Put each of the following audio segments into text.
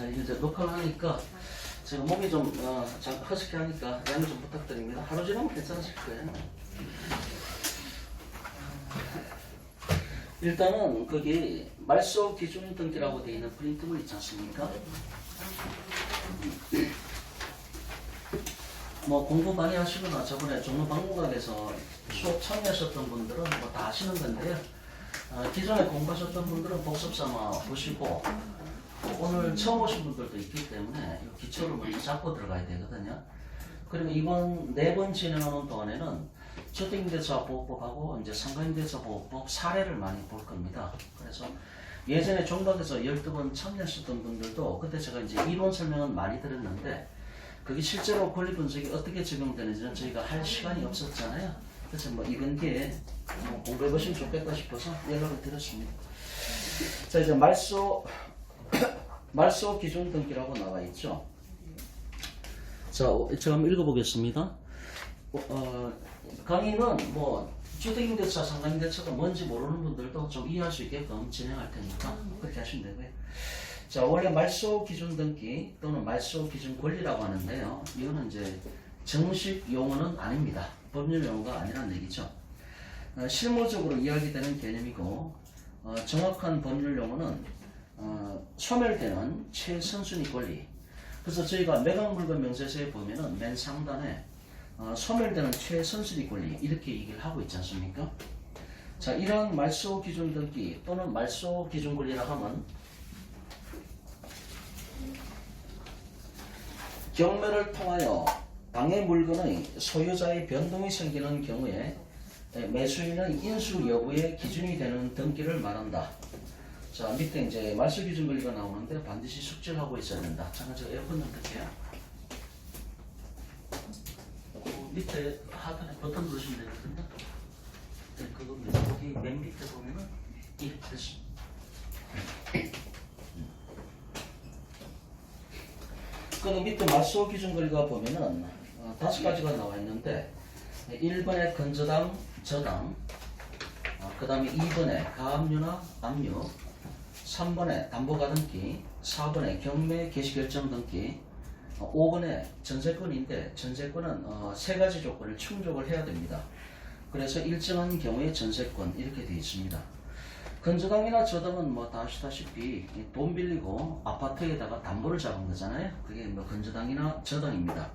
이제 녹화를 하니까 제가 몸이 좀 허스키 하니까 양해 좀 부탁드립니다. 하루 지나면 괜찮으실 거예요. 일단은 거기 말소 기준 등기라고 되어 있는 프린트물 있지 않습니까? 뭐 공부 많이 하시거나 저번에 종로박물관에서 수업 참여하셨던 분들은 뭐 다 아시는 건데요. 기존에 공부하셨던 분들은 복습 삼아 보시고 오늘 처음 오신 분들도 있기 때문에 기초를 먼저 잡고 들어가야 되거든요. 그리고 이번 4번 진행하는 동안에는 주택임대차 보호법하고 이제 상가임대차 보호법 사례를 많이 볼 겁니다. 그래서 예전에 종박에서 12번 참여하셨던 분들도 그때 제가 이제 이론 설명은 많이 드렸는데 그게 실제로 권리 분석이 어떻게 적용되는지는 저희가 할 시간이 없었잖아요. 그래서 뭐 이번 기회에 공부해 보시면 좋겠다 싶어서 연락을 드렸습니다. 자, 이제 말소 기준 등기라고 나와 있죠. 자, 제가 한번 읽어보겠습니다. 강의는 뭐 주택임대차, 상가임대차가 뭔지 모르는 분들도 좀 이해할 수 있게끔 진행할 테니까 그렇게 하시면 되고요. 자, 원래 말소 기준 등기 또는 말소 기준 권리라고 하는데요. 이거는 이제 정식 용어는 아닙니다. 법률 용어가 아니라는 얘기죠. 실무적으로 이야기되는 개념이고 정확한 법률 용어는 소멸되는 최선순위 권리. 그래서 저희가 매각물건 명세서에 보면은 맨 상단에 소멸되는 최선순위 권리 이렇게 얘기를 하고 있지 않습니까? 자, 이런 말소 기준 등기 또는 말소 기준 권리라 하면 경매를 통하여 당해 물건의 소유자의 변동이 생기는 경우에 매수인의 인수 여부의 기준이 되는 등기를 말한다. 자, 밑에 이제 말소 기준 권리가 나오는데 반드시 숙지를 하고 있어야 된다. 잠깐 제가 에어컨 좀 끌게요. 밑에 하단에 버튼 누르시면 되거든요. 네, 그겁니다. 여기 맨 밑에 보면은 이렇게 됐습니다. 그 밑에 말소 기준 권리가 보면은 5가지가 나와 있는데 1번에 건저당, 저당, 그 다음에 2번에 가압류나 압류, 3번에 담보가등기, 4번에 경매 개시결정 등기, 5번에 전세권인데 전세권은 3가지 조건을 충족을 해야 됩니다. 그래서 일정한 경우에 전세권 이렇게 되어 있습니다. 건저당이나 저당은 뭐 다 아시다시피 돈 빌리고 아파트에다가 담보를 잡은 거잖아요. 그게 뭐 건저당이나 저당입니다.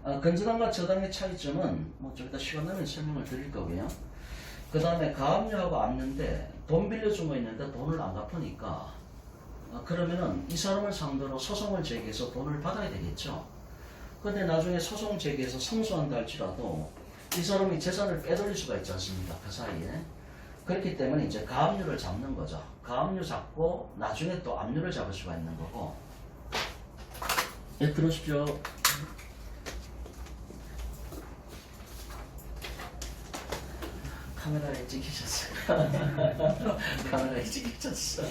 건저당과 저당의 차이점은 뭐 좀 이따 시간 나면 설명을 드릴 거고요. 그 다음에 가압류하고 압류인데 돈 빌려준 거 있는데 돈을 안 갚으니까 그러면은 이 사람을 상대로 소송을 제기해서 돈을 받아야 되겠죠. 근데 나중에 소송 제기해서 승소한다 할지라도 이 사람이 재산을 빼돌릴 수가 있지 않습니까? 그 사이에. 그렇기 때문에 이제 가압류를 잡는 거죠. 가압류 잡고 나중에 또 압류를 잡을 수가 있는 거고. 예, 들으십시오. 카메라에 찍히셨어요. 카메라에 찍히셨어요.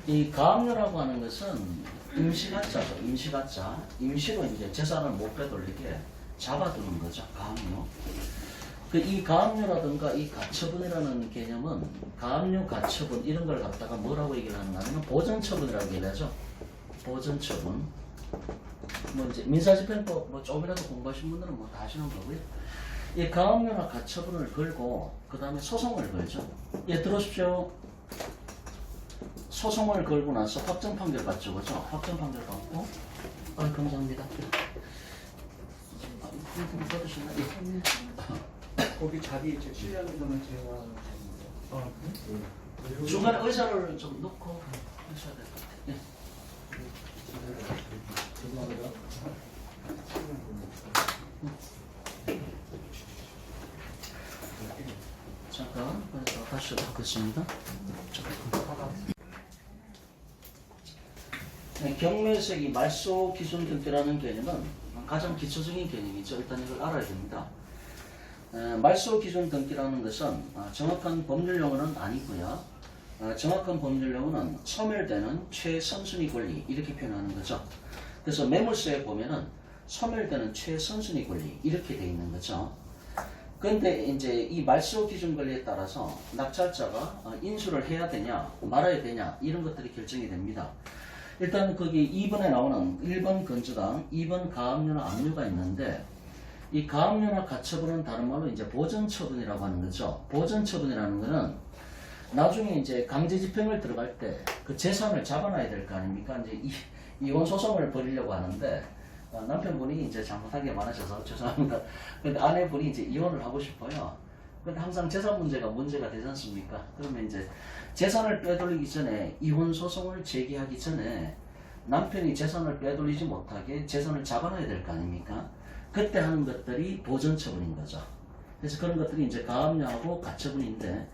이 가압류라고 하는 것은 임시가짜죠. 임시가짜. 임시로 이제 재산을 못 빼돌리게 잡아두는 거죠. 가압류. 이 가압류라든가 이 가처분이라는 개념은 가압류, 가처분 이런 걸 갖다가 뭐라고 얘기를 하는가 하면 보전처분이라고 얘기를 하죠. 보전처분. 뭐 이제 민사집행법 뭐 조금이라도 공부하신 분들은 뭐 다 아시는 거고요. 이 가압류나 가처분을 걸고 그 다음에 소송을 걸죠. 예, 들어오십시오. 소송을 걸고 나서 확정 판결 받죠, 그죠? 확정 판결 받고, 감사합니다. 받으셨나요? 거기 자리 이제 실례하는 거는 제가 중간에 의자를 좀 넣고 하셔야 될 것 같아요. 예. 잠깐, 그래서 다시 하겠습니다. 네, 경매에서 이 말소 기준 등기라는 개념은 가장 기초적인 개념이죠. 일단 이걸 알아야 됩니다. 말소 기준 등기라는 것은 정확한 법률 용어는 아니고요. 정확한 법률 용어는 소멸되는 최선순위 권리 이렇게 표현하는 거죠. 그래서 매물서에 보면은 소멸되는 최선순위 권리 이렇게 되어 있는 거죠. 근데 이제 이 말소 기준 권리에 따라서 낙찰자가 인수를 해야 되냐 말아야 되냐 이런 것들이 결정이 됩니다. 일단 거기 2번에 나오는 1번 건조당, 2번 가압류나 압류가 있는데 이 가압류나 가처분은 다른 말로 이제 보전처분이라고 하는 거죠. 보전처분이라는 거는 나중에 이제 강제 집행을 들어갈 때 그 재산을 잡아놔야 될 거 아닙니까? 이제 이혼 소송을 벌이려고 하는데 남편분이 이제 잘못하게 많으셔서 죄송합니다. 근데 아내분이 이제 이혼을 하고 싶어요. 근데 항상 재산 문제가 되지 않습니까? 그러면 이제 재산을 빼돌리기 전에 이혼 소송을 제기하기 전에 남편이 재산을 빼돌리지 못하게 재산을 잡아놔야 될 거 아닙니까? 그때 하는 것들이 보전처분인 거죠. 그래서 그런 것들이 이제 가압류하고 가처분인데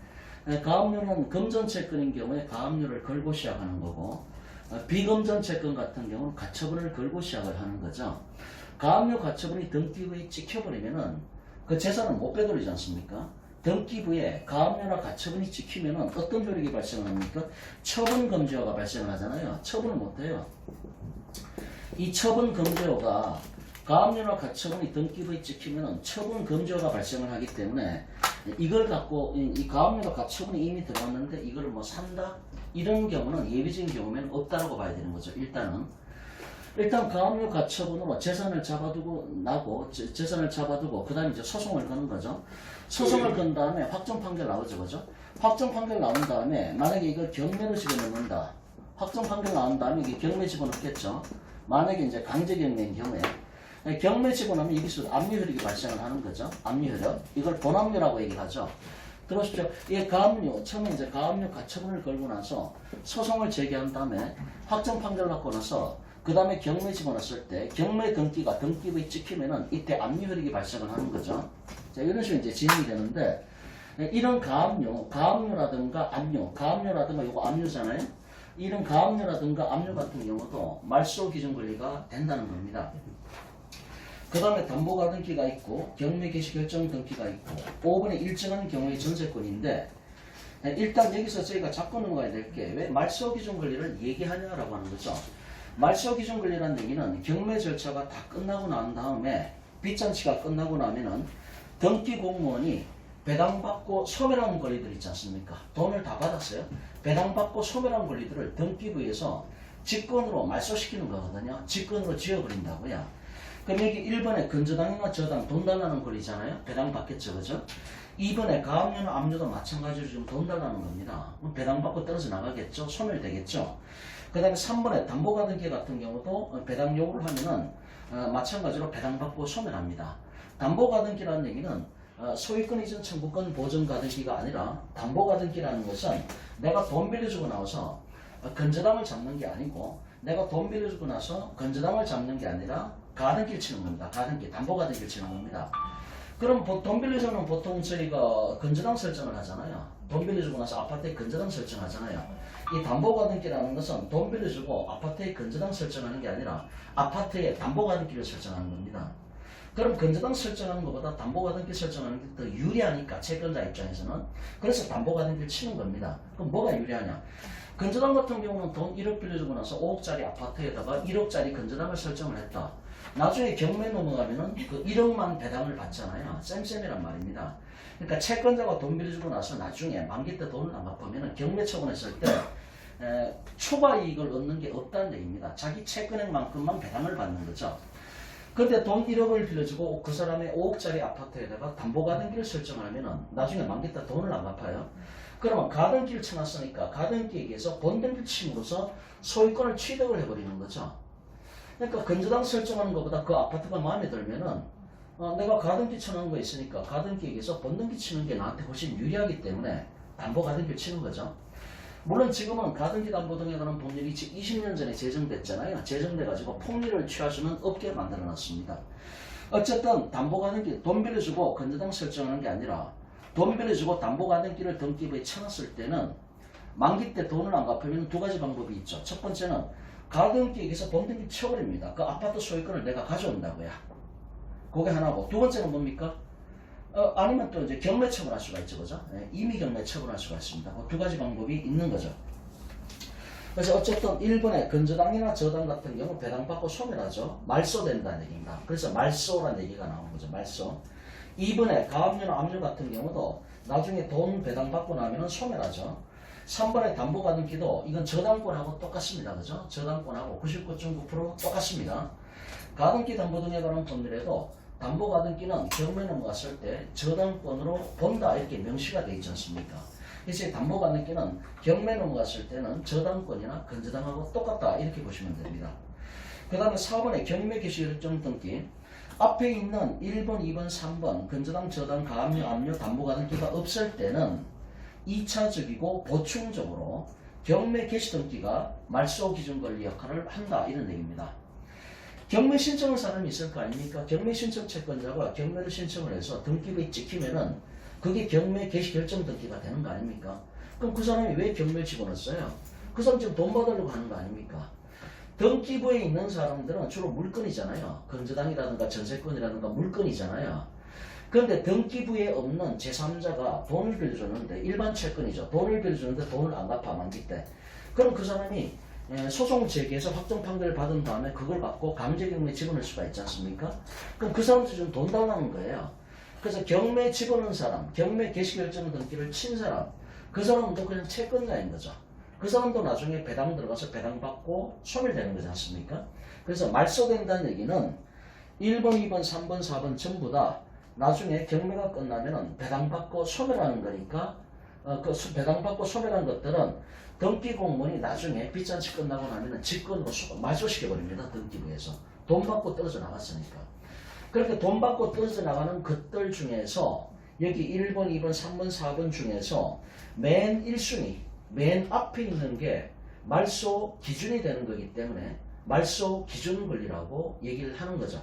가압류는 금전 채권인 경우에 가압류를 걸고 시작하는 거고 비금전 채권 같은 경우는 가처분을 걸고 시작을 하는 거죠. 가압류 가처분이 등기부에 찍혀버리면은 그 재산을 못 빼돌리지 않습니까? 등기부에 가압류나 가처분이 찍히면은 어떤 효력이 발생합니까? 처분 금지어가 발생을 하잖아요. 처분을 못해요. 이 처분 금지어가 가압류나 가처분이 등기부에 찍히면은 처분 금지어가 발생을 하기 때문에 이걸 갖고 이 가압류나 가처분이 이미 들어왔는데 이거를 뭐 산다? 이런 경우는 예비적인 경우면 없다라고 봐야 되는 거죠. 일단 가압류 가처분으로 재산을 잡아두고 그 다음에 이제 소송을 거는 거죠. 소송을 건 다음에 확정 판결 나오죠, 그죠? 확정 판결 나온 다음에 만약에 이걸 경매로 집어넣는다. 확정 판결 나온 다음에 이게 경매 집어넣겠죠. 만약에 이제 강제 경매인 경우에 경매 집어넣으면 여기서 압류 효력이 발생을 하는 거죠. 압류 효력. 이걸 본압류라고 얘기하죠. 들어오십시오. 이게 가압류, 처음에 이제 가압류 가처분을 걸고 나서 소송을 제기한 다음에 확정 판결을 받고 나서 그 다음에 경매 집어넣었을 때 경매 등기가 등기부에 찍히면은 이때 압류 효력이 발생을 하는 거죠. 자, 이런 식으로 이제 진행이 되는데 이런 가압류라든가 압류, 가압류라든가 이거 압류잖아요. 이런 가압류라든가 압류 같은 경우도 말소 기준 권리가 된다는 겁니다. 그 다음에 담보가 등기가 있고 경매 개시 결정 등기가 있고 5번에 일정한 경우의 전세권인데 일단 여기서 저희가 잡고 넘어가야 될 게 왜 말소 기준 권리를 얘기하냐라고 하는 거죠. 말소 기준 권리라는 얘기는 경매 절차가 다 끝나고 난 다음에 빚잔치가 끝나고 나면은 등기 공무원이 배당받고 소멸하는 권리들 있지 않습니까? 돈을 다 받았어요. 배당받고 소멸한 권리들을 등기부에서 직권으로 말소시키는 거거든요. 직권으로 지어버린다고요. 그럼 여기 1번에 건저당이나 저당 돈 달라는 권리잖아요. 배당 받겠죠, 그죠? 2번에 가압류나 압류도 마찬가지로 지금 돈 달라는 겁니다. 배당 받고 떨어져 나가겠죠, 소멸되겠죠. 그 다음에 3번에 담보가등기 같은 경우도 배당 요구를 하면은 마찬가지로 배당 받고 소멸합니다. 담보가등기라는 얘기는 소유권 이전 청구권 보전 가등기가 아니라 담보가등기라는 것은 내가 돈 빌려주고 나와서 건저당을 잡는 게 아니고 내가 돈 빌려주고 나서 건저당을 잡는 게 아니라 가등기를 치는 겁니다. 가등기, 담보가등기를 치는 겁니다. 그럼 돈 빌려주면 보통 저희가 건저당 설정을 하잖아요. 돈 빌려주고 나서 아파트에 건저당 설정하잖아요. 이 담보가등기라는 것은 돈 빌려주고 아파트에 건저당 설정하는 게 아니라 아파트에 담보가등기를 설정하는 겁니다. 그럼 건저당 설정하는 것보다 담보가등기 설정하는 게 더 유리하니까 채권자 입장에서는 그래서 담보가등기를 치는 겁니다. 그럼 뭐가 유리하냐? 건저당 같은 경우는 돈 1억 빌려주고 나서 5억짜리 아파트에다가 1억짜리 건저당을 설정을 했다. 나중에 경매 넘어가면은 그 1억만 배당을 받잖아요. 쌤쌤이란 말입니다. 그러니까 채권자가 돈 빌려주고 나서 나중에 만기 때 돈을 안 갚으면은 경매 처분했을 때 초과 이익을 얻는 게 없다는 얘기입니다. 자기 채권액만큼만 배당을 받는 거죠. 근데 돈 1억을 빌려주고 그 사람의 5억짜리 아파트에다가 담보가등기를 설정하면은 나중에 만기 때 돈을 안 갚아요. 그러면 가등기를 쳐놨으니까 가등기에 의해서 본등기를 침으로써 소유권을 취득을 해버리는 거죠. 그러니까 건저당 설정하는 것보다 그 아파트가 마음에 들면은 내가 가등기 쳐놓은 거 있으니까 가등기에 의해서 본등기 치는 게 나한테 훨씬 유리하기 때문에 담보가등기를 치는 거죠. 물론 지금은 가등기 담보 등에 관한 법률이 20년 전에 제정됐잖아요. 제정돼가지고 폭리를 취할 수는 없게 만들어놨습니다. 어쨌든 담보가등기 돈 빌려주고 건저당 설정하는 게 아니라 돈 빌려주고 담보가등기를 등기부에 쳐놨을 때는 만기 때 돈을 안 갚으면 두 가지 방법이 있죠. 첫 번째는 가등기에 의해서 본등기 쳐버립니다. 그 아파트 소유권을 내가 가져온다고요. 그게 하나고 두 번째는 뭡니까? 아니면 또 이제 경매 처분할 수가 있죠, 그죠? 임의 경매 처분할 수가 있습니다. 그 두 가지 방법이 있는 거죠. 그래서 어쨌든 1번에 건저당이나 저당 같은 경우 배당받고 소멸하죠. 말소된다는 얘기입니다. 그래서 말소라는 얘기가 나오는 거죠. 말소. 2번에 가압류나 압류 같은 경우도 나중에 돈 배당받고 나면은 소멸하죠. 3번에 담보가등기도 이건 저당권하고 똑같습니다. 그죠? 저당권하고 99.9% 똑같습니다. 가등기 담보 등에 관한 법률에도 담보가등기는 경매 넘어갔을 때 저당권으로 본다 이렇게 명시가 되어 있지 않습니까? 그래서 담보가등기는 경매 넘어갔을 때는 저당권이나 건저당하고 똑같다 이렇게 보시면 됩니다. 그 다음에 4번에 경매 개시 결정 등기 앞에 있는 1번, 2번, 3번 건저당, 저당, 가압류, 압류, 담보가등기가 없을 때는 2차적이고 보충적으로 경매 개시 등기가 말소 기준 권리 역할을 한다 이런 얘기입니다. 경매 신청한 사람이 있을 거 아닙니까? 경매 신청 채권자가 경매를 신청을 해서 등기부에 찍히면은 그게 경매 개시 결정 등기가 되는 거 아닙니까? 그럼 그 사람이 왜 경매를 집어넣었어요? 그 사람 지금 돈 받으려고 하는 거 아닙니까? 등기부에 있는 사람들은 주로 물건이잖아요. 건저당이라든가 전세권이라든가 물건이잖아요. 그런데 등기부에 없는 제3자가 돈을 빌려줬는데 일반 채권이죠. 돈을 빌려줬는데 돈을 안 갚아 만기 때. 그럼 그 사람이 소송 제기해서 확정 판결을 받은 다음에 그걸 받고 강제경매에 집어넣을 수가 있지 않습니까? 그럼 그 사람도 지금 돈 달라는 거예요. 그래서 경매에 집어넣은 사람, 경매 개시결정 등기를 친 사람, 그 사람도 그냥 채권자인 거죠. 그 사람도 나중에 배당 들어가서 배당 받고 소멸되는 거지 않습니까? 그래서 말소된다는 얘기는 1번, 2번, 3번, 4번 전부 다 나중에 경매가 끝나면은 배당받고 소멸하는 거니까 그 배당받고 소멸한 것들은 등기 공무원이 나중에 빚잔치 끝나고 나면은 직권으로 말소시켜버립니다. 등기부에서 돈 받고 떨어져 나갔으니까. 그렇게 돈 받고 떨어져 나가는 것들 중에서 여기 1번, 2번, 3번, 4번 중에서 맨 1순위, 맨 앞에 있는 게 말소 기준이 되는 거기 때문에 말소 기준 권리라고 얘기를 하는 거죠.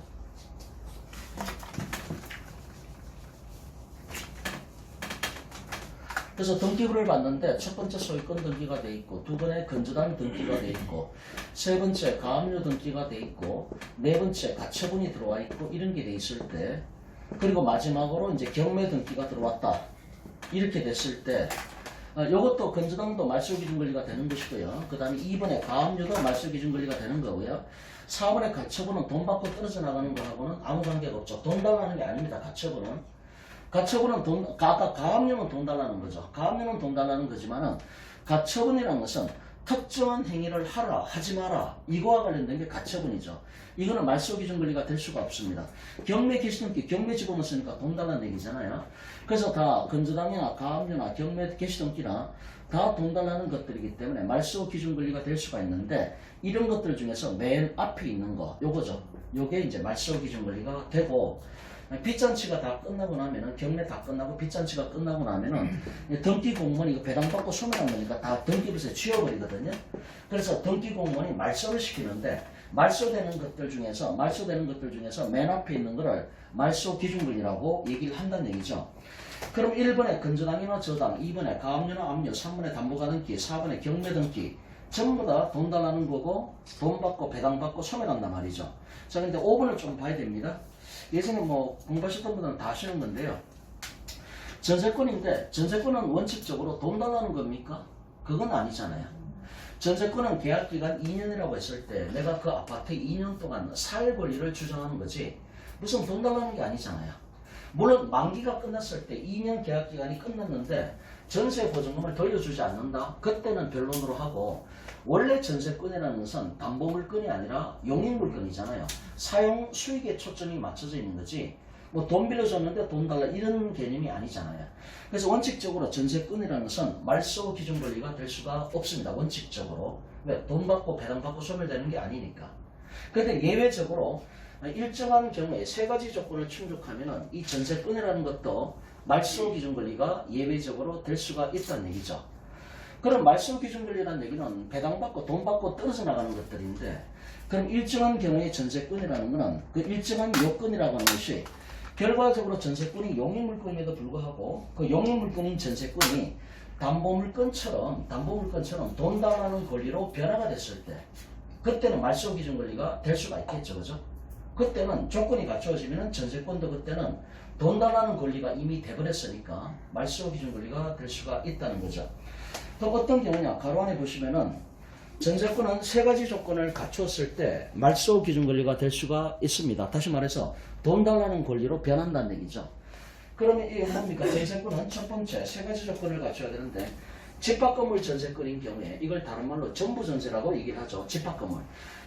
그래서 등기부를 봤는데 첫 번째 소유권 등기가 돼 있고 두 번째 건저당 등기가 돼 있고 세 번째 가압류 등기가 돼 있고 네 번째 가처분이 들어와 있고 이런 게 돼 있을 때 그리고 마지막으로 이제 경매 등기가 들어왔다 이렇게 됐을 때 이것도 건저당도 말소기준 권리가 되는 것이고요. 그 다음에 2번에 가압류도 말소기준 권리가 되는 거고요. 4번에 가처분은 돈 받고 떨어져 나가는 거하고는 아무 관계가 없죠. 돈 달라는 게 아닙니다. 가처분은. 가처분은 아까 가압류는 돈 달라는 거죠. 가압류는 돈 달라는 거지만은 가처분이라는 것은 특정한 행위를 하라, 하지 마라. 이거와 관련된 게 가처분이죠. 이거는 말소기준 권리가 될 수가 없습니다. 경매 개시등기, 경매 집어넣었으니까 돈 달라는 얘기잖아요. 그래서 다 건저당이나 가압류나 경매 개시등기나 다 돈 달라는 것들이기 때문에 말소기준 권리가 될 수가 있는데 이런 것들 중에서 맨 앞에 있는 거, 요거죠. 요게 이제 말소기준 권리가 되고 빚잔치가 다 끝나고 나면은 경매 다 끝나고 빚잔치가 끝나고 나면은 등기 공무원이 이거 배당받고 소멸한 거니까 다 등기부에서 지워버리거든요. 그래서 등기 공무원이 말소를 시키는데 말소되는 것들 중에서 맨 앞에 있는 거를 말소 기준권이라고 얘기를 한다는 얘기죠. 그럼 1번에 건저당이나 저당, 2번에 가압류나 압류, 3번에 담보가등기, 4번에 경매등기 전부 다 돈 달라는 거고 돈 받고 배당받고 소멸한단 말이죠. 자, 근데 5번을 좀 봐야 됩니다. 예전에 뭐 공부하셨던 분들은 다 아시는 건데요. 전세권인데 전세권은 원칙적으로 돈 달라는 겁니까? 그건 아니잖아요. 전세권은 계약기간 2년이라고 했을 때 내가 그 아파트에 2년 동안 살 권리를 주장하는 거지 무슨 돈 달라는 게 아니잖아요. 물론 만기가 끝났을 때 2년 계약기간이 끝났는데 전세 보증금을 돌려주지 않는다? 그때는 변론으로 하고 원래 전세권이라는 것은 담보물건이 아니라 용익물건이잖아요. 사용 수익에 초점이 맞춰져 있는 거지 뭐 돈 빌려줬는데 돈 달라 이런 개념이 아니잖아요. 그래서 원칙적으로 전세권이라는 것은 말소 기준 권리가 될 수가 없습니다. 원칙적으로. 왜? 돈 받고 배당받고 소멸되는 게 아니니까. 그런데 예외적으로 일정한 경우에 세 가지 조건을 충족하면 이 전세권이라는 것도 말소 기준 권리가 예외적으로 될 수가 있다는 얘기죠. 그럼 말소 기준 권리라는 얘기는 배당받고 돈 받고 떨어져 나가는 것들인데 그럼 일정한 경우에 전세권이라는 것은 그 일정한 요건이라고 하는 것이 결과적으로 전세권이 용익물건임에도 불구하고 그 용익물건인 전세권이 담보물건처럼 돈 달라는 권리로 변화가 됐을 때 그때는 말소 기준 권리가 될 수가 있겠죠. 그죠? 그때는 조건이 갖추어지면 전세권도 그때는 돈 달라는 권리가 이미 돼버렸으니까 말소 기준 권리가 될 수가 있다는 거죠. 또 어떤 경우냐 가로 안에 보시면은 전세권은 세 가지 조건을 갖추었을 때 말소 기준 권리가 될 수가 있습니다. 다시 말해서 돈 달라는 권리로 변한다는 얘기죠. 그러면 이게 뭡니까? 전세권은 첫 번째 세 가지 조건을 갖춰야 되는데 집합건물 전세권인 경우에 이걸 다른 말로 전부전세라고 얘기를 하죠. 집합건물.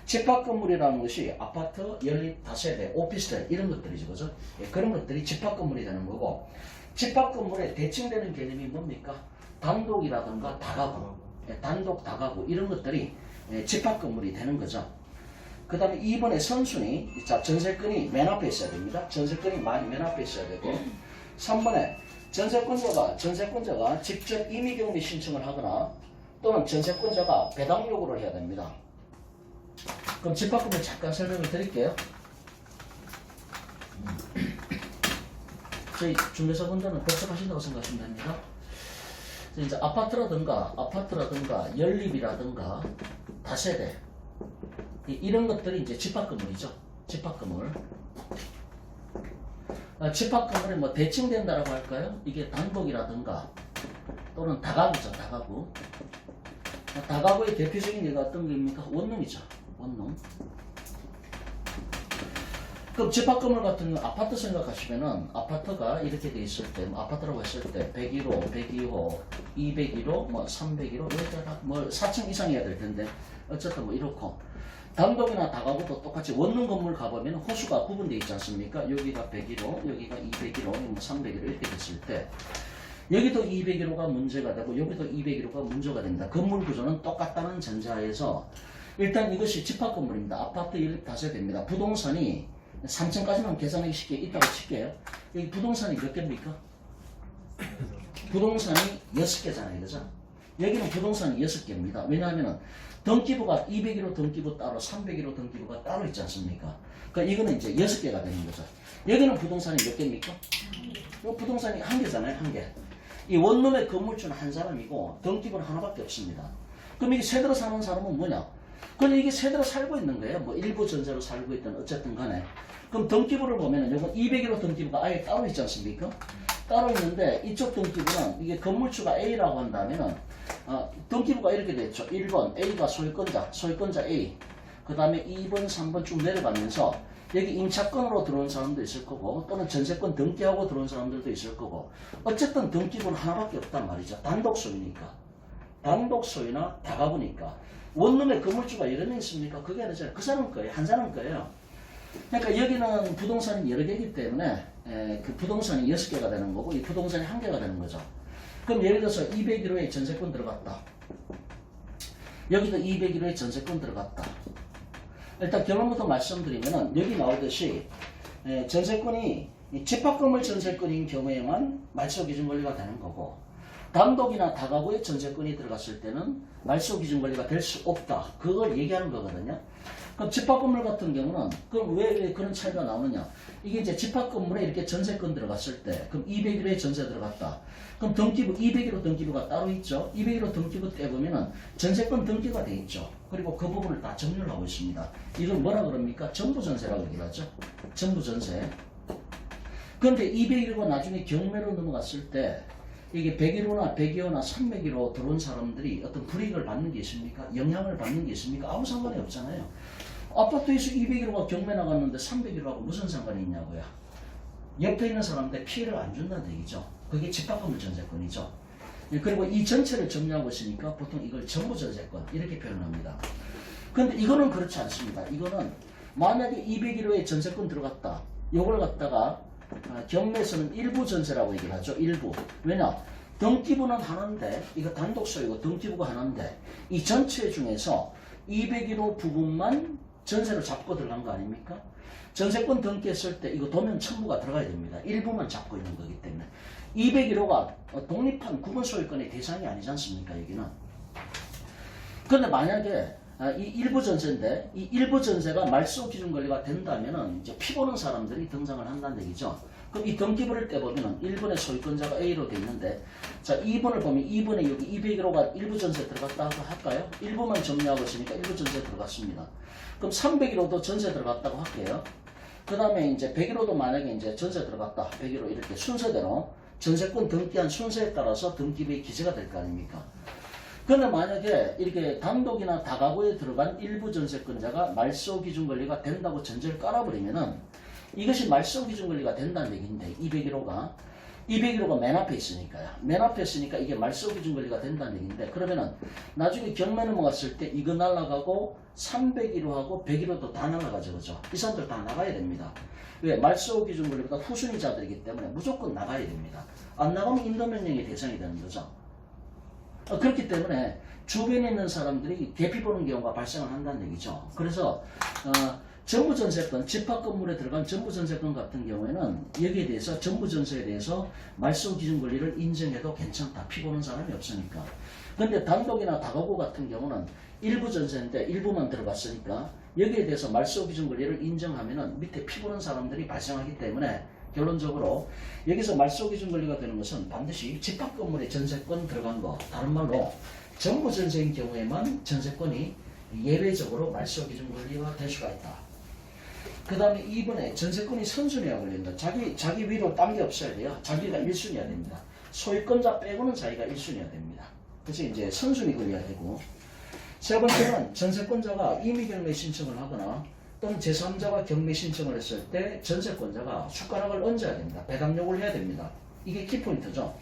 집합건물이라는 것이 아파트, 연립, 다세대, 오피스텔 이런 것들이죠. 그죠? 예, 그런 것들이 집합건물이 되는 거고 집합건물에 대칭되는 개념이 뭡니까? 단독이라든가 다가구, 예, 단독, 다가구 이런 것들이 예, 집합건물이 되는 거죠. 그 다음에 2번에 선순위, 자 전세권이 맨 앞에 있어야 됩니다. 전세권이 맨 앞에 있어야 되고 3번에 전세권자가 직접 임의경비 신청을 하거나 또는 전세권자가 배당 요구를 해야 됩니다. 그럼 집합금을 잠깐 설명을 드릴게요. 저희 중개사분들은 복잡하신다고 생각하시면 됩니다. 이제 아파트라든가 연립이라든가 다세대 이런 것들이 이제 집합건물이죠. 집합건물. 집합건물이 뭐 대칭된다라고 할까요? 이게 단독이라든가 또는 다가구죠. 다가구. 다가구의 대표적인 예가 어떤 겁니까? 원룸이죠. 원룸. 그럼 집합건물 같은 거 아파트 생각하시면은 아파트가 이렇게 돼 있을 때 아파트라고 했을 때 101호, 102호, 201호, 뭐 301호 여기다가 뭐 4층 이상이어야 될 텐데 어쨌든 뭐 이렇고 단독이나 다가구도 똑같이 원룸 건물 가보면 호수가 구분되어 있지 않습니까? 여기가 101호, 여기가 201호, 뭐 301호 이렇게 됐을 때 여기도 201호가 문제가 되고 여기도 201호가 문제가 됩니다. 건물 구조는 똑같다는 전제하에서 일단 이것이 집합건물입니다. 아파트 연립 다세대입니다. 부동산이 3층까지만 계산하기 쉽게 있다고 칠게요. 여기 부동산이 몇 개입니까? 부동산이 6개잖아요. 그죠? 여기는 부동산이 6개입니다. 왜냐하면 등기부가 201호 등기부 따로 301호 등기부가 따로 있지 않습니까? 그러니까 이거는 이제 6개가 되는 거죠. 여기는 부동산이 몇 개입니까? 부동산이 1개잖아요. 1개. 이 원룸의 건물주는 한 사람이고 등기부는 하나밖에 없습니다. 그럼 이게 세대로 사는 사람은 뭐냐? 그럼 이게 세대로 살고 있는 거예요. 뭐 일부 전세로 살고 있든 어쨌든 간에. 그럼 등기부를 보면은 이건 201호 등기부가 아예 따로 있지 않습니까? 따로 있는데 이쪽 등기부는 이게 건물주가 A라고 한다면은 등기부가 이렇게 됐죠. 1번 A가 소유권자 A. 그 다음에 2번, 3번 쭉 내려가면서 여기 임차권으로 들어온 사람도 있을 거고 또는 전세권 등기하고 들어온 사람들도 있을 거고 어쨌든 등기부는 하나밖에 없단 말이죠. 단독 소유니까. 단독 소유나 다가구니까. 원룸에 건물주가 여러 명 있습니까? 그게 아니잖아요. 그 사람 거예요. 한 사람 거예요. 그러니까 여기는 부동산이 여러 개이기 때문에 그 부동산이 6개가 되는 거고 이 부동산이 1개가 되는 거죠. 그럼 예를 들어서 201호에 전세권 들어갔다. 여기도 201호에 전세권 들어갔다. 일단 결론부터 말씀드리면은 여기 나오듯이 전세권이 집합건물 전세권인 경우에만 말소기준 권리가 되는 거고 단독이나 다가구의 전세권이 들어갔을 때는 말소기준 권리가 될 수 없다. 그걸 얘기하는 거거든요. 그럼 집합건물 같은 경우는 그럼 왜 그런 차이가 나오느냐? 이게 이제 집합건물에 이렇게 전세권 들어갔을 때 그럼 201호에 전세 들어갔다. 그럼 등기부 201호 등기부가 따로 있죠. 201호 등기부 때 보면은 전세권 등기가 돼 있죠. 그리고 그 부분을 다 정리를 하고 있습니다. 이걸 뭐라 그럽니까? 전부전세라고 얘기를 하죠. 전부전세. 그런데 201호가 나중에 경매로 넘어갔을 때 이게 101호나 102호나 301호 들어온 사람들이 어떤 불이익을 받는 게 있습니까? 영향을 받는 게 있습니까? 아무 상관이 없잖아요. 아파트에서 201호가 경매 나갔는데 301호하고 무슨 상관이 있냐고요. 옆에 있는 사람한테 피해를 안 준다는 얘기죠. 그게 집합건물 전세권이죠. 그리고 이 전체를 정리하고 있으니까 보통 이걸 전부전세권 이렇게 표현합니다. 그런데 이거는 그렇지 않습니다. 이거는 만약에 201호에 전세권 들어갔다. 요걸 갖다가 경매에서는 일부 전세라고 얘기를 하죠. 일부. 왜냐? 등기부는 하나인데 이거 단독 소유고 등기부가 하나인데 이 전체 중에서 201호 부분만 전세로 잡고 들어간 거 아닙니까? 전세권 등기했을 때 이거 도면 첨부가 들어가야 됩니다. 일부만 잡고 있는 거기 때문에 201호가 독립한 구분 소유권의 대상이 아니지 않습니까? 여기는. 그런데 만약에 이 일부 전세인데 이 일부 전세가 말소 기준 권리가 된다면은 이제 피 보는 사람들이 등장을 한다는 얘기죠. 그럼 이 등기부를 떼보면은 1번에 소유권자가 A로 돼 있는데 자 2번을 보면 2번에 여기 201호가 일부 전세 들어갔다고 할까요? 1부만 정리하고 있으니까 일부 전세 들어갔습니다. 그럼 301호도 전세 들어갔다고 할게요. 그 다음에 이제 101호도 만약에 이제 전세 들어갔다. 101호 이렇게 순서대로 전세권 등기한 순서에 따라서 등기부에 기재가 될 거 아닙니까? 그런데 만약에 이렇게 단독이나 다가구에 들어간 일부 전세권자가 말소 기준 권리가 된다고 전제를 깔아버리면은 이것이 말소 기준 권리가 된다는 얘기인데 201호가 201호가 맨 앞에 있으니까요. 맨 앞에 있으니까 이게 말소 기준 권리가 된다는 얘기인데, 그러면은 나중에 경매 넘어갔을 때 이거 날라가고 301호하고 101호도 다 날라가죠. 그죠? 이 사람들 다 나가야 됩니다. 왜? 말소 기준 권리보다 후순위자들이기 때문에 무조건 나가야 됩니다. 안 나가면 인도명령의 대상이 되는 거죠. 그렇기 때문에 주변에 있는 사람들이 대피 보는 경우가 발생을 한다는 얘기죠. 그래서 전부전세권, 집합건물에 들어간 전부전세권 같은 경우에는 여기에 대해서 전부전세에 대해서 말소 기준 권리를 인정해도 괜찮다. 피 보는 사람이 없으니까. 근데 단독이나 다가구 같은 경우는 일부 전세인데 일부만 들어갔으니까 여기에 대해서 말소 기준 권리를 인정하면은 밑에 피 보는 사람들이 발생하기 때문에 결론적으로 여기서 말소 기준 권리가 되는 것은 반드시 집합건물에 전세권 들어간 거, 다른 말로 전부 전세인 경우에만 전세권이 예외적으로 말소 기준 권리가 될 수가 있다. 그 다음에 2번에 전세권이 선순위가 걸린다. 자기 위로 딴 게 없어야 돼요. 자기가 1순위가 됩니다. 소유권자 빼고는 자기가 1순위가 됩니다. 그래서 이제 선순위 권리가 되고, 세 번째는 전세권자가 임의경매 신청을 하거나 또는 제3자가 경매 신청을 했을 때 전세권자가 숟가락을 얹어야 됩니다. 배당 요구를 해야 됩니다. 이게 키포인트죠.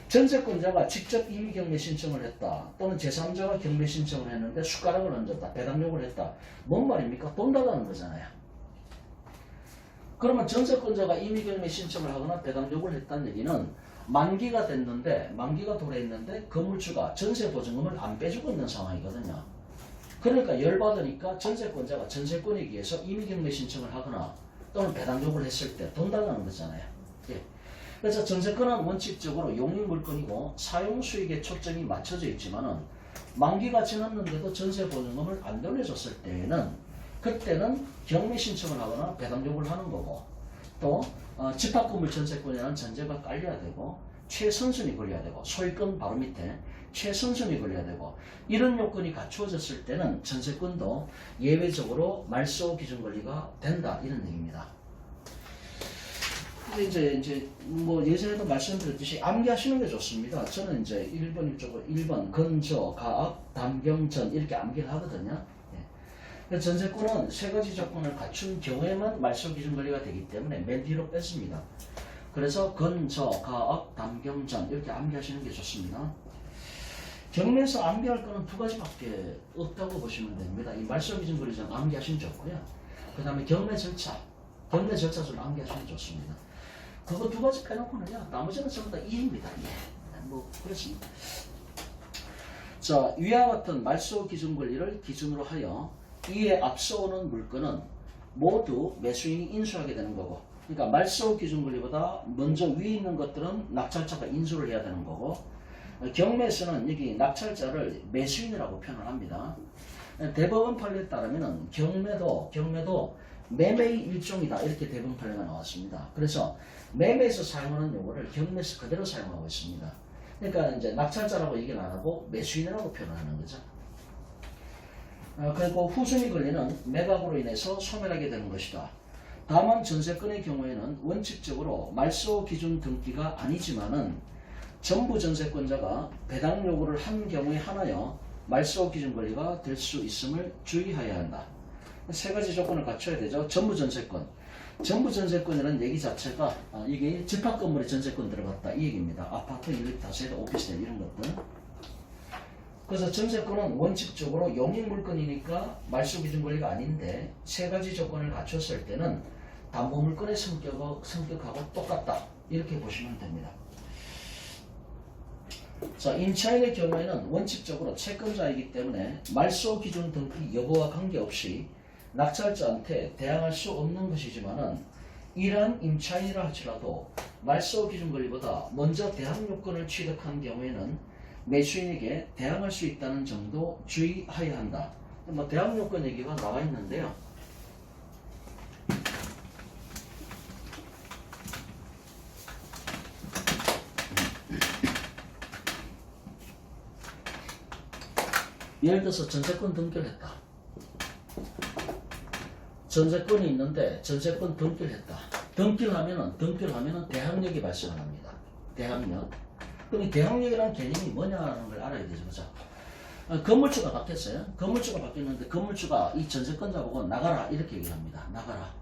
전세권자가 직접 임의경매 신청을 했다. 또는 제3자가 경매 신청을 했는데 숟가락을 얹었다. 배당 요구를 했다. 뭔 말입니까? 돈 달라는 거잖아요. 그러면 전세권자가 임의경매 신청을 하거나 배당 요구를 했다는 얘기는 만기가 됐는데, 만기가 도래했는데 건물주가 전세보증금을 안 빼주고 있는 상황이거든요. 그러니까 열받으니까 전세권자가 전세권이기 위해서 임의경매 신청을 하거나 또는 배당 요구를 했을 때 돈 달라는 거잖아요. 예. 그래서 전세권은 원칙적으로 용익물건이고 사용수익에 초점이 맞춰져 있지만은 만기가 지났는데도 전세보증금을 안 돌려줬을 때에는 그때는 경매 신청을 하거나 배당 요구를 하는 거고, 또 집합건물 전세권이라는 전제가 깔려야 되고 최선순위 걸려야 되고 소유권 바로 밑에 최선순위 걸려야 되고, 이런 요건이 갖추어졌을 때는 전세권도 예외적으로 말소 기준 권리가 된다, 이런 얘기입니다. 근데 이제 뭐 예전에도 말씀드렸듯이 암기하시는 게 좋습니다. 저는 이제 1번 이쪽으로 1번 건조, 가압, 담경전 이렇게 암기를 하거든요. 예. 전세권은 세 가지 조건을 갖춘 경우에만 말소 기준 권리가 되기 때문에 맨 뒤로 뺐습니다. 그래서 건조, 가압, 담경전 이렇게 암기하시는 게 좋습니다. 경매에서 암기할 거는 두 가지밖에 없다고 보시면 됩니다. 이 말소 기준 권리는 암기하시면 좋고요. 그 다음에 경매 절차 좀 암기하시면 좋습니다. 그거 두 가지 빼놓고는요, 나머지는 전부 다 이해입니다. 예. 뭐 그렇습니다. 자, 위와 같은 말소 기준 권리를 기준으로 하여 이에 앞서오는 물건은 모두 매수인이 인수하게 되는 거고, 그러니까 말소 기준 권리보다 먼저 위에 있는 것들은 낙찰자가 인수를 해야 되는 거고, 경매에서는 여기 낙찰자를 매수인이라고 표현을 합니다. 대법원 판례에 따르면 경매도 매매의 일종이다, 이렇게 대법원 판례가 나왔습니다. 그래서 매매에서 사용하는 용어를 경매에서 그대로 사용하고 있습니다. 그러니까 이제 낙찰자라고 얘기는 안 하고 매수인이라고 표현을 하는 거죠. 그리고 후순위 권리는 매각으로 인해서 소멸하게 되는 것이다. 다만 전세권의 경우에는 원칙적으로 말소 기준 등기가 아니지만은 전부 전세권자가 배당 요구를 한 경우에 하나여 말소 기준 권리가 될 수 있음을 주의해야 한다. 세 가지 조건을 갖춰야 되죠. 전부 전세권. 전부 전세권이라는 얘기 자체가 이게 집합건물에 전세권 들어갔다, 이 얘기입니다. 아파트, 일렉, 다세대, 오피스텔 이런 것들. 그래서 전세권은 원칙적으로 용익물건이니까 말소 기준 권리가 아닌데 세 가지 조건을 갖췄을 때는 담보물건의 성격하고 똑같다, 이렇게 보시면 됩니다. 자, 임차인의 경우에는 원칙적으로 채권자이기 때문에 말소 기준 등기 여부와 관계없이 낙찰자한테 대항할 수 없는 것이지만은 이러한 임차인이라 할지라도 말소 기준 권리보다 먼저 대항 요건을 취득한 경우에는 매수인에게 대항할 수 있다는 점도 주의해야 한다. 뭐 대항 요건 얘기가 나와 있는데요. 예를 들어서 전세권 등기를 했다. 전세권이 있는데 전세권 등기를 했다. 등기를 하면은 대항력이 발생을 합니다. 대항력. 그럼 이 대항력이라는 개념이 뭐냐는 걸 알아야 되죠. 그죠? 건물주가 바뀌었어요. 건물주가 바뀌었는데 건물주가 이 전세권자 보고 나가라, 이렇게 얘기합니다. 나가라.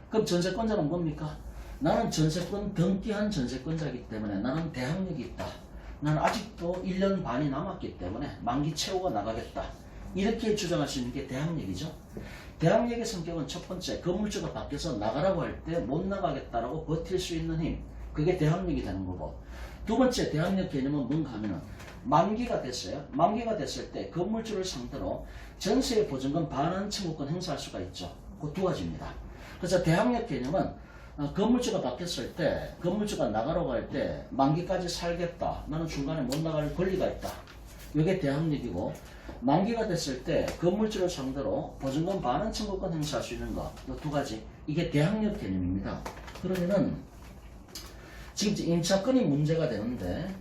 그럼 전세권자는 뭡니까? 나는 전세권 등기한 전세권자이기 때문에 나는 대항력이 있다. 나는 아직도 1년 반이 남았기 때문에 만기 채우고 나가겠다. 이렇게 주장할 수 있는 게 대항력이죠. 대항력의 성격은 첫 번째, 건물주가 밖에서 나가라고 할 때 못 나가겠다라고 버틸 수 있는 힘. 그게 대항력이 되는 거고. 두 번째 대항력 개념은 뭔가 하면은 만기가 됐어요. 만기가 됐을 때 건물주를 상대로 전세 보증금 반환 청구권 행사할 수가 있죠. 그 두 가지입니다. 그래서 대항력 개념은 건물주가 바뀌었을 때, 건물주가 나가라고 할 때 만기까지 살겠다. 나는 중간에 못 나갈 권리가 있다. 이게 대항력이고, 만기가 됐을 때 건물주를 상대로 보증금 반환 청구권 행사할 수 있는 거, 이 두 가지. 이게 대항력 개념입니다. 그러면은 지금 이제 임차권이 문제가 되는데,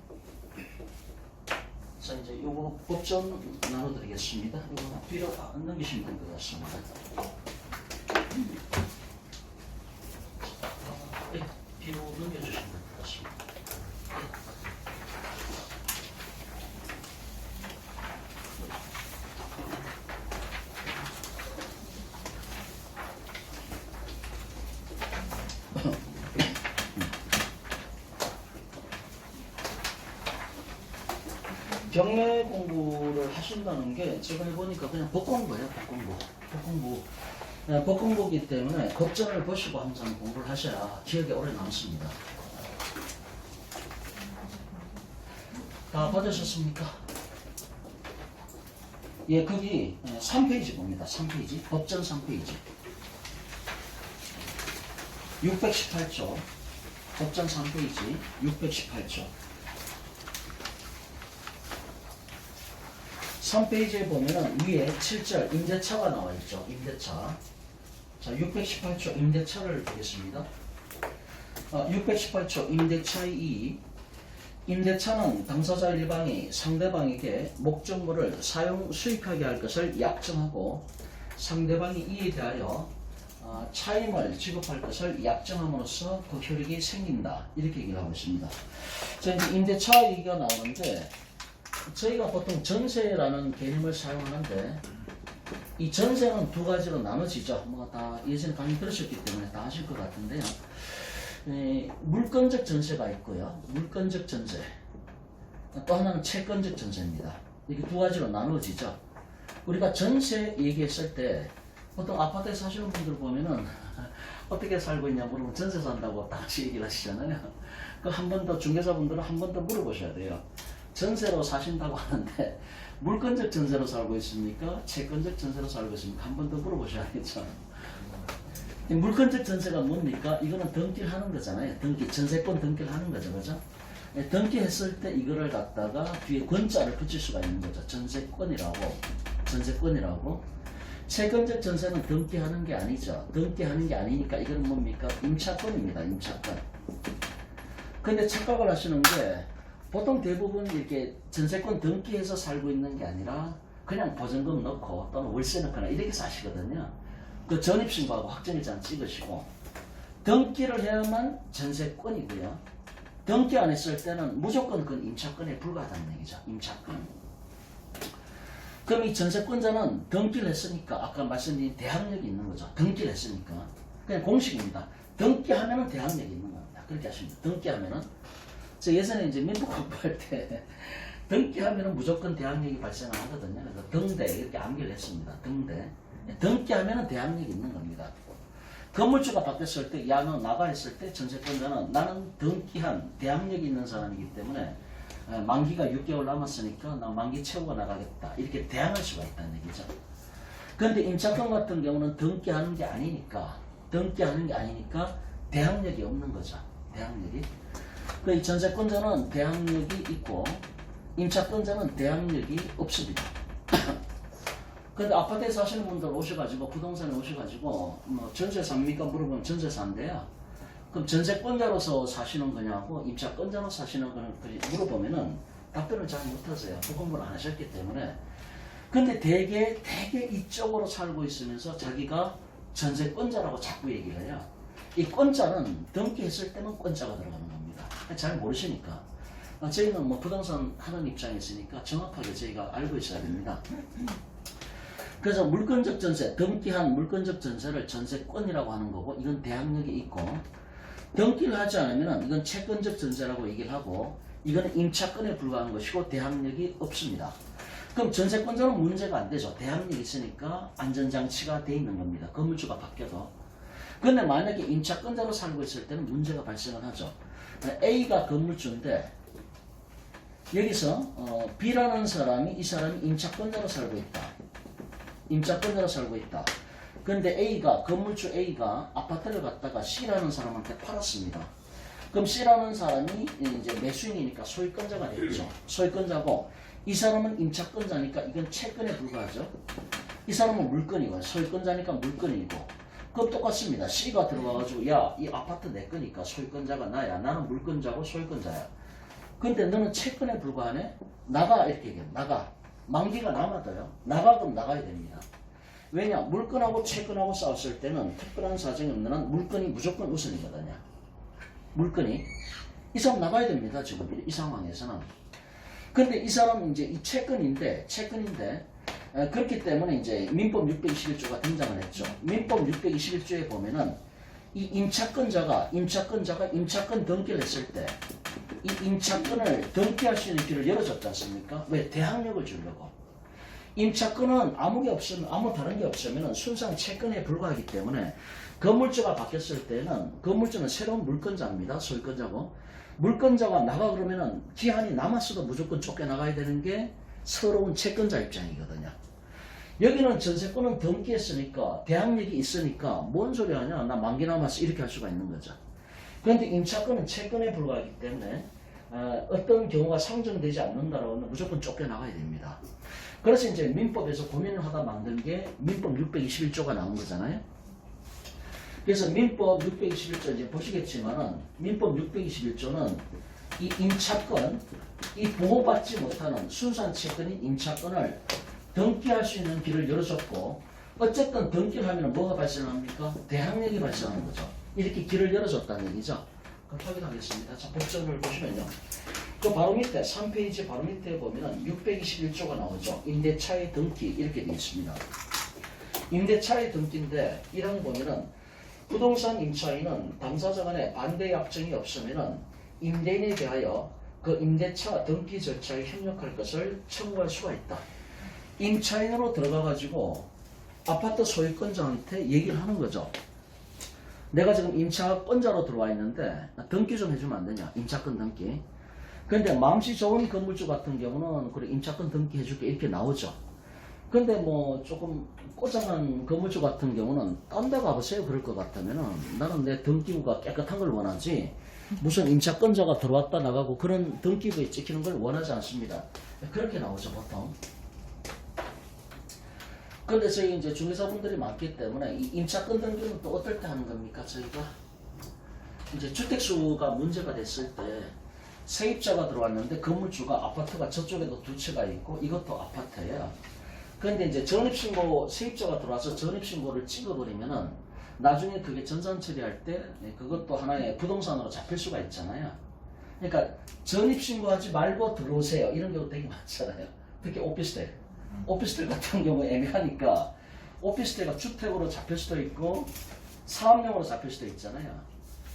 자 이제 요거 법전 나눠드리겠습니다. 이거 뒤로 넘기시면 될 것 같습니다. 뒤로 넘겨주시면 될 것 같습니다. 경매 공부를 하신다는 게 제가 해보니까 그냥 법공부예요. 법공부. 법공부이기 때문에 법전을 보시고 항상 공부를 하셔야 기억에 오래 남습니다. 다 받으셨습니까? 예, 거기 3페이지 봅니다. 3페이지. 법전 3페이지. 618조. 법전 3페이지. 618조. 3페이지에 보면은 위에 7절 임대차가 나와 있죠. 임대차. 자, 618조 임대차를 보겠습니다. 618조 임대차의 이의. 임대차는 당사자 일방이 상대방에게 목적물을 사용 수익하게 할 것을 약정하고 상대방이 이에 대하여 차임을 지급할 것을 약정함으로써 그 효력이 생긴다. 이렇게 얘기를 하고 있습니다. 자, 이제 임대차 얘기가 나오는데 저희가 보통 전세라는 개념을 사용하는데 이 전세는 두 가지로 나눠지죠. 뭐 다 예전에 강의 들으셨기 때문에 다 아실 것 같은데요. 물건적 전세가 있고요. 물건적 전세. 또 하나는 채권적 전세입니다. 이렇게 두 가지로 나누어지죠. 우리가 전세 얘기했을 때 보통 아파트에 사시는 분들 보면은 어떻게 살고 있냐 물으면 전세 산다고 다 같이 얘기를 하시잖아요. 그 한 번 더 중개사분들은 한 번 더 물어보셔야 돼요. 전세로 사신다고 하는데 물건적 전세로 살고 있습니까? 채권적 전세로 살고 있습니까? 한 번 더 물어보셔야겠죠. 물건적 전세가 뭡니까? 이거는 등기를 하는 거잖아요. 등기, 전세권 등기를 하는 거죠. 그죠? 등기했을 때 이거를 갖다가 뒤에 권자를 붙일 수가 있는 거죠. 전세권이라고. 채권적 전세는 등기하는 게 아니죠. 등기하는 게 아니니까 이거는 뭡니까? 임차권입니다. 임차권. 근데 착각을 하시는 게 보통 대부분 이렇게 전세권 등기해서 살고 있는 게 아니라 그냥 보증금 넣고 또는 월세 넣거나 이렇게 사시거든요. 그 전입신고하고 확정일자는 찍으시고 등기를 해야만 전세권이고요. 등기 안 했을 때는 무조건 그건 임차권에 불과하다는 얘기죠. 임차권. 그럼 이 전세권자는 등기를 했으니까 아까 말씀드린 대항력이 있는 거죠. 등기를 했으니까. 그냥 공식입니다. 등기하면은 대항력이 있는 겁니다. 그렇게 하십니다. 등기하면은. 저 예전에 이제 민법 공부할 때 등기하면은 무조건 대항력이 발생하거든요. 그래서 등대 이렇게 암기를 했습니다. 등대. 등기하면은 대항력이 있는 겁니다. 건물주가 바뀌었을 때, 야, 너 나가 했을 때 전세권자는 나는 등기한 대항력이 있는 사람이기 때문에 만기가 6개월 남았으니까 나 만기 채우고 나가겠다. 이렇게 대항할 수가 있다는 얘기죠. 그런데 임차권 같은 경우는 등기하는 게 아니니까 대항력이 없는 거죠. 대항력이. 그 전세권자는 대항력이 있고 임차권자는 대항력이 없습니다. 근데 아파트에 사시는 분들 오셔가지고 부동산에 오셔가지고 뭐 전세 삽니까 물어보면 전세 산대요. 그럼 전세권자로서 사시는 거냐고 임차권자로 사시는 거냐 물어보면은 답변을 잘 못하세요. 그 공부를 안 하셨기 때문에. 근데 되게 이쪽으로 살고 있으면서 자기가 전세권자라고 자꾸 얘기를 해요. 이 권자는 등기했을 때는 권자가 들어가는 겁니다. 잘 모르시니까. 저희는 뭐 부동산 하는 입장에 있으니까 정확하게 저희가 알고 있어야 됩니다. 그래서 물건적 전세, 등기한 물건적 전세를 전세권이라고 하는 거고 이건 대항력이 있고 등기를 하지 않으면 이건 채권적 전세라고 얘기를 하고 이거는 임차권에 불과한 것이고 대항력이 없습니다. 그럼 전세권자는 문제가 안 되죠. 대항력이 있으니까 안전장치가 돼 있는 겁니다. 건물주가 바뀌어도. 근데 만약에 임차권자로 살고 있을 때는 문제가 발생을 하죠. A가 건물주인데 여기서 B라는 사람이 이 사람이 임차권자로 살고 있다. 임차권자로 살고 있다. 근데 A가 건물주 A가 아파트를 갖다가 C라는 사람한테 팔았습니다. 그럼 C라는 사람이 이제 매수인이니까 소유권자가 됐죠. 소유권자고 이 사람은 임차권자니까 이건 채권에 불과하죠. 이 사람은 물건이고 소유권자니까 물건이고 그건 똑같습니다. C가 들어가가지고 야 이 아파트 내 거니까 소유권자가 나야. 나는 물건자고 소유권자야. 근데 너는 채권에 불과하네? 나가 이렇게 얘기해. 나가. 만기가 남아도요. 나가 그럼 나가야 됩니다. 왜냐? 물건하고 채권하고 싸웠을 때는 특별한 사정이 없는 한 물건이 무조건 우선이거든요. 물건이. 이 사람 나가야 됩니다. 지금 이 상황에서는. 근데 이 사람은 이제 이 채권인데 그렇기 때문에 이제 민법 621조가 등장을 했죠. 민법 621조에 보면은 이 임차권자가 임차권 등기를 했을 때 이 임차권을 등기할 수 있는 길을 열어줬지 않습니까? 왜? 대항력을 주려고. 임차권은 아무 다른 게 없으면 순수한 채권에 불과하기 때문에 건물주가 바뀌었을 때는 건물주는 새로운 물건자입니다. 소유권자고. 물건자가 나가 그러면은 기한이 남았어도 무조건 쫓겨나가야 되는 게 서러운 채권자 입장이거든요. 여기는 전세권은 등기했으니까 대항력이 있으니까 뭔 소리 하냐 나 만기 남았어 이렇게 할 수가 있는 거죠. 그런데 임차권은 채권에 불과하기 때문에 어떤 경우가 상정되지 않는다라고 하면 무조건 쫓겨나가야 됩니다. 그래서 이제 민법에서 고민을 하다 만든 게 민법 621조가 나온 거잖아요. 그래서 민법 621조 이제 보시겠지만은 민법 621조는 이 임차권, 이 보호받지 못하는 순수한 채권인 임차권을 등기할 수 있는 길을 열어줬고 어쨌든 등기를 하면 뭐가 발생합니까? 대항력이 발생하는 거죠. 이렇게 길을 열어줬다는 얘기죠. 그럼 확인하겠습니다. 자, 법정을 보시면요. 그 바로 밑에 3페이지 바로 밑에 보면은 621조가 나오죠. 임대차의 등기 이렇게 되어 있습니다. 임대차의 등기인데 1항 보면은 부동산 임차인은 당사자 간에 반대 약정이 없으면은 임대인에 대하여 그 임대차 등기 절차에 협력할 것을 청구할 수가 있다. 임차인으로 들어가가지고 아파트 소유권자한테 얘기를 하는 거죠. 내가 지금 임차권자로 들어와 있는데 등기 좀 해주면 안 되냐? 임차권 등기. 근데 마음씨 좋은 건물주 같은 경우는 그래 임차권 등기 해줄게 이렇게 나오죠. 근데 뭐 조금 꼬장한 건물주 같은 경우는 딴 데 가보세요 그럴 것 같으면은 나는 내 등기부가 깨끗한 걸 원하지 무슨 임차권자가 들어왔다 나가고 그런 등기부에 찍히는 걸 원하지 않습니다. 그렇게 나오죠 보통. 근데 저희 이제 중개사분들이 많기 때문에 이 임차권 등기는 또 어떨 때 하는 겁니까? 저희가 이제 주택수가 문제가 됐을 때 세입자가 들어왔는데 건물주가 아파트가 저쪽에도 두 채가 있고 이것도 아파트예요. 그런데 이제 전입신고 세입자가 들어와서 전입신고를 찍어버리면은 나중에 그게 전산 처리할 때 그것도 하나의 부동산으로 잡힐 수가 있잖아요. 그러니까 전입신고하지 말고 들어오세요 이런 경우 되게 많잖아요. 특히 오피스텔. 오피스텔 같은 경우 애매하니까 오피스텔가 주택으로 잡힐 수도 있고 사업용으로 잡힐 수도 있잖아요.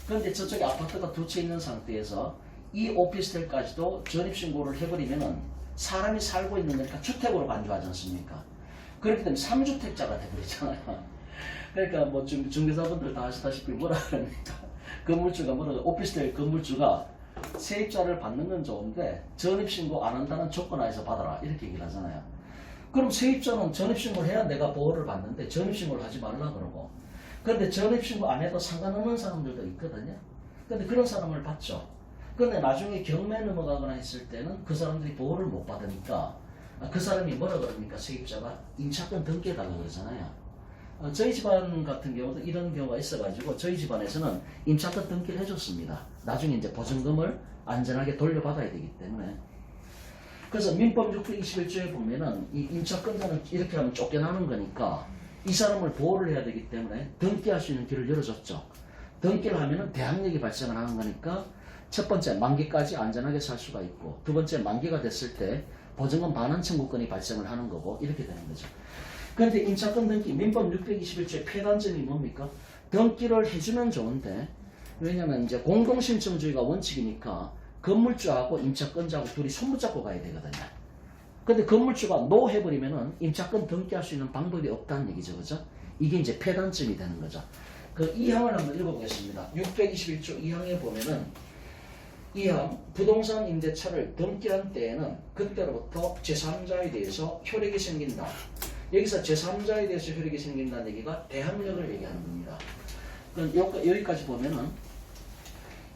그런데 저쪽에 아파트가 두 채 있는 상태에서 이 오피스텔까지도 전입신고를 해버리면은 사람이 살고 있는 거니까 주택으로 간주하지 않습니까? 그렇기 때문에 3주택자가 돼버리잖아요. 그러니까 뭐 중개사분들 다 아시다시피 뭐라 그럽니까? 건물주가 오피스텔 건물주가 세입자를 받는 건 좋은데 전입신고 안 한다는 조건 하에서 받아라 이렇게 얘기를 하잖아요. 그럼 세입자는 전입신고를 해야 내가 보호를 받는데 전입신고를 하지 말라 그러고 그런데 전입신고 안 해도 상관없는 사람들도 있거든요. 근데 그런 사람을 받죠. 근데 나중에 경매 넘어가거나 했을 때는 그 사람들이 보호를 못 받으니까 그 사람이 뭐라 그럽니까? 세입자가 임차권 등기해달라고 그러잖아요. 저희 집안 같은 경우도 이런 경우가 있어가지고 저희 집안에서는 임차권 등기를 해줬습니다. 나중에 이제 보증금을 안전하게 돌려받아야 되기 때문에. 그래서 민법 621조에 보면은 이 임차권자는 이렇게 하면 쫓겨나는 거니까 이 사람을 보호를 해야 되기 때문에 등기할 수 있는 길을 열어줬죠. 등기를 하면은 대항력이 발생을 하는 거니까 첫 번째 만기까지 안전하게 살 수가 있고 두 번째 만기가 됐을 때 보증금 반환 청구권이 발생을 하는 거고 이렇게 되는 거죠. 그런데 임차권 등기 민법 621조의 폐단점이 뭡니까? 등기를 해주면 좋은데 왜냐면 이제 공동신청주의가 원칙이니까 건물주하고 임차권자하고 둘이 손붙잡고 가야 되거든요. 근데 건물주가 노 해버리면은 임차권 등기할 수 있는 방법이 없다는 얘기죠. 그죠? 이게 이제 폐단점이 되는 거죠. 그 2항을 한번 읽어보겠습니다. 621조 2항에 보면은 2항 부동산 임대차를 등기한 때에는 그때로부터 제3자에 대해서 효력이 생긴다. 여기서 제3자에 대해서 효력이 생긴다는 얘기가 대항력을 얘기하는 겁니다. 그럼 여기까지 보면은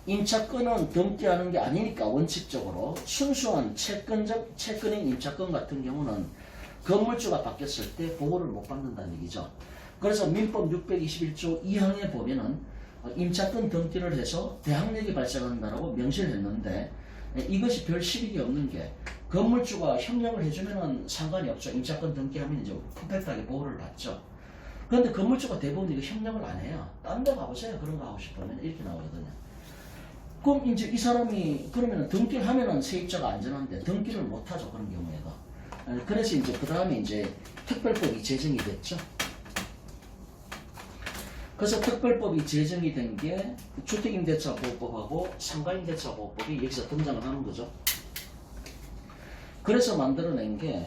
임차권은 등기하는 게 아니니까 원칙적으로 순수한 채권인 임차권 같은 경우는 건물주가 바뀌었을 때 보호를 못 받는다는 얘기죠. 그래서 민법 621조 2항에 보면은 임차권 등기를 해서 대항력이 발생한다라고 명시를 했는데 이것이 별 실익이 없는 게 건물주가 협력을 해주면은 상관이 없죠. 임차권 등기하면 이제 퍼펙트하게 보호를 받죠. 그런데 건물주가 대부분 이거 협력을 안 해요. 딴 데 가보세요. 그런 거 하고 싶으면 이렇게 나오거든요. 그럼 이제 이 사람이 그러면 등기를 하면은 세입자가 안전한데 등기를 못 하죠. 그런 경우에가. 그래서 이제 그 다음에 이제 특별법이 제정이 됐죠. 그래서 특별법이 제정이 된 게 주택임대차보호법하고 상가임대차보호법이 여기서 등장을 하는 거죠. 그래서 만들어낸 게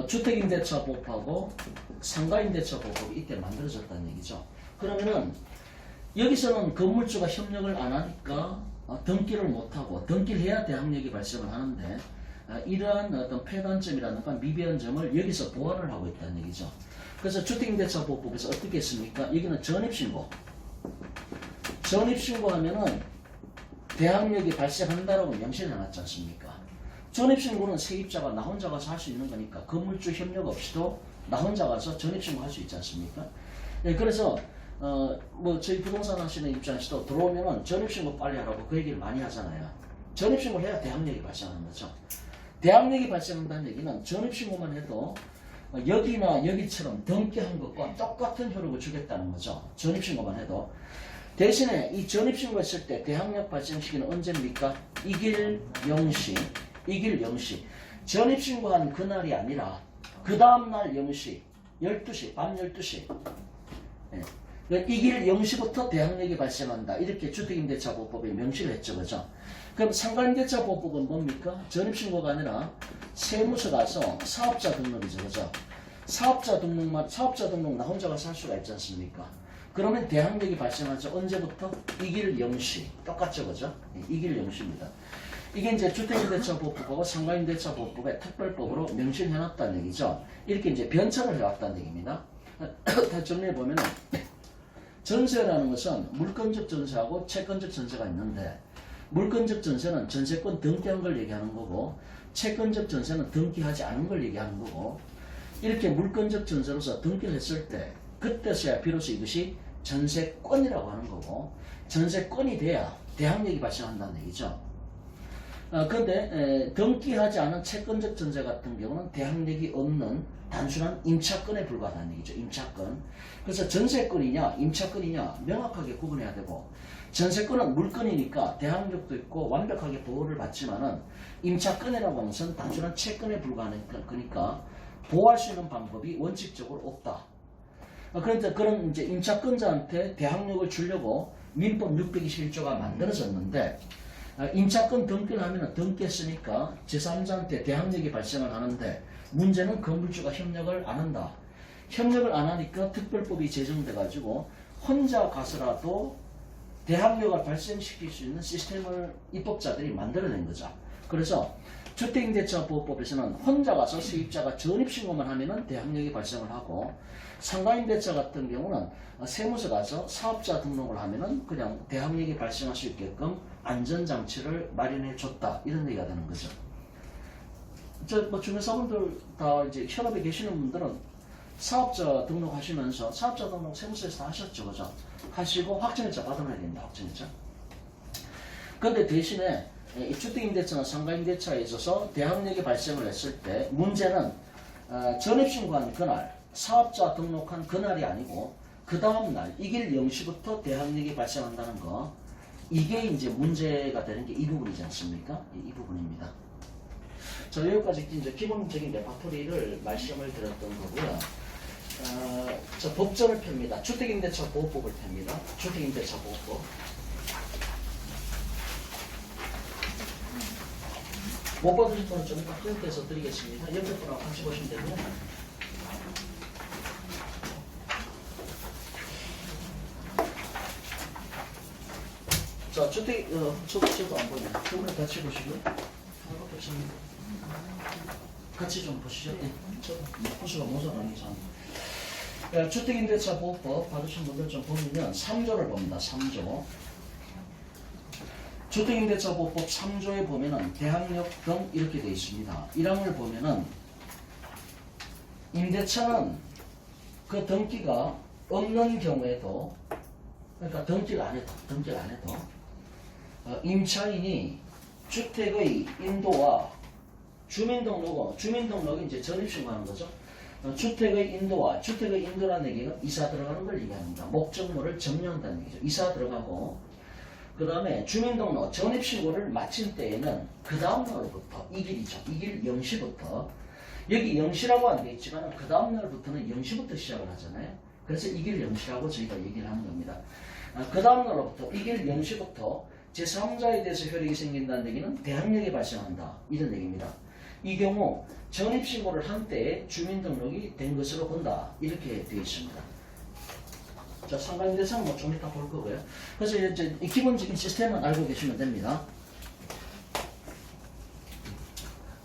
주택임대차보호법하고 상가임대차보호법이 이때 만들어졌다는 얘기죠. 그러면은 여기서는 건물주가 협력을 안 하니까 등기를 못하고 등기를 해야 대항력이 발생을 하는데 이러한 어떤 폐단점이라든가 미비한 점을 여기서 보완을 하고 있다는 얘기죠. 그래서 주택임대차보호법에서 어떻게 했습니까? 여기는 전입신고. 전입신고하면은 대항력이 발생한다라고 명시를 해놨지 않습니까? 전입신고는 세입자가 나 혼자 가서 할 수 있는 거니까 건물주 협력 없이도 나 혼자 가서 전입신고 할 수 있지 않습니까? 네, 그래서 뭐 저희 부동산 하시는 입장에서도 들어오면은 전입신고 빨리 하라고 그 얘기를 많이 하잖아요. 전입신고를 해야 대항력이 발생하는 거죠. 대항력이 발생한다는 얘기는 전입신고만 해도 여기나 여기처럼 등기한 것과 똑같은 효력을 주겠다는 거죠. 전입신고만 해도. 대신에 이 전입신고했을 때 대항력 발생 시기는 언제입니까? 이길 0시. 전입신고한 그날이 아니라 그 다음날 0시, 12시, 밤 12시. 네. 이길 0시부터 대항력이 발생한다. 이렇게 주택임대차보호법에 명시를 했죠. 그죠? 그럼 상가임대차보호법은 뭡니까? 전입신고가 아니라 세무서 가서 사업자 등록이죠. 그죠? 사업자 등록 나 혼자 가서 할 수가 있지 않습니까? 그러면 대항력이 발생하죠. 언제부터? 이길 0시. 똑같죠. 그죠? 이길 0시입니다. 이게 이제 주택임대차보호법하고 상가임대차보호법의 특별법으로 명시를 해놨다는 얘기죠. 이렇게 이제 변천을 해왔다는 얘기입니다. 다 정리해보면 전세라는 것은 물건적 전세하고 채권적 전세가 있는데 물건적 전세는 전세권 등기한 걸 얘기하는 거고 채권적 전세는 등기하지 않은 걸 얘기하는 거고 이렇게 물건적 전세로서 등기를 했을 때 그때서야 비로소 이것이 전세권이라고 하는 거고 전세권이 돼야 대항력이 발생한다는 얘기죠. 그런데 등기하지 않은 채권적 전세 같은 경우는 대항력이 없는 단순한 임차권에 불과하다는 얘기죠. 임차권. 그래서 전세권이냐 임차권이냐 명확하게 구분해야 되고 전세권은 물건이니까 대항력도 있고 완벽하게 보호를 받지만은 임차권이라고 하는 것은 단순한 채권에 불과하는 거니까 보호할 수 있는 방법이 원칙적으로 없다. 그런데 그런 이제 임차권자한테 대항력을 주려고 민법 621조가 만들어졌는데 임차권 등기를 하면 등기했으니까 제3자한테 대항력이 발생을 하는데 문제는 건물주가 협력을 안 한다. 협력을 안 하니까 특별법이 제정돼가지고 혼자 가서라도 대항력을 발생시킬 수 있는 시스템을 입법자들이 만들어낸 거죠. 그래서 주택임대차보호법에서는 혼자 가서 세입자가 전입신고만 하면은 대항력이 발생을 하고 상가임대차 같은 경우는 세무서 가서 사업자 등록을 하면은 그냥 대항력이 발생할 수 있게끔 안전장치를 마련해 줬다. 이런 얘기가 되는 거죠. 뭐 주민사분들 다 이제 현업에 계시는 분들은 사업자 등록하시면서 사업자 등록 세무서에서 다 하셨죠. 그죠? 하시고 확정일자 받아놔야 됩니다. 확정일자. 그런데 대신에 이 주택임대차나 상가임대차에 있어서 대항력이 발생을 했을 때 문제는 전입신고한 그날 사업자 등록한 그날이 아니고 그 다음날 이길 0시부터 대항력이 발생한다는 거 이게 이제 문제가 되는 게 이 부분이지 않습니까? 이 부분입니다. 자, 여기까지 이제 기본적인 레파토리를 말씀을 드렸던 거고요. 저 법전을 펴니다. 주택임대차 보호법을 펴니다. 주택임대차 보호법. 못 받으신 분은 좀 이따 프린트해서 드리겠습니다. 옆에 분하고 같이 보시면 되고요. 자, 주택, 저도 안 보이네. 두 분이 같이 보시고요. 하나밖에 없습니다. 같이 좀 보시죠. 네. 저 호수가 모자라니 참. 주택임대차 보호법 받으신 분들 좀 보면 3조를 봅니다. 3조. 주택임대차 보호법 3조에 보면은 대항력 등 이렇게 되어 있습니다. 1항을 보면은 임대차는 그 등기가 없는 경우에도, 그러니까 등기를 안 해도 임차인이 주택의 인도와 주민등록이 이제 전입신고하는 거죠. 주택의 인도와 주택의 인도라는 얘기는 이사 들어가는 걸 얘기합니다. 목적물을 점유한다는 얘기죠. 이사 들어가고 그 다음에 주민등록 전입신고를 마친 때에는 그 다음 날부터 이 길이죠. 이 길 0시부터 여기 0시라고 안 되어 있지만 그 다음 날부터는 0시부터 시작을 하잖아요. 그래서 이 길 0시라고 저희가 얘기를 하는 겁니다. 그 다음 날부터 이 길 0시부터 제3자에 대해서 효력이 생긴다는 얘기는 대항력이 발생한다. 이런 얘기입니다. 이 경우 전입신고를 한 때에 주민등록이 된 것으로 본다. 이렇게 되어 있습니다. 자, 상관인 대상은 뭐 좀 이따 볼 거고요. 그래서 이제 이 기본적인 시스템은 알고 계시면 됩니다.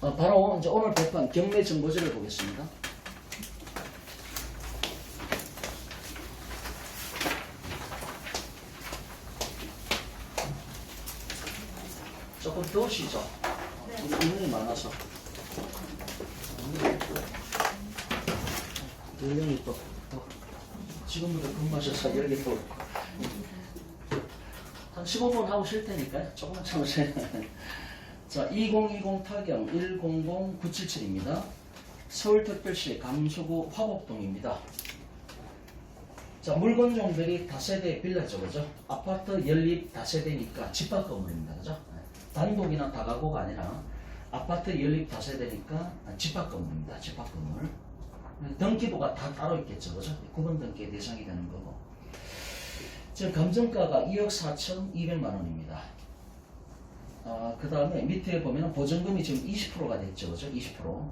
바로 이제 오늘 배포한 경매 정보지를 보겠습니다. 조금 더우시죠? 인원이 많아서. 연령이 또 지금부터 근무하셔서 여기 또 한 15분 하고 쉴 테니까요. 조금만 참으세요. 자, 2020 타경 100977입니다. 서울특별시 감소구 화곡동입니다. 자, 물건 종들이 다세대 빌라죠, 그죠? 아파트 연립 다세대니까 집합 건물입니다, 그죠? 단독이나 다가구가 아니라 아파트 연립 다세대니까 집합 건물입니다, 집합 건물. 등기부가 다 따로 있겠죠, 그죠? 구분 등기의 대상이 되는 거고. 지금 감정가가 2억 4,200만 원입니다. 그 다음에 밑에 보면 보증금이 지금 20%가 됐죠, 그죠? 20%.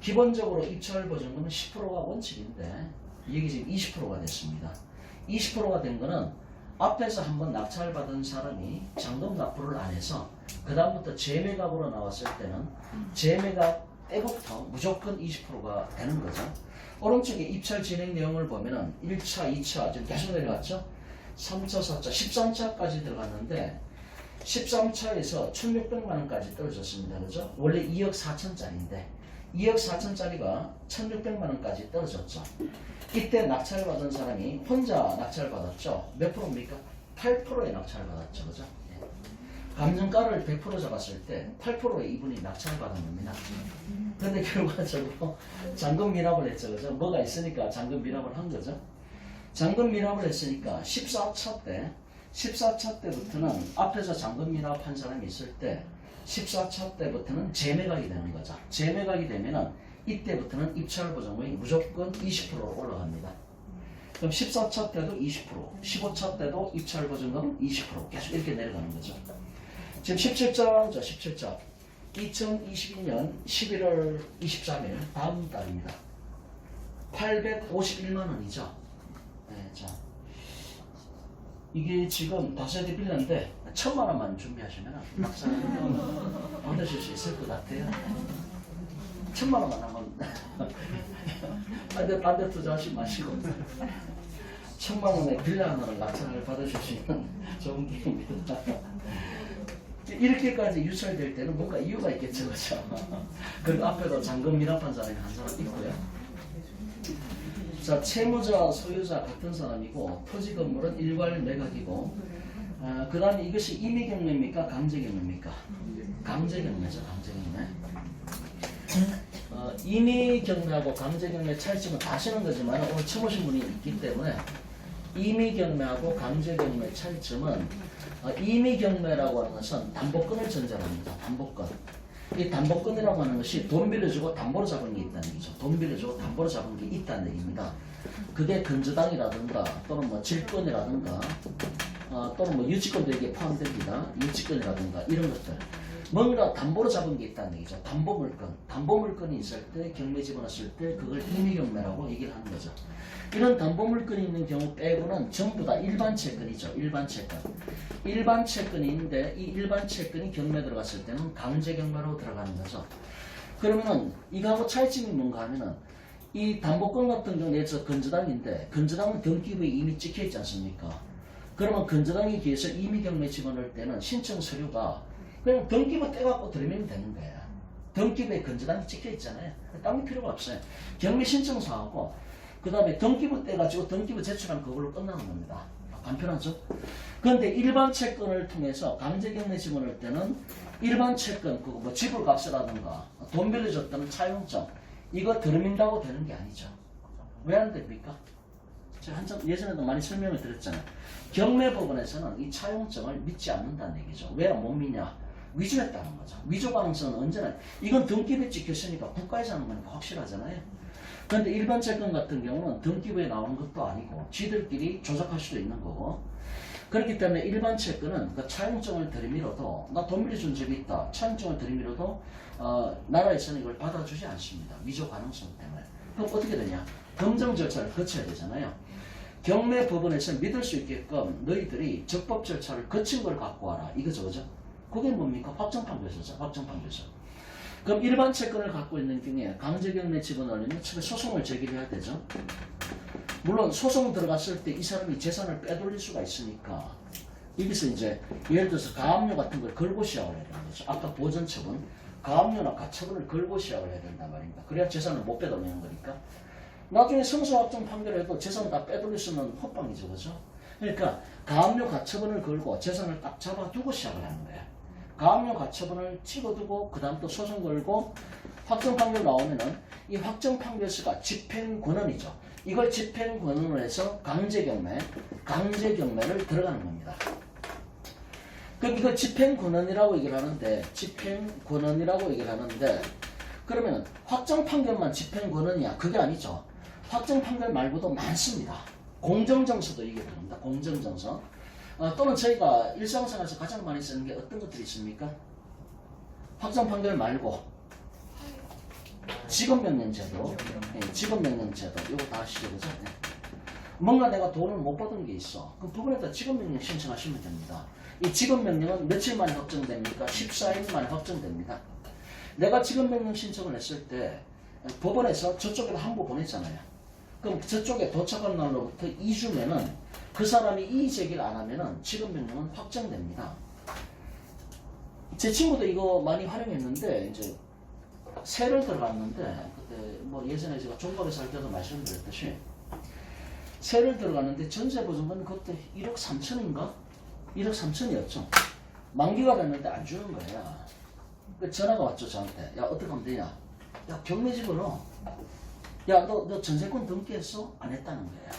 기본적으로 입찰 보증금은 10%가 원칙인데 여기 지금 20%가 됐습니다. 20%가 된 거는 앞에서 한번 낙찰 받은 사람이 잔금 납부를 안 해서 그 다음부터 재매각으로 나왔을 때는 재매각 때부터 무조건 20%가 되는 거죠. 오른쪽에 입찰 진행 내용을 보면은 1차, 2차 지금 계속 내려갔죠. 3차, 4차, 13차까지 들어갔는데 13차에서 1,600만 원까지 떨어졌습니다. 그죠? 원래 2억 4천짜리인데 2억 4천짜리가 1,600만 원까지 떨어졌죠. 이때 낙찰을 받은 사람이 혼자 낙찰을 받았죠. 몇 프로입니까? 8%의 낙찰을 받았죠. 그죠? 감정가를 100% 잡았을 때 8%의 이분이 낙찰을 받은 겁니다. 근데 결과적으로 잔금 미납을 했죠. 그죠? 뭐가 있으니까 잔금 미납을 한 거죠. 잔금 미납을 했으니까 14차 때부터는 앞에서 잔금 미납한 사람이 있을 때 14차 때부터는 재매각이 되는 거죠. 재매각이 되면은 이때부터는 입찰 보증금이 무조건 20%로 올라갑니다. 그럼 14차 때도 20%, 15차 때도 입찰 보증금 20% 계속 이렇게 내려가는 거죠. 지금 17자죠, 17자. 2022년 11월 23일 다음 달입니다. 851만 원이죠. 네, 자. 이게 지금 다세대 빌라인데 1,000만 원만 준비하시면 낙찰 받으실 수 있을 것 같아요. 1,000만 원만 한번 딴데 투자하지 마시고 1,000만 원의 빌라 하나를 낙찰을 받으실 수 있는 좋은 기회입니다. 이렇게까지 유찰될 때는 뭔가 이유가 있겠죠, 그렇죠? 그리고 앞에도 잔금 미납한 사람이 한 사람 있고요. 자, 채무자, 소유자 같은 사람이고 토지 건물은 일괄 매각이고 그 다음에 이것이 임의경매입니까? 강제경매입니까? 강제경매죠. 강제경매. 임의경매하고 강제경매 차이점은 다 아시는 거지만 오늘 처음 오신 분이 있기 때문에 임의경매하고 강제경매 차이점은 임의경매라고 하는 것은 담보권을 전제합니다. 담보권. 이 담보권이라고 하는 것이 돈 빌려주고 담보로 잡은 게 있다는 얘기죠. 돈 빌려주고 담보로 잡은 게 있다는 얘기입니다. 그게 근저당이라든가 또는 뭐 질권이라든가 또는 뭐 유치권도 여기에 포함됩니다. 유치권이라든가 이런 것들. 뭔가 담보로 잡은 게 있다는 얘기죠. 담보물건. 담보물건이 있을 때 경매 집어넣었을 때 그걸 임의경매라고 얘기를 하는 거죠. 이런 담보물건이 있는 경우 빼고는 전부 다 일반 채권이죠. 일반 채권. 일반 채권이 있는데 이 일반 채권이 경매 들어갔을 때는 강제경매로 들어가는 거죠. 그러면은 이거하고 차이점이 뭔가 하면은 이 담보권 같은 경우는 예를 들어 근저당인데 근저당은 등기부에 이미 찍혀있지 않습니까? 그러면 근저당에 기해서 임의경매 집어넣을 때는 신청 서류가 그냥 등기부 떼갖고 들으면 되는 거야. 등기부에 근저당이 찍혀있잖아요. 딴 게 필요가 없어요. 경매 신청서하고 그 다음에 등기부 떼가지고 등기부 제출하면 그걸로 끝나는 겁니다. 간편하죠? 그런데 일반 채권을 통해서 강제경매 집어넣을 때는 일반 채권, 그거 뭐 지불값이라든가 돈 빌려줬다는 차용증 이거 들어민다고 되는 게 아니죠. 왜 안 됩니까? 제가 한참 예전에도 많이 설명을 드렸잖아요. 경매법원에서는 이 차용증을 믿지 않는다는 얘기죠. 왜 못 믿냐? 위조했다는 거죠. 위조 가능성은 언제나 이건 등기부에 찍혔으니까 국가에서 하는 거니까 확실하잖아요. 그런데 일반 채권 같은 경우는 등기부에 나오는 것도 아니고 지들끼리 조작할 수도 있는 거고 그렇기 때문에 일반 채권은 그 차용증을 들이밀어도 나 돈 빌려준 적이 있다. 차용증을 들이밀어도 나라에서는 이걸 받아주지 않습니다. 위조 가능성 때문에. 그럼 어떻게 되냐? 검증 절차를 거쳐야 되잖아요. 경매법원에서 믿을 수 있게끔 너희들이 적법 절차를 거친 걸 갖고 와라. 이거죠. 그죠? 그게 뭡니까? 확정판결서죠. 확정판결서. 그럼 일반 채권을 갖고 있는 경우에 강제경매 집어넣으려면 처음에 소송을 제기해야 되죠. 물론 소송 들어갔을 때 이 사람이 재산을 빼돌릴 수가 있으니까 여기서 이제 예를 들어서 가압류 같은 걸 걸고 시작을 해야 되는 거죠. 아까 보전처분, 가압류나 가처분을 걸고 시작을 해야 된단 말입니다. 그래야 재산을 못 빼돌리는 거니까. 나중에 승소확정 판결해도 재산을 다 빼돌릴 수 있는 헛방이죠. 그죠? 그러니까 가압류 가처분을 걸고 재산을 딱 잡아두고 시작을 하는 거예요. 가압류 가처분을 찍어두고 그 다음 또 소송 걸고 확정 판결 나오면은 이 확정 판결서가 집행권원이죠. 이걸 집행권원으로 해서 강제경매를 들어가는 겁니다. 그럼 이걸 집행권원이라고 얘기를 하는데 그러면 확정 판결만 집행권원이야? 그게 아니죠. 확정 판결 말고도 많습니다. 공정정서도 이게 들어갑니다. 공정정서. 또는 저희가 일상생활에서 가장 많이 쓰는 게 어떤 것들이 있습니까? 확정 판결 말고 직업명령제도, 직업명령제도 이거 다 아시죠, 그죠? 뭔가 내가 돈을 못 받은 게 있어. 그럼 법원에다 직업명령 신청하시면 됩니다. 이 직업명령은 며칠 만에 확정됩니까? 14일 만에 확정됩니다. 내가 직업명령 신청을 했을 때 법원에서 저쪽에다 한부 보냈잖아요. 그럼 저쪽에 도착한 날로부터 2주면은 그 사람이 이의 제기를 안 하면은 직업명령은 확정됩니다. 제 친구도 이거 많이 활용했는데 이제 세를 들어갔는데 그때 뭐 예전에 제가 종각에서 할 때도 말씀드렸듯이 세를 들어갔는데 전세보증금이 그때 1억 3천인가? 1억 3천이었죠. 만기가 됐는데 안 주는 거야. 그 전화가 왔죠 저한테. 야 어떻게 하면 되냐? 야 경매집으로 야 너 전세권 등기했어? 안 했다는 거야.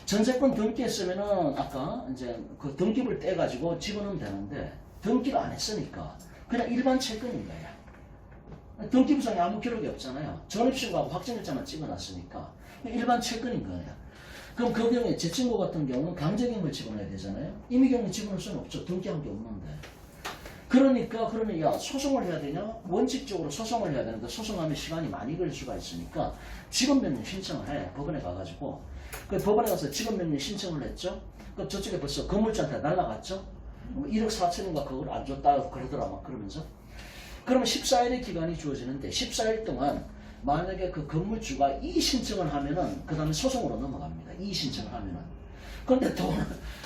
전세권 등기했으면은 아까 이제 그 등기부를 떼가지고 집어넣으면 되는데 등기를 안 했으니까 그냥 일반 채권인 거야. 등기부상에 아무 기록이 없잖아요. 전입신고하고 확정일자만 찍어놨으니까 일반 채권인 거야. 그럼 그 경우에 제 친구 같은 경우는 강제경매 집어넣어야 되잖아요. 임의경매 집어넣을 수는 없죠. 등기한 게 없는데. 그러니까 그러면 야 소송을 해야 되냐? 원칙적으로 소송을 해야 되는데 소송하면 시간이 많이 걸릴 수가 있으니까 직업명령 신청을 해. 법원에 가가지고 그 법원에 가서 직업명령 신청을 했죠. 그럼 저쪽에 벌써 건물주한테 날라갔죠. 1억 4천인가 그걸 안 줬다 그러더라 막 그러면서. 그러면 14일의 기간이 주어지는데 14일 동안 만약에 그 건물주가 이의 신청을 하면은 그 다음에 소송으로 넘어갑니다. 이의 신청을 하면은. 그런데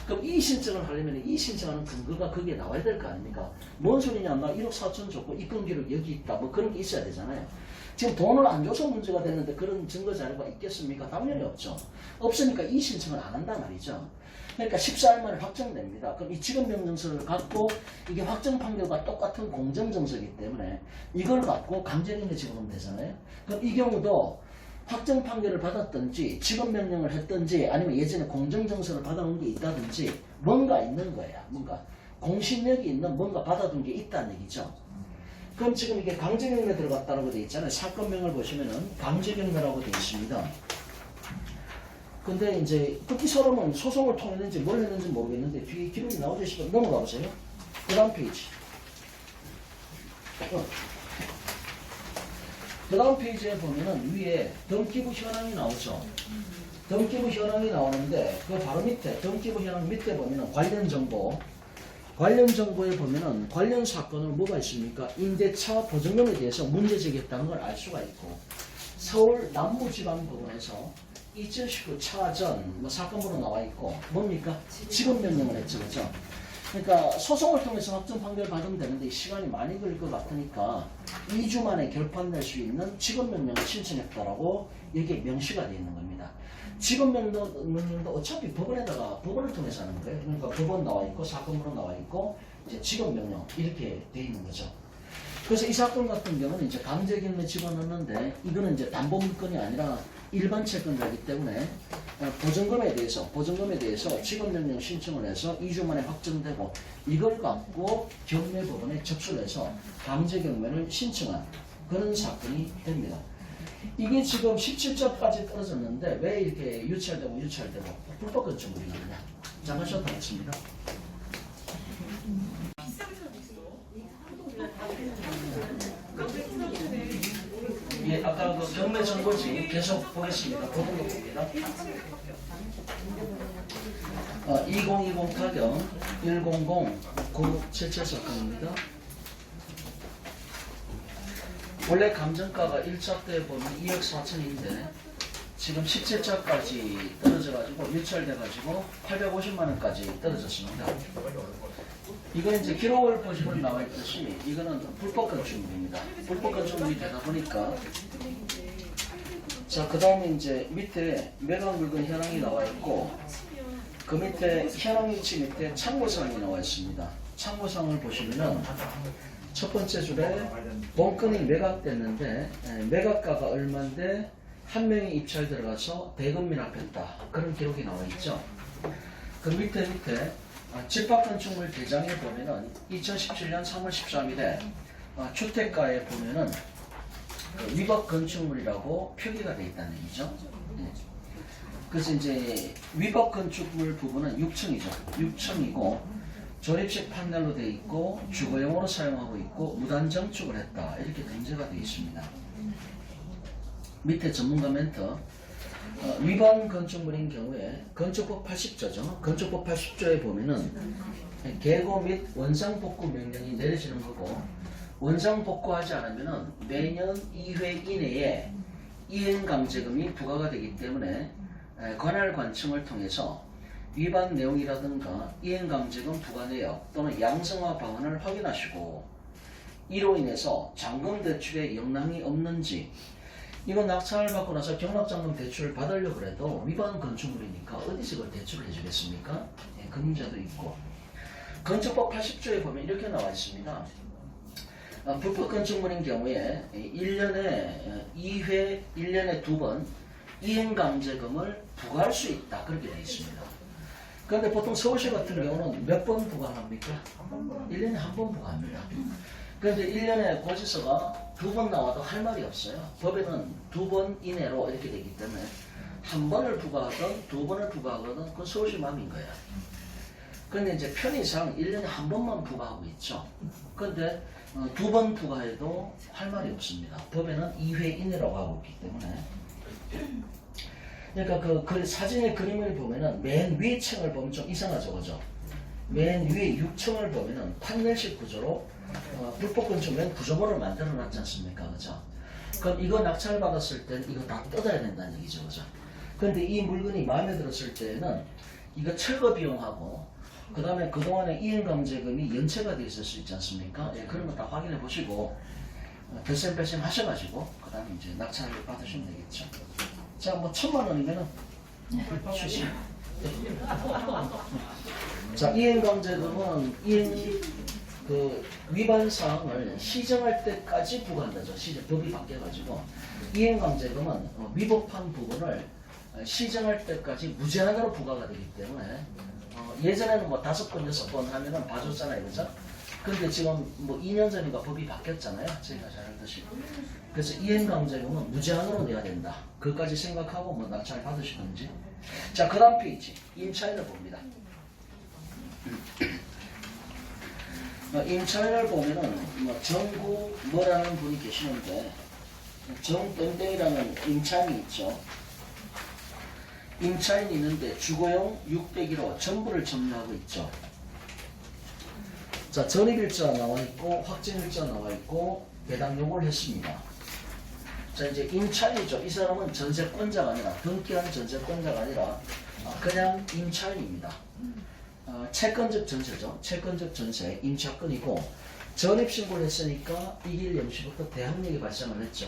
그럼 이의 신청을 하려면 이의 신청하는 근거가 거기에 나와야 될 거 아닙니까? 뭔 소리냐? 나 1억 4천 줬고 입금 기록 여기 있다. 뭐 그런 게 있어야 되잖아요. 지금 돈을 안 줘서 문제가 됐는데 그런 증거 자료가 있겠습니까? 당연히 없죠. 없으니까 이의 신청을 안 한단 말이죠. 그러니까 14일 만에 확정됩니다. 그럼 이 직업명령서를 갖고 이게 확정 판결과 똑같은 공정정서이기 때문에 이걸 갖고 강제경매 집어넣으면 되잖아요. 그럼 이 경우도 확정 판결을 받았든지 직업명령을 했든지 아니면 예전에 공정정서를 받아놓은 게 있다든지 뭔가 있는 거야. 뭔가 공신력이 있는 뭔가 받아둔 게 있다는 얘기죠. 그럼 지금 이게 강제경매 들어갔다고 되어 있잖아요. 사건명을 보시면은 강제경매라고 되어 있습니다. 근데 이제 이 사람은 소송을 통했는지 뭘 했는지 모르겠는데 뒤에 기록이 나오죠. 싶어 넘어가 보세요. 그 다음 페이지. 그 다음 페이지에 보면은 위에 등기부 현황이 나오죠. 등기부 현황이 나오는데 그 바로 밑에 등기부 현황 밑에 보면은 관련 정보. 관련 정보에 보면은 관련 사건을 뭐가 있습니까? 임대차 보증금에 대해서 문제 제기했다는 걸 알 수가 있고 서울 남부지방법원에서 2019 차전 뭐 사건번호 나와 있고 뭡니까? 지급명령을 했죠. 그죠? 그러니까 소송을 통해서 확정 판결 받으면 되는데 시간이 많이 걸릴 것 같으니까 2주 만에 결판낼 수 있는 지급명령을 신청했다라고 여기에 명시가 되어 있는 겁니다. 지급명령도 어차피 법원을 통해서 하는 거예요. 그러니까 법원 나와 있고 사건번호 나와 있고 이제 지급명령 이렇게 되어 있는 거죠. 그래서 이 사건 같은 경우는 이제 강제경매 집어넣는데 이거는 이제 담보물건이 아니라 일반 채권자이기 때문에 보증금에 대해서 지급명령 신청을 해서 2주 만에 확정되고 이걸 갖고 경매법원에 접수를 해서 강제경매를 신청한 그런 사건이 됩니다. 이게 지금 17점까지 떨어졌는데 왜 이렇게 유찰되고 불법 건축물이거든요. 잠깐 쉬었다겠습니다. 예, 아까 그 경매 정보지 계속 보겠습니다. 보도록 봅니다. 2020 타경 100-977 사건입니다. 원래 감정가가 1차 때 보면 2억 4천인데 지금 17차까지 떨어져가지고 유찰돼가지고 850만원까지 떨어졌습니다. 이건 이제 기록을 보시면 나와 있듯이 이거는 불법 건축물입니다. 불법 건축물이 되다 보니까 자, 그 다음에 이제 밑에 매각 물건 현황이 나와 있고 그 밑에 현황 위치 밑에 참고사항이 나와 있습니다. 참고사항을 보시면은 첫 번째 줄에 본건이 매각됐는데 매각가가 얼마인데 한 명이 입찰 들어가서 대금 미납했다. 그런 기록이 나와 있죠. 그 밑에 집합건축물 대장에 보면은 2017년 3월 13일에 주택가에 보면은 위법 건축물이라고 표기가 되어 있다는 얘기죠. 그래서 이제 위법 건축물 부분은 6층이죠. 6층이고 조립식 판넬로 되어 있고 주거용으로 사용하고 있고 무단 정축을 했다. 이렇게 등재가 되어 있습니다. 밑에 전문가 멘트 위반 건축물인 경우에 건축법 80조죠. 건축법 80조에 보면은 개고 및 원상 복구 명령이 내려지는 거고 원상 복구하지 않으면은 매년 2회 이내에 이행강제금이 부과가 되기 때문에 관할 관청을 통해서 위반 내용이라든가 이행강제금 부과 내역 또는 양성화 방안을 확인하시고 이로 인해서 잔금 대출에 영향이 없는지 이거 낙찰을 받고 나서 경락잔금 대출을 받으려고 해도 위반 건축물이니까 어디서 그걸 대출을 해주겠습니까? 그 문제도 있고 건축법 80조에 보면 이렇게 나와 있습니다. 불법 건축물인 경우에 1년에 2번 이행강제금을 부과할 수 있다. 그렇게 되어 있습니다. 그런데 보통 서울시 같은 경우는 몇 번 부과합니까? 1년에 한 번 부과합니다. 그런데 1년에 고지서가 2번 나와도 할 말이 없어요. 법에는 2번 이내로 이렇게 되기 때문에 한 번을 부과하든 2번을 부과하든 그건 서울시 마음인 거예요. 그런데 이제 편의상 1년에 한 번만 부과하고 있죠. 그런데 2번 부과해도 할 말이 없습니다. 법에는 2회 이내라고 하고 있기 때문에. 그러니까 그 사진의 그림을 보면은 맨 위에 층을 보면 좀 이상하죠, 그죠? 맨 위에 6층을 보면은 판넬식 구조로 불법 건축물은 구조물을 만들어 놨지 않습니까, 그죠? 그럼 이거 낙찰 받았을 때는 이거 다 뜯어야 된다는 얘기죠, 그죠? 그런데 이 물건이 마음에 들었을 때는 이거 철거 비용하고 그 다음에 그동안에 이행강제금이 연체가 돼 있을 수 있지 않습니까? 예, 그런 거 다 확인해 보시고 덜셈뺄셈 하셔가지고 그 다음에 이제 낙찰을 받으시면 되겠죠. 자, 뭐 1,000만 원이면은 출시. 자, 이행강제금은 위반 사항을 시정할 때까지 부과한다죠. 법이 바뀌어가지고 이행강제금은 위법한 부분을 시정할 때까지 무제한으로 부과가 되기 때문에 예전에는 뭐 5번, 6번 하면은 봐줬잖아요, 그죠? 근데 지금 뭐 2년 전인가 법이 바뀌었잖아요. 제가 잘 알듯이. 그래서 이행강제금은 무제한으로 내야 된다. 그것까지 생각하고 뭐 낙찰 받으시든지. 자, 그 다음 페이지. 임차인을 봅니다. 임차인을 보면은 뭐 정구 뭐라는 분이 계시는데 정땡땡이라는 임차인이 있죠. 임차인이 있는데 주거용 601호 전부를 점유하고 있죠. 자, 전입일자 나와 있고 확정일자 나와 있고 배당 요구를 했습니다. 자, 이제 임차인이죠. 이 사람은 전세권자가 아니라 등기한 전세권자가 아니라 그냥 임차인입니다. 채권적 전세죠. 채권적 전세 임차권이고 전입신고를 했으니까 이길 0시부터 대항력이 발생을 했죠.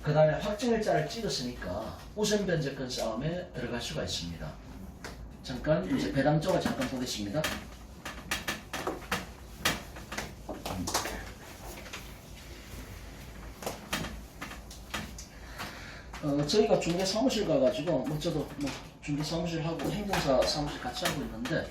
그 다음에 확정일자를 찍었으니까 우선 변제권 싸움에 들어갈 수가 있습니다. 잠깐 이제 배당 쪽을 잠깐 보겠습니다. 저희가 중개 사무실 가가지고 저도 중개 사무실 하고 행정사 사무실 같이 하고 있는데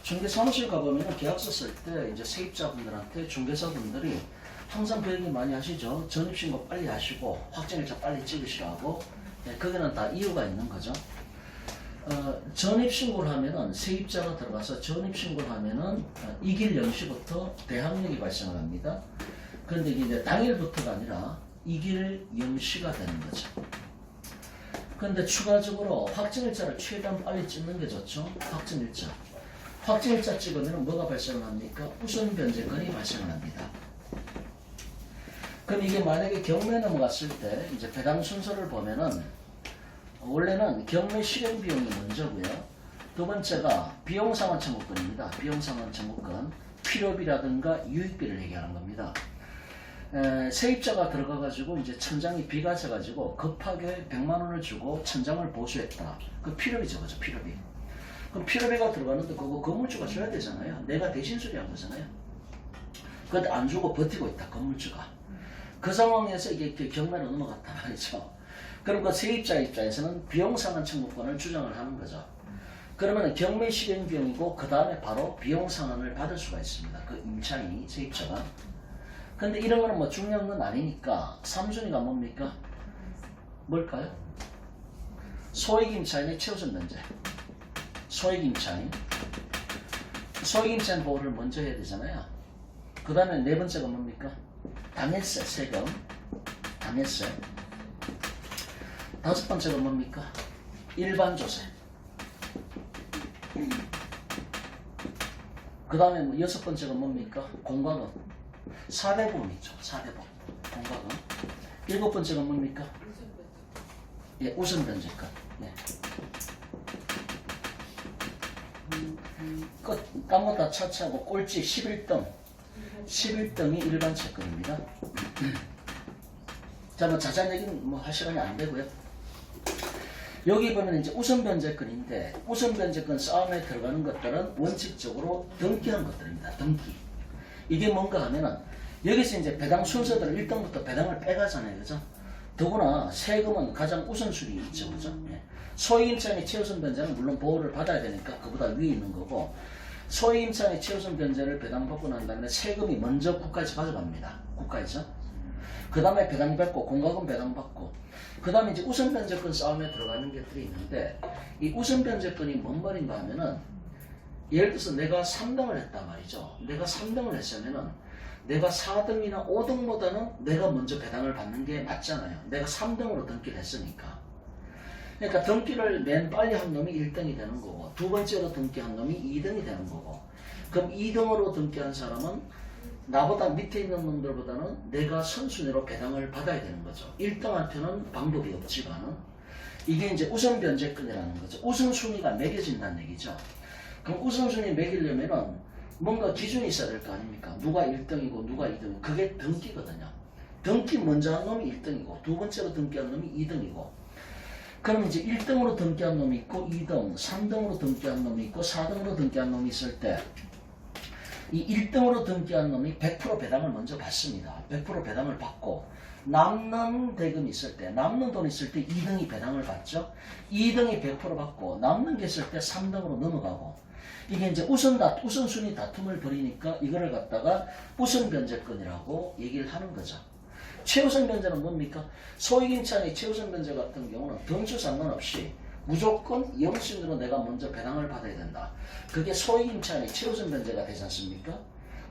중개 사무실 가보면 계약서 쓸 때 이제 세입자분들한테 중개사분들이 항상 그 얘기 많이 하시죠. 전입신고 빨리 하시고 확정일자 빨리 찍으시라고. 거기는 다 이유가 있는 거죠. 전입신고를 하면은 세입자가 들어가서 전입신고를 하면은 이길 0시부터 대항력이 발생을 합니다. 그런데 이게 당일부터가 아니라 이길 0시가 되는 거죠. 그런데 추가적으로 확정일자를 최대한 빨리 찍는 게 좋죠. 확정일자. 확정일자 찍으면 뭐가 발생을 합니까? 우선 변제권이 발생을 합니다. 그럼 이게 만약에 경매 넘어갔을 때 이제 배당 순서를 보면은 원래는 경매 실행 비용이 먼저고요. 두 번째가 비용상환 청구권입니다. 비용상환 청구권. 필요비라든가 유익비를 얘기하는 겁니다. 세입자가 들어가가지고 이제 천장이 비가 져가지고 급하게 100만 원을 주고 천장을 보수했다. 그 필요비죠, 그죠? 필요비. 그럼 필요비가 들어가는데 그거 건물주가 줘야 되잖아요. 내가 대신 수리한 거잖아요. 그런데 안 주고 버티고 있다, 건물주가. 그 상황에서 이게 경매로 넘어갔단 말이죠. 그럼 그 세입자 입장에서는 비용상환 청구권을 주장을 하는 거죠. 그러면 경매 실행 비용이고 그 다음에 바로 비용상환을 받을 수가 있습니다. 그 임차인이, 세입자가. 근데 이런 거는 뭐 중요한 건 아니니까 3순위가 뭡니까? 뭘까요? 소액임차인의 최우선 변제. 소액임차인. 소액임차인 보호를 먼저 해야 되잖아요. 그 다음에 네 번째가 뭡니까? 당해세, 세금. 당해세. 다섯 번째가 뭡니까? 일반조세. 그 다음에 뭐 여섯 번째가 뭡니까? 공과금. 4대보험 있죠. 4대보험. 공과금. 일곱 번째가 뭡니까? 예, 우선변제권. 예. 끝. 딴거 다 차치하고 꼴찌 11등. 11등이 일반 채권입니다. 자, 뭐 자세한 얘기는 뭐 할 시간이 안 되고요. 여기 보면 이제 우선변제권인데 우선변제권 싸움에 들어가는 것들은 원칙적으로 등기한 것들입니다. 등기. 이게 뭔가 하면은 여기서 이제 배당 순서들을 1등부터 배당을 빼가잖아요. 그죠? 더구나 세금은 가장 우선순위 있죠. 그죠? 예. 소액임차인의 최우선 변제는 물론 보호를 받아야 되니까 그보다 위에 있는 거고 소액임차인의 최우선 변제를 배당받고 난 다음에 세금이 먼저 국가에서 가져갑니다. 국가에서. 그 다음에 배당받고 공과금 배당받고 그 다음에 이제 우선변제권 싸움에 들어가는 것들이 있는데 이 우선변제권이 뭔 말인가 하면은 예를 들어서 내가 3등을 했단 말이죠. 내가 3등을 했으면은 내가 4등이나 5등보다는 내가 먼저 배당을 받는 게 맞잖아요. 내가 3등으로 등기를 했으니까. 그러니까 등기를 맨 빨리 한 놈이 1등이 되는 거고 두 번째로 등기한 놈이 2등이 되는 거고 그럼 2등으로 등기한 사람은 나보다 밑에 있는 놈들보다는 내가 선순위로 배당을 받아야 되는 거죠. 1등한테는 방법이 없지만은 이게 이제 우선변제권이라는 거죠. 우선순위가 매겨진다는 얘기죠. 그럼 우선순위 매기려면은 뭔가 기준이 있어야 될 거 아닙니까? 누가 1등이고 누가 2등이고 그게 등기거든요. 등기 먼저 한 놈이 1등이고 두 번째로 등기한 놈이 2등이고 그럼 이제 1등으로 등기한 놈이 있고 2등, 3등으로 등기한 놈이 있고 4등으로 등기한 놈이 있을 때 이 1등으로 등기한 놈이 100% 배당을 먼저 받습니다. 100% 배당을 받고 남는 대금이 있을 때, 남는 돈이 있을 때 2등이 배당을 받죠. 2등이 100% 받고 남는 게 있을 때 3등으로 넘어가고 이게 이제 우선순위 다툼을 벌이니까 이거를 갖다가 우선 변제권이라고 얘기를 하는 거죠. 최우선 변제는 뭡니까? 소액임차의 최우선 변제 같은 경우는 등수 상관없이 무조건 영순으로 내가 먼저 배당을 받아야 된다. 그게 소액임차의 최우선 변제가 되지 않습니까?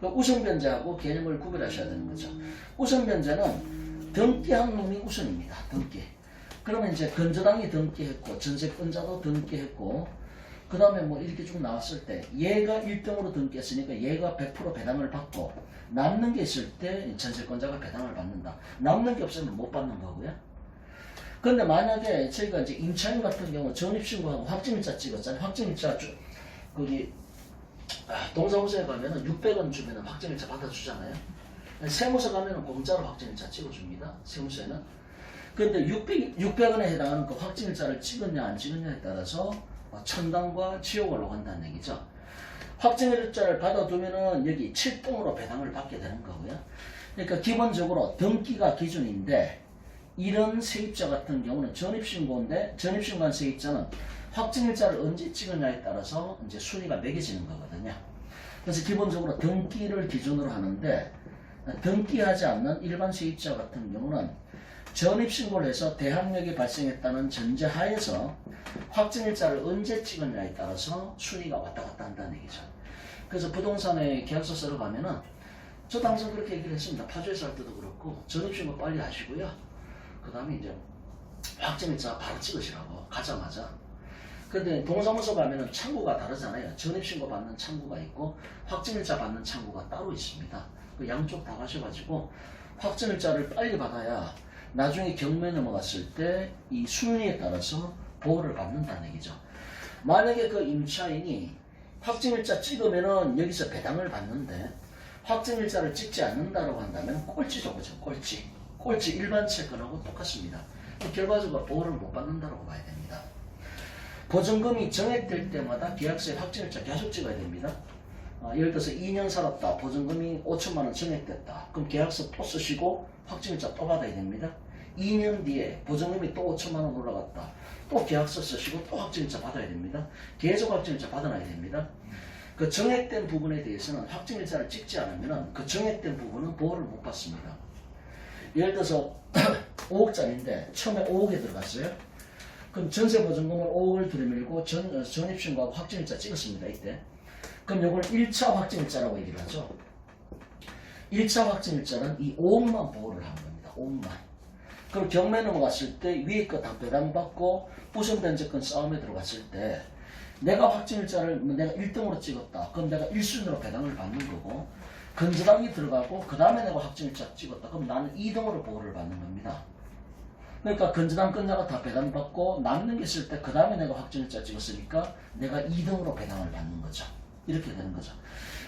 우선 변제하고 개념을 구별하셔야 되는 거죠. 우선 변제는 등기한 놈이 우선입니다. 등기. 그러면 이제 건조당이 등기했고 전세권자도 등기했고 그 다음에 뭐 이렇게 쭉 나왔을 때 얘가 1등으로 등기했으니까 얘가 100% 배당을 받고 남는 게 있을 때 전세권자가 배당을 받는다. 남는 게 없으면 못 받는 거고요. 그런데 만약에 저희가 이제 임차인 같은 경우 전입신고하고 확정일자 찍었잖아요. 확정일자 거기 동사무소에 가면은 600원 주면은 확정일자 받아주잖아요. 세무서 가면은 공짜로 확정일자 찍어줍니다. 세무서에는. 그런데 600원에 해당하는 그 확정일자를 찍었냐 안 찍었냐에 따라서 천당과 지옥을 오간다는 얘기죠. 확정일자를 받아두면은 여기 7등으로 배당을 받게 되는 거고요. 그러니까 기본적으로 등기가 기준인데 이런 세입자 같은 경우는 전입신고인데 전입신고한 세입자는 확정일자를 언제 찍었냐에 따라서 이제 순위가 매겨지는 거거든요. 그래서 기본적으로 등기를 기준으로 하는데 등기하지 않는 일반 세입자 같은 경우는 전입신고를 해서 대항력이 발생했다는 전제하에서 확정일자를 언제 찍었냐에 따라서 순위가 왔다 갔다 한다는 얘기죠. 그래서 부동산에 계약서 쓰러 가면은 저도 항상 그렇게 얘기를 했습니다. 파주에서 할 때도 그렇고 전입신고 빨리 하시고요. 그 다음에 이제 확정일자 바로 찍으시라고 가자마자. 근데 동사무소 가면은 창구가 다르잖아요. 전입신고 받는 창구가 있고 확정일자 받는 창구가 따로 있습니다. 그 양쪽 다 가셔가지고 확정일자를 빨리 받아야 나중에 경매 넘어갔을 때 이 순위에 따라서 보호를 받는다는 얘기죠. 만약에 그 임차인이 확정일자 찍으면은 여기서 배당을 받는데 확정일자를 찍지 않는다고 한다면 꼴찌죠, 그죠? 꼴찌 일반 채권하고 똑같습니다. 결과적으로 보호를 못 받는다고 봐야 됩니다. 보증금이 정액될 때마다 계약서에 확정일자 계속 찍어야 됩니다. 예를 들어서 2년 살았다. 보증금이 5천만 원 정액됐다. 그럼 계약서 또 쓰시고 확정일자 또 받아야 됩니다. 2년 뒤에 보증금이 또 5천만 원 올라갔다. 또 계약서 쓰시고 또 확정일자 받아야 됩니다. 계속 확정일자 받아놔야 됩니다. 그 정액된 부분에 대해서는 확정일자를 찍지 않으면 그 정액된 부분은 보호를 못 받습니다. 예를 들어서 5억짜리인데 처음에 5억에 들어갔어요. 그럼 전세보증금을 5억을 들이밀고 전입신고하고 확정일자 찍었습니다. 이때. 그럼 이걸 1차 확정일자라고 얘기를 하죠. 1차 확정일자는 이 5억만 보호를 하는 겁니다. 5억만. 그럼 경매 넘어갔을 때 위에 거 다 배당받고 우선 변제권 싸움에 들어갔을 때 내가 확정일자를 내가 1등으로 찍었다. 그럼 내가 1순위로 배당을 받는 거고 건조당이 들어가고 그 다음에 내가 확정일자 찍었다. 그럼 나는 2등으로 보호를 받는 겁니다. 그러니까 건조당 건자가 다 배당받고 남는 게 있을 때 그 다음에 내가 확정일자 찍었으니까 내가 2등으로 배당을 받는 거죠. 이렇게 되는 거죠.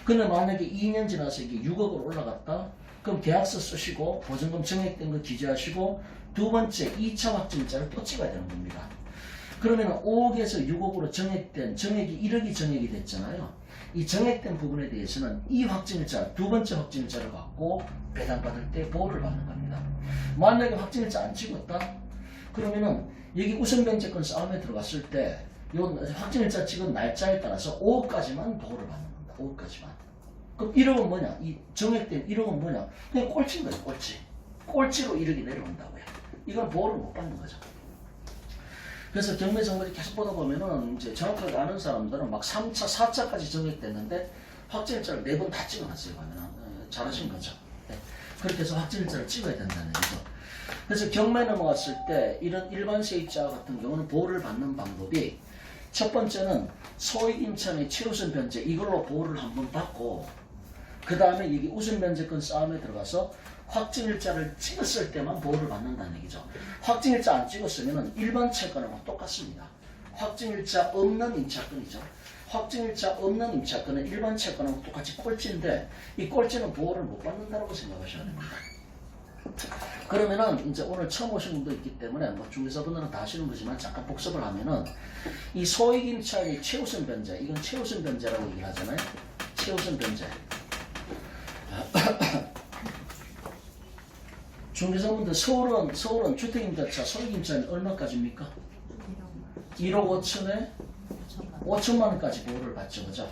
근데 만약에 2년 지나서 이게 6억으로 올라갔다. 그럼 계약서 쓰시고 보증금 정액된 거 기재하시고 두 번째 2차 확정일자를 또 찍어야 되는 겁니다. 그러면 5억에서 6억으로 정액된 정액이 1억이 정액이 됐잖아요. 이 정액된 부분에 대해서는 이 확정일자 두 번째 확정일자를 갖고 배당받을 때 보호를 받는 겁니다. 만약에 확정일자 안 찍었다? 그러면은 여기 우선변제권 싸움에 들어갔을 때 요 확정일자 찍은 날짜에 따라서 5억까지만 보호를 받는 겁니다. 5억까지만. 그럼 1억은 뭐냐? 이 정액된 1억은 뭐냐? 그냥 꼴찌인 거예요, 꼴찌. 꼴찌로 1억이 내려온다고요. 이건 보호를 못 받는 거죠. 그래서 경매 정보를 계속 보다 보면은 이제 정확하게 아는 사람들은 막 3차, 4차까지 정액됐는데 확정일자를 4번 다 찍어놨어요. 그러면 잘하신 거죠. 네. 그렇게 해서 확정일자를 찍어야 된다는 얘기죠. 그래서 경매 넘어갔을 때 이런 일반 세입자 같은 경우는 보호를 받는 방법이 첫 번째는 소액임차의 최우선 변제 이걸로 보호를 한번 받고 그 다음에 여기 우선 변제권 싸움에 들어가서 확정일자를 찍었을 때만 보호를 받는다는 얘기죠. 확정일자 안 찍었으면 일반 채권하고 똑같습니다. 확정일자 없는 임차권이죠. 확정일자 없는 임차권은 일반 채권하고 똑같이 꼴찌인데 이 꼴찌는 보호를 못 받는다고 생각하셔야 됩니다. 그러면은 이제 오늘 처음 오신 분도 있기 때문에 뭐 중개사분들은 다 아시는 거지만 잠깐 복습을 하면은 이 소액임차의 최우선 변제 이건 최우선 변제라고 얘기를 하잖아요. 최우선 변제. 중개사분들 서울은 주택임대차 소액임차는 얼마까지입니까? 1억 5천에 5천만 원까지 보호를 받죠. 그죠?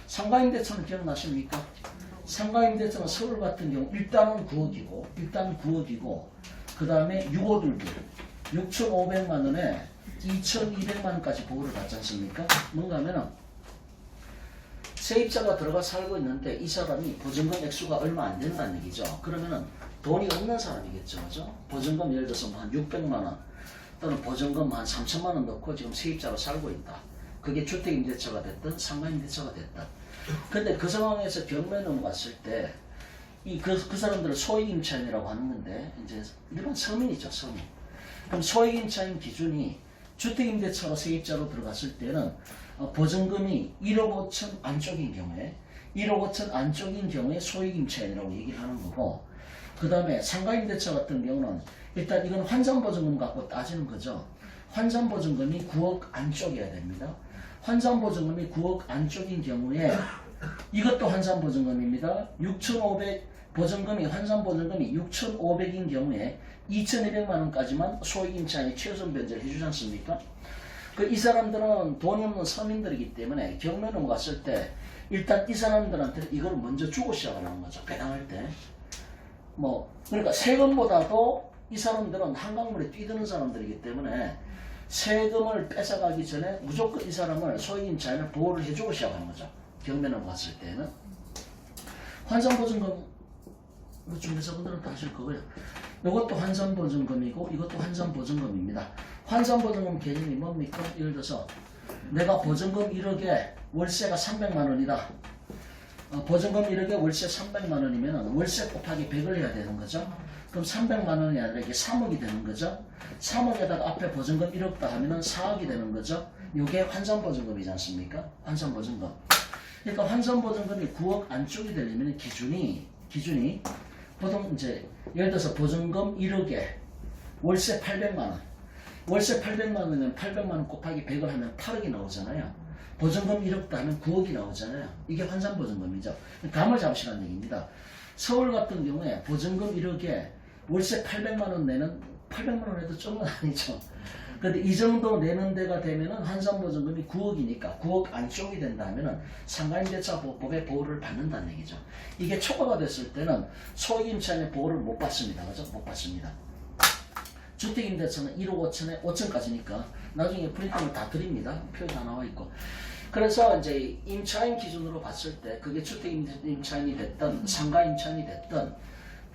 상가임대차는 기억나십니까? 상가임대차는 서울 같은 경우 일단은 9억이고 그 다음에 6호들도 6,500만 원에 2,200만 원까지 보호를 받지 않습니까? 뭔가 하면은 세입자가 들어가 살고 있는데 이 사람이 보증금 액수가 얼마 안 된다는 얘기죠. 그러면은 돈이 없는 사람이겠죠. 그죠? 보증금 예를 들어서 뭐 한 600만 원 또는 보증금 한 3천만 원 넣고 지금 세입자로 살고 있다. 그게 주택임대차가 됐든 상가임대차가 됐든. 근데 그 상황에서 경매 넘어갔을 때 그 사람들은 소액임차인이라고 하는 건데 이제 일반 서민이죠. 서민. 그럼 소액임차인 기준이 주택임대차로 세입자로 들어갔을 때는 보증금이 1억 5천 안쪽인 경우에 1억 5천 안쪽인 경우에 소액임차인이라고 얘기를 하는 거고, 그 다음에 상가임대차 같은 경우는 일단 이건 환산보증금 갖고 따지는 거죠. 환산보증금이 9억 안쪽이어야 됩니다. 환산보증금이 9억 안쪽인 경우에 이것도 환산보증금입니다. 6,500 보증금이 환산보증금이 6,500인 경우에 2,200만 원까지만 소액임차인이 최우선 변제를 해주지 않습니까? 이 사람들은 돈이 없는 서민들이기 때문에 경매 넘어갔을 때 일단 이 사람들한테 이걸 먼저 주고 시작을 하는 거죠. 배당할 때. 그러니까 세금보다도 이 사람들은 한강물에 뛰드는 사람들이기 때문에 세금을 뺏어가기 전에 무조건 이 사람을 소액임차인을 보호를 해주고 시작하는 거죠. 경매 넘어갔을 때는. 환산보증금 중개사분들은 다 아실 거고요. 이것도 환산보증금이고 이것도 환산보증금입니다. 환산보증금 개념이 뭡니까? 예를 들어서 내가 보증금 1억에 월세가 300만 원이다. 보증금 1억에 월세 300만 원이면 월세 곱하기 100을 해야 되는 거죠. 그럼 300만 원이 아니라 이게 3억이 되는 거죠. 3억에다가 앞에 보증금 1억 다 하면 4억이 되는 거죠. 이게 환산보증금이지 않습니까? 환산보증금. 그러니까 환산보증금이 9억 안쪽이 되려면 기준이 보통 이제 예를 들어서 보증금 1억에 월세 800만 원. 월세 800만 원이면 800만 원 곱하기 100을 하면 8억이 나오잖아요. 보증금 1억 다 하면 9억이 나오잖아요. 이게 환산보증금이죠. 감을 잡으시라는 얘기입니다. 서울 같은 경우에 보증금 1억에 월세 800만 원 내는 800만 원 해도 좀은 아니죠. 근데 이 정도 내는 데가 되면은 환산보증금이 9억이니까 9억 안쪽이 된다면은 상가임대차 법의 보호를 받는다는 얘기죠. 이게 초과가 됐을 때는 소액임차인의 보호를 못 받습니다. 그죠? 못 받습니다. 주택임대차는 1억 5천에 5천까지니까 나중에 프린팅을 다 드립니다. 표에 다 나와 있고. 그래서 이제 임차인 기준으로 봤을 때 그게 주택임차인이 됐든 상가임차인이 됐든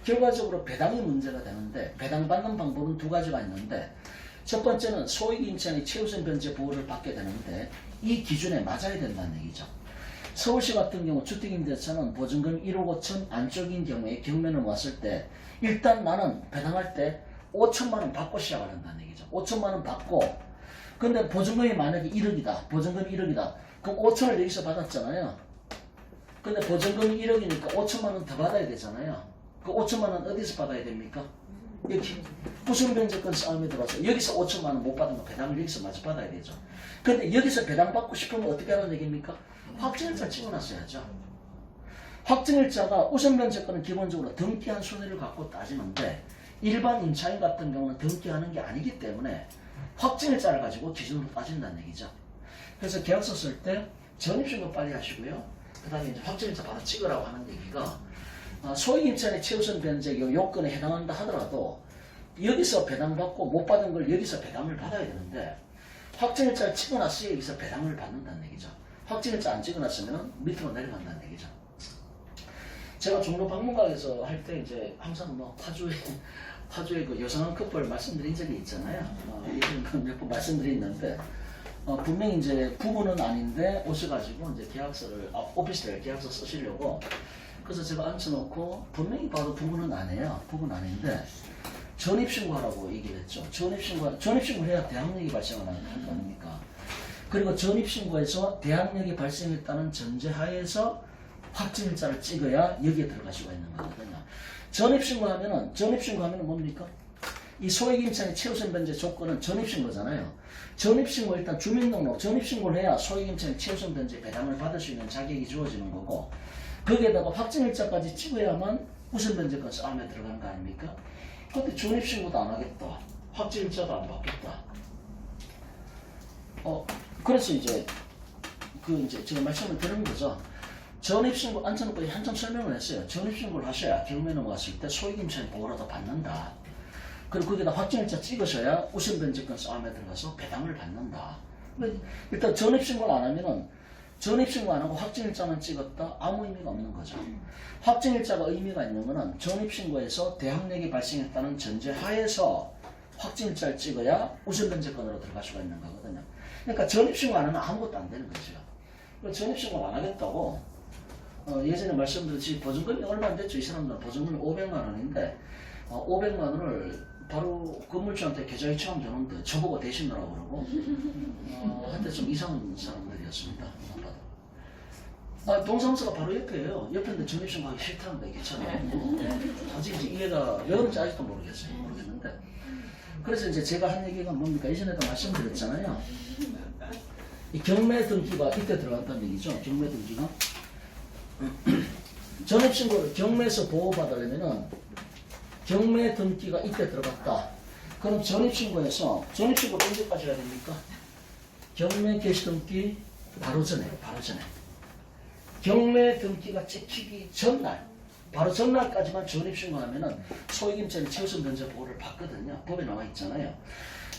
결과적으로 배당이 문제가 되는데, 배당받는 방법은 두 가지가 있는데, 첫 번째는 소액임차인이 최우선 변제 보호를 받게 되는데 이 기준에 맞아야 된다는 얘기죠. 서울시 같은 경우 주택임대차는 보증금 1억 5천 안쪽인 경우에 경매는 왔을 때 일단 나는 배당할 때 5천만 원 받고 시작을 한다는 얘기죠. 5천만 원 받고, 근데 보증금이 만약에 1억이다. 보증금이 1억이다. 그럼 5천을 여기서 받았잖아요. 근데 보증금이 1억이니까 5천만 원 더 받아야 되잖아요. 그 5천만 원 어디서 받아야 됩니까? 여기 우선변제권 싸움에 들어와서 여기서 5천만 원 못 받은 거 배당을 여기서 마저 받아야 되죠. 근데 여기서 배당 받고 싶으면 어떻게 하라는 얘기입니까? 확정일자 찍어놨어야죠. 확정일자가 우선변제권은 기본적으로 등기한 순위를 갖고 따지는데 일반 임차인 같은 경우는 등기하는 게 아니기 때문에 확정일자를 가지고 기준으로 따진다는 얘기죠. 그래서 계약서 쓸 때 전입신고 빨리 하시고요. 그 다음에 이제 확정일자 바로 찍으라고 하는 얘기가, 소액임차인의 최우선 변제 요건에 해당한다 하더라도 여기서 배당받고 못 받은 걸 여기서 배당을 받아야 되는데 확정일자를 찍어놨어야 여기서 배당을 받는다는 얘기죠. 확정일자 안 찍어놨으면 밑으로 내려간다는 얘기죠. 제가 종로 박물관에서 할 때 이제 항상 파주의 그 여성한 커플 말씀드린 적이 있잖아요. 몇 번 말씀드렸는데 분명히 이제 부부는 아닌데 오셔가지고 이제 계약서를 오피스텔 계약서 쓰시려고, 그래서 제가 앉혀놓고 분명히 봐도 부부는 아니에요. 부부는 아닌데 전입신고하라고 얘기를 했죠. 전입신고를 해야 대항력이 발생을 하는 거 아닙니까? 그리고 전입신고에서 대항력이 발생했다는 전제하에서 확정일자를 찍어야 여기에 들어갈 수가 있는 거거든요. 전입신고하면은 뭡니까? 이 소액임차인의 최우선 변제 조건은 전입신고잖아요. 전입신고 일단 주민등록 전입신고를 해야 소액임차인 최우선 변제 배당을 받을 수 있는 자격이 주어지는 거고, 거기에다가 확정일자까지 찍어야만 우선변제권 싸움에 들어가는 거 아닙니까? 근데 전입신고도 안 하겠다. 확정일자도 안 받겠다. 그래서 이제 그 이제 제가 말씀을 드리는 거죠. 전입신고 안전법에 한참 설명을 했어요. 전입신고를 하셔야 경매 넘어갔을 때 소액임차인 보호라도 받는다. 그리고 거기다 확정일자 찍으셔야 우선변제권 싸움에 들어가서 배당을 받는다. 일단 전입신고를 안 하면은 전입신고 안 하고 확정일자만 찍었다 아무 의미가 없는 거죠. 확정일자가 의미가 있는 거는 전입신고에서 대항력이 발생했다는 전제 하에서 확정일자를 찍어야 우선변제권으로 들어갈 수가 있는 거거든요. 그러니까 전입신고 안 하면 아무것도 안 되는 거죠. 전입신고 안 하겠다고 예전에 말씀드렸지 보증금이 얼마 안 됐죠. 이 사람들은 보증금이 500만 원인데 500만 원을 바로 건물주한테 계좌 이체하면 되는데 저보고 대신 넣으라고 그러고 한때 좀 이상한 사람들이었습니다. 동사무소가 바로 옆에요. 옆인데 전입신고하기 싫다는 게 귀찮아요. 아직 이제 이해가 왜 그런지 아직도 모르겠는데 그래서 이제 제가 한 얘기가 뭡니까? 예전에도 말씀드렸잖아요. 이 경매 등기가 이때 들어간다는 얘기죠. 경매 등기가 전입신고를 경매에서 보호받으려면은 경매 등기가 이때 들어갔다. 그럼 전입신고에서 전입신고를 언제까지 해야 됩니까? 경매 개시 등기 바로 전에. 경매 등기가 찍히기 전날, 바로 전날까지만 전입신고하면은 소액임차인 최우선 변제 보호를 받거든요. 법에 나와 있잖아요.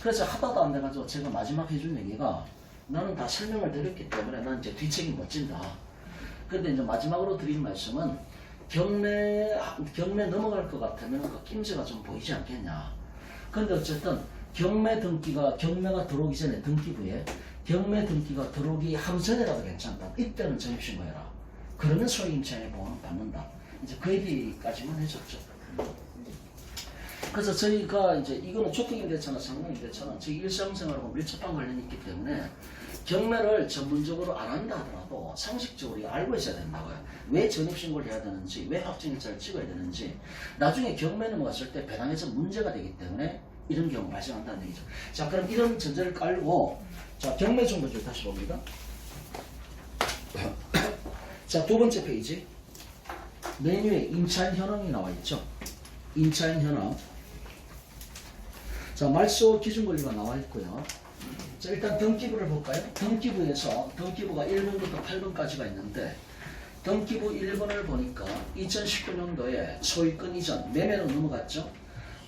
그래서 하다도 안 돼가지고 제가 마지막 해준 얘기가 나는 다 설명을 드렸기 때문에 난 이제 뒤책임 못 진다. 그런데 이제 마지막으로 드린 말씀은 경매 넘어갈 것 같으면 그 낌새가 좀 보이지 않겠냐. 그런데 어쨌든 경매가 들어오기 전에 등기부에 경매 등기가 들어오기 하루 전이라도 괜찮다. 이때는 전입신고해라. 그러면 소액임차인의 보호는 받는다. 이제 그 얘기까지만 해줬죠. 그래서 저희가 이제 이거는 주택임대차나 상가임대차나 저희 일상생활하고 밀접한 관련이 있기 때문에 경매를 전문적으로 안 한다 하더라도 상식적으로 알고 있어야 된다고요. 왜 전입신고를 해야 되는지, 왜 확정일자를 찍어야 되는지, 나중에 경매 넘어갔을 때 배당에서 문제가 되기 때문에 이런 경우 발생한다는 얘기죠. 자, 그럼 이런 전제를 깔고 자, 경매 정보를 다시 봅니다. 자, 두 번째 페이지. 메뉴에 임차인 현황이 나와 있죠. 임차인 현황. 자, 말소 기준 권리가 나와 있고요. 자, 일단 등기부를 볼까요? 등기부에서 등기부가 1번부터 8번까지가 있는데 등기부 1번을 보니까 2019년도에 소유권 이전 매매로 넘어갔죠.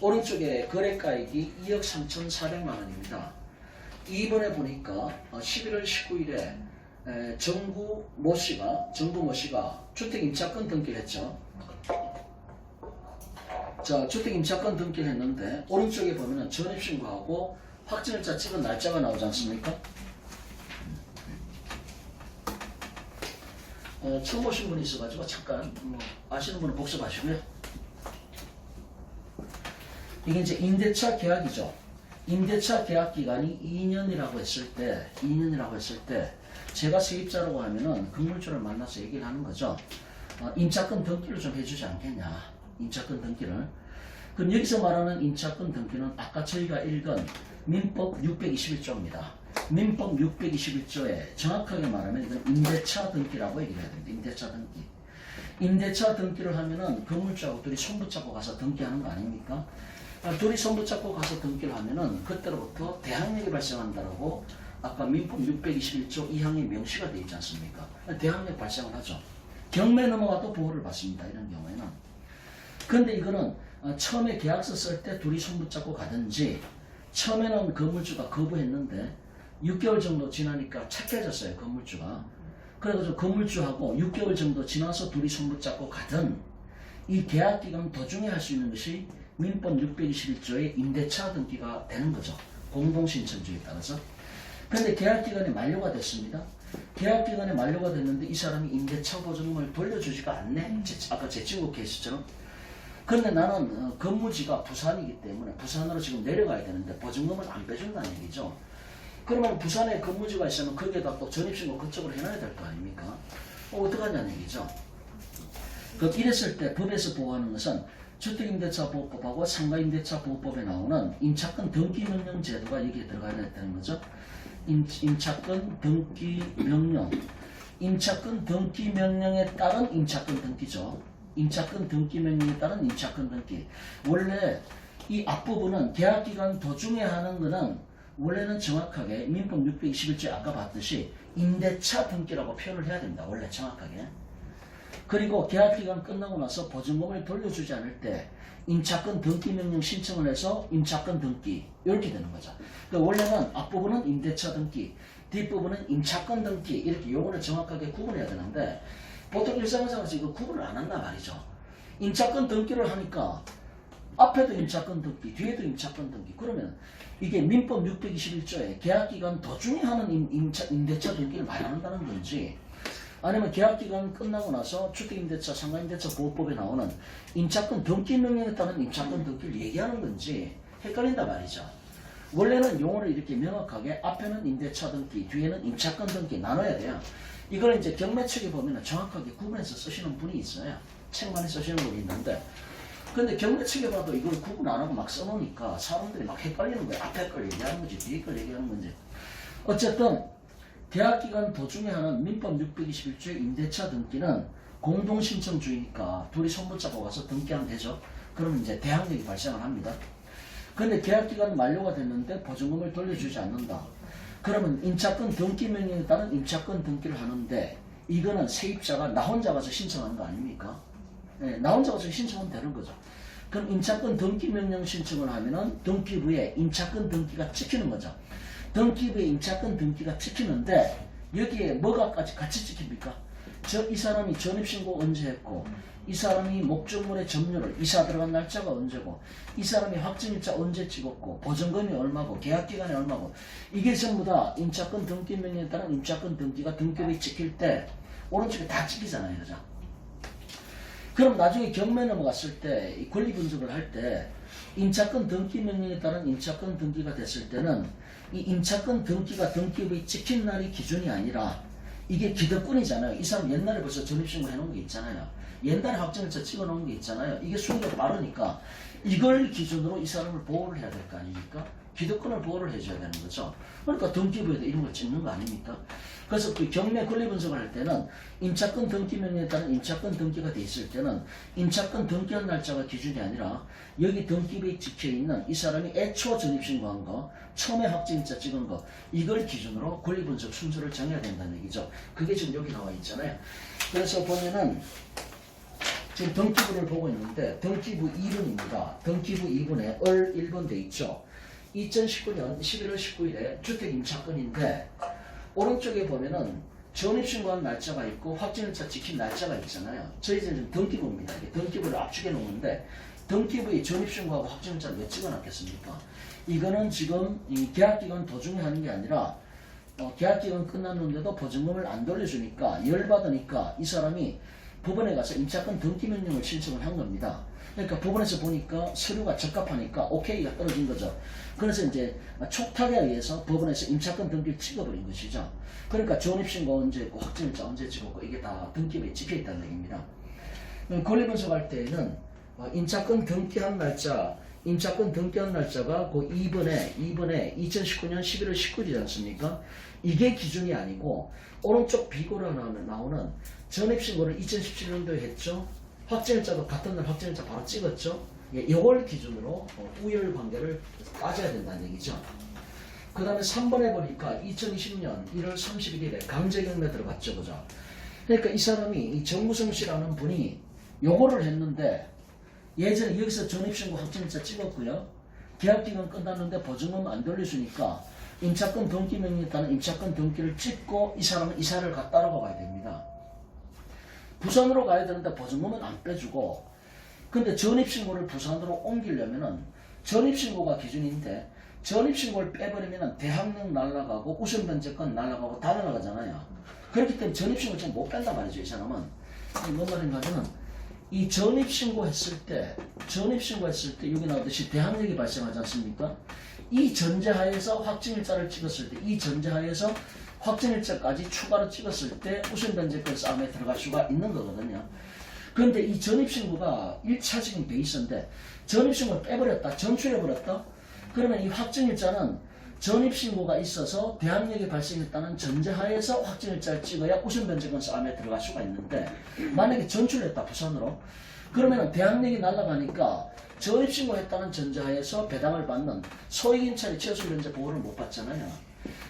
오른쪽에 거래가액이 2억 3,400만 원입니다. 2번에 보니까 11월 19일에 정부 모 씨가 주택 임차권 등기를 했죠. 자, 주택 임차권 등기를 했는데 오른쪽에 보면은 전입신고하고 확정일자 찍은 날짜가 나오지 않습니까? 처음 보신 분이 있어가지고 잠깐 아시는 분은 복습하시고요. 이게 이제 임대차 계약이죠. 임대차 계약 기간이 2년이라고 했을 때 제가 세입자라고 하면은 건물주를 만나서 얘기를 하는 거죠. 임차권 등기를 좀 해주지 않겠냐. 임차권 등기를. 그럼 여기서 말하는 임차권 등기는 아까 저희가 읽은 민법 621조입니다. 민법 621조에 정확하게 말하면 이건 임대차 등기라고 얘기를 해야 됩니다. 임대차 등기. 임대차 등기를 하면은 건물주하고 둘이 손붙잡고 가서 등기하는 거 아닙니까? 둘이 손붙잡고 가서 등기를 하면은 그때로부터 대항력이 발생한다라고 아까 민법 621조 2항에 명시가 되어 있지 않습니까? 대항력 발생을 하죠. 경매 넘어가도 보호를 받습니다. 이런 경우에는. 그런데 이거는 처음에 계약서 쓸 때 둘이 손붙잡고 가든지 처음에는 건물주가 거부했는데 6개월 정도 지나니까 착해졌어요. 건물주가. 그래가지고 건물주하고 6개월 정도 지나서 둘이 손붙잡고 가든 이 계약기간 도중에 할 수 있는 것이 민법 621조의 임대차 등기가 되는 거죠. 공동신청주에 따라서. 그런데 계약기간이 만료가 됐습니다. 계약기간이 만료가 됐는데 이 사람이 임대차 보증금을 돌려주지가 않네. 아까 제 친구 케이스처럼. 그런데 나는 근무지가 부산이기 때문에 부산으로 지금 내려가야 되는데 보증금을 안 빼준다는 얘기죠. 그러면 부산에 근무지가 있으면 거기에다 또 전입신고 그쪽으로 해놔야 될 거 아닙니까? 어떡하냐는 얘기죠. 이랬을 때 법에서 보호하는 것은 주택임대차 보호법하고 상가임대차 보호법에 나오는 임차권 등기명령 제도가 여기에 들어가야 되는 거죠. 임차권 등기명령. 임차권 등기명령에 따른 임차권 등기죠. 임차권 등기명령에 따른 임차권 등기. 원래 이 앞부분은 계약기간 도중에 하는 거는 원래는 정확하게 민법 621조에 아까 봤듯이 임대차 등기라고 표현을 해야 됩니다. 원래 정확하게. 그리고 계약기간 끝나고 나서 보증금을 돌려주지 않을 때 임차권 등기 명령 신청을 해서 임차권 등기 이렇게 되는 거죠. 그러니까 원래는 앞부분은 임대차 등기, 뒷부분은 임차권 등기 이렇게 요거를 정확하게 구분해야 되는데 보통 일상생활에서 이거 구분을 안 한단 말이죠. 임차권 등기를 하니까 앞에도 임차권 등기, 뒤에도 임차권 등기. 그러면 이게 민법 621조에 계약기간 도중에 하는 임대차 등기를 말한다는 건지 아니면 계약기간 끝나고 나서 주택임대차, 상가임대차 보호법에 나오는 임차권 등기 명령에 따른 임차권 등기를 얘기하는 건지 헷갈린단 말이죠. 원래는 용어를 이렇게 명확하게 앞에는 임대차 등기, 뒤에는 임차권 등기 나눠야 돼요. 이걸 이제 경매책에 보면 정확하게 구분해서 쓰시는 분이 있어요. 책 많이 쓰시는 분이 있는데 근데 경매책에 봐도 이걸 구분 안 하고 막 써놓으니까 사람들이 막 헷갈리는 거예요. 앞에 걸 얘기하는 건지 뒤에 걸 얘기하는 건지. 어쨌든 계약기간 도중에 하는 민법 621조의 임대차 등기는 공동신청주의니까 둘이 손붙잡고 와서 등기하면 되죠. 그러면 이제 대항력이 발생을 합니다. 근데 계약기간 만료가 됐는데 보증금을 돌려주지 않는다. 그러면 임차권 등기 명령에 따른 임차권 등기를 하는데 이거는 세입자가 나 혼자 가서 신청하는 거 아닙니까? 네, 나 혼자 가서 신청하면 되는 거죠. 그럼 임차권 등기 명령 신청을 하면은 등기부에 임차권 등기가 찍히는 거죠. 등기부에 임차권 등기가 찍히는데 여기에 뭐가 같이 찍힙니까? 이 사람이 전입신고 언제 했고 이 사람이 목적물의 점유를 이사 들어간 날짜가 언제고 이 사람이 확정일자 언제 찍었고 보증금이 얼마고 계약기간이 얼마고 이게 전부 다 임차권 등기 명령에 따른 임차권 등기가 등기부에 찍힐 때 오른쪽에 다 찍히잖아요. 그죠? 그럼 나중에 경매 넘어갔을 때 권리 분석을 할 때 임차권 등기 명령에 따른 임차권 등기가 됐을 때는 이 임차권 등기가 등기부에 찍힌 날이 기준이 아니라 이게 기득권이잖아요. 이 사람 옛날에 벌써 전입신고 해놓은 게 있잖아요. 옛날에 확정일자 찍어놓은 게 있잖아요. 이게 순위가 빠르니까 이걸 기준으로 이 사람을 보호를 해야 될 거 아닙니까? 기득권을 보호를 해줘야 되는 거죠. 그러니까 등기부에도 이런 걸 찍는 거 아닙니까? 그래서 그 경매 권리 분석을 할 때는 임차권 등기 명령에 따른 임차권 등기가 돼 있을 때는 임차권 등기한 날짜가 기준이 아니라 여기 등기부에 찍혀있는 이 사람이 애초 전입신고한 거, 처음에 확정일자 찍은 거 이걸 기준으로 권리 분석 순서를 정해야 된다는 얘기죠. 그게 지금 여기 나와 있잖아요. 그래서 보면은 지금 등기부를 보고 있는데 등기부 2번입니다. 등기부 2번에 얼 1번 돼 있죠. 2019년 11월 19일에 주택임차권인데 오른쪽에 보면은 전입신고한 날짜가 있고 확정일자 찍힌 날짜가 있잖아요. 저희들은 등기부입니다. 등기부를 압축해 놓는데 등기부에 전입신고하고 확정일자를 왜 찍어놨겠습니까? 이거는 지금 이 계약기간 도중에 하는 게 아니라 계약기간 끝났는데도 보증금을 안 돌려주니까 열받으니까 이 사람이 법원에 가서 임차권 등기 명령을 신청을 한 겁니다. 그러니까 법원에서 보니까 서류가 적합하니까 오케이가 떨어진 거죠. 그래서 이제 촉탁에 의해서 법원에서 임차권 등기를 찍어버린 것이죠. 그러니까 전입신고 언제 했고 확정일자 언제 찍었고 이게 다 등기부에 찍혀있다는 얘기입니다. 권리 분석할 때에는 임차권 등기한 날짜, 임차권 등기한 날짜가 그 2번에 2019년 11월 19일이지 않습니까? 이게 기준이 아니고 오른쪽 비고로 나오는 전입신고를 2017년도에 했죠. 확정일자도 같은 날 확정일자 바로 찍었죠. 이걸 기준으로 우열 관계를 따져야 된다는 얘기죠. 그 다음에 3번에 보니까 2020년 1월 31일에 강제경매 들어갔죠. 그죠? 그러니까 이 사람이 이 정무성 씨라는 분이 요거를 했는데 예전에 여기서 전입신고 확정일자 찍었고요. 계약기간 끝났는데 보증금 안 돌려주니까 임차권 등기 명령에 따른 임차권 등기를 찍고 이 사람은 이사를 따라가 봐야 됩니다. 부산으로 가야 되는데 보증금은 안 빼주고 근데 전입신고를 부산으로 옮기려면은 전입신고가 기준인데 전입신고를 빼버리면은 대항력 날라가고 우선변제권 날라가고 다 날라가잖아요. 그렇기 때문에 전입신고를 좀 못 뺀단 말이죠. 이 사람은. 뭔 말인가 하면은 이 전입신고했을 때 여기 나오듯이 대항력이 발생하지 않습니까? 이 전제하에서 확정일자를 찍었을 때 이 전제하에서 확정일자까지 추가로 찍었을 때 우선변제권 싸움에 들어갈 수가 있는 거거든요. 그런데 이 전입신고가 1차적인 베이스인데 전입신고를 빼버렸다, 전출해버렸다? 그러면 이 확정일자는 전입신고가 있어서 대항력이 발생했다는 전제하에서 확정일자를 찍어야 우선변제권 싸움에 들어갈 수가 있는데 만약에 전출했다 부산으로 그러면 대항력이 날아가니까 전입신고했다는 전제하에서 배당을 받는 소액임차의 최소변제 보호를 못 받잖아요.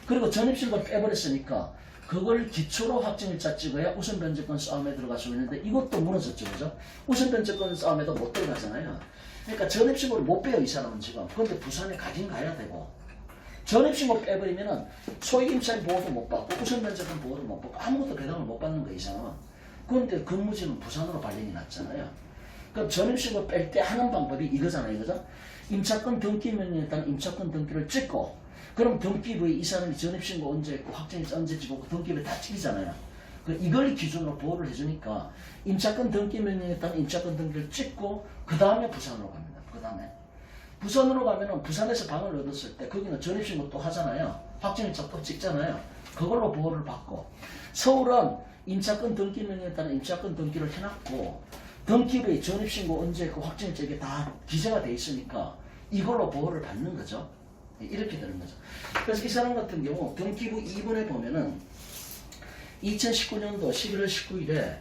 그리고 전입신고를 빼버렸으니까 그걸 기초로 확정일자 찍어야 우선변제권 싸움에 들어갈 수 있는데 이것도 무너졌죠. 그죠? 우선변제권 싸움에도 못 들어가잖아요. 그러니까 전입신고를 못 빼요. 이 사람은 지금. 그런데 부산에 가긴 가야 되고 전입신고 빼버리면은 소액임차의 보호도 못 받고 우선변제권 보호도 못 받고 아무것도 배당을 못 받는 거예요. 이 사람은. 그런데 근무지는 부산으로 발령이 났잖아요. 그럼 전입신고 뺄 때 하는 방법이 이거잖아요. 그죠? 임차권 등기 명령에 따른 임차권 등기를 찍고 그럼 등기부에 이 사람이 전입신고 언제 했고 확정일자 언제 찍고 등기부에 다 찍히잖아요. 이걸 기준으로 보호를 해주니까 임차권 등기 명령에 따른 임차권 등기를 찍고 그 다음에 부산으로 갑니다. 그 다음에 부산으로 가면은 부산에서 방을 얻었을 때 거기는 전입신고 또 하잖아요. 확정일자 또 찍잖아요. 그걸로 보호를 받고 서울은 임차권 등기 명령에 따른 임차권 등기를 해놨고 등기부에 전입신고 언제 했고 확정일자 이게 다 기재가 돼 있으니까 이걸로 보호를 받는 거죠. 이렇게 되는 거죠. 그래서 이 사람 같은 경우 등기부 2번에 보면은 2019년도 11월 19일에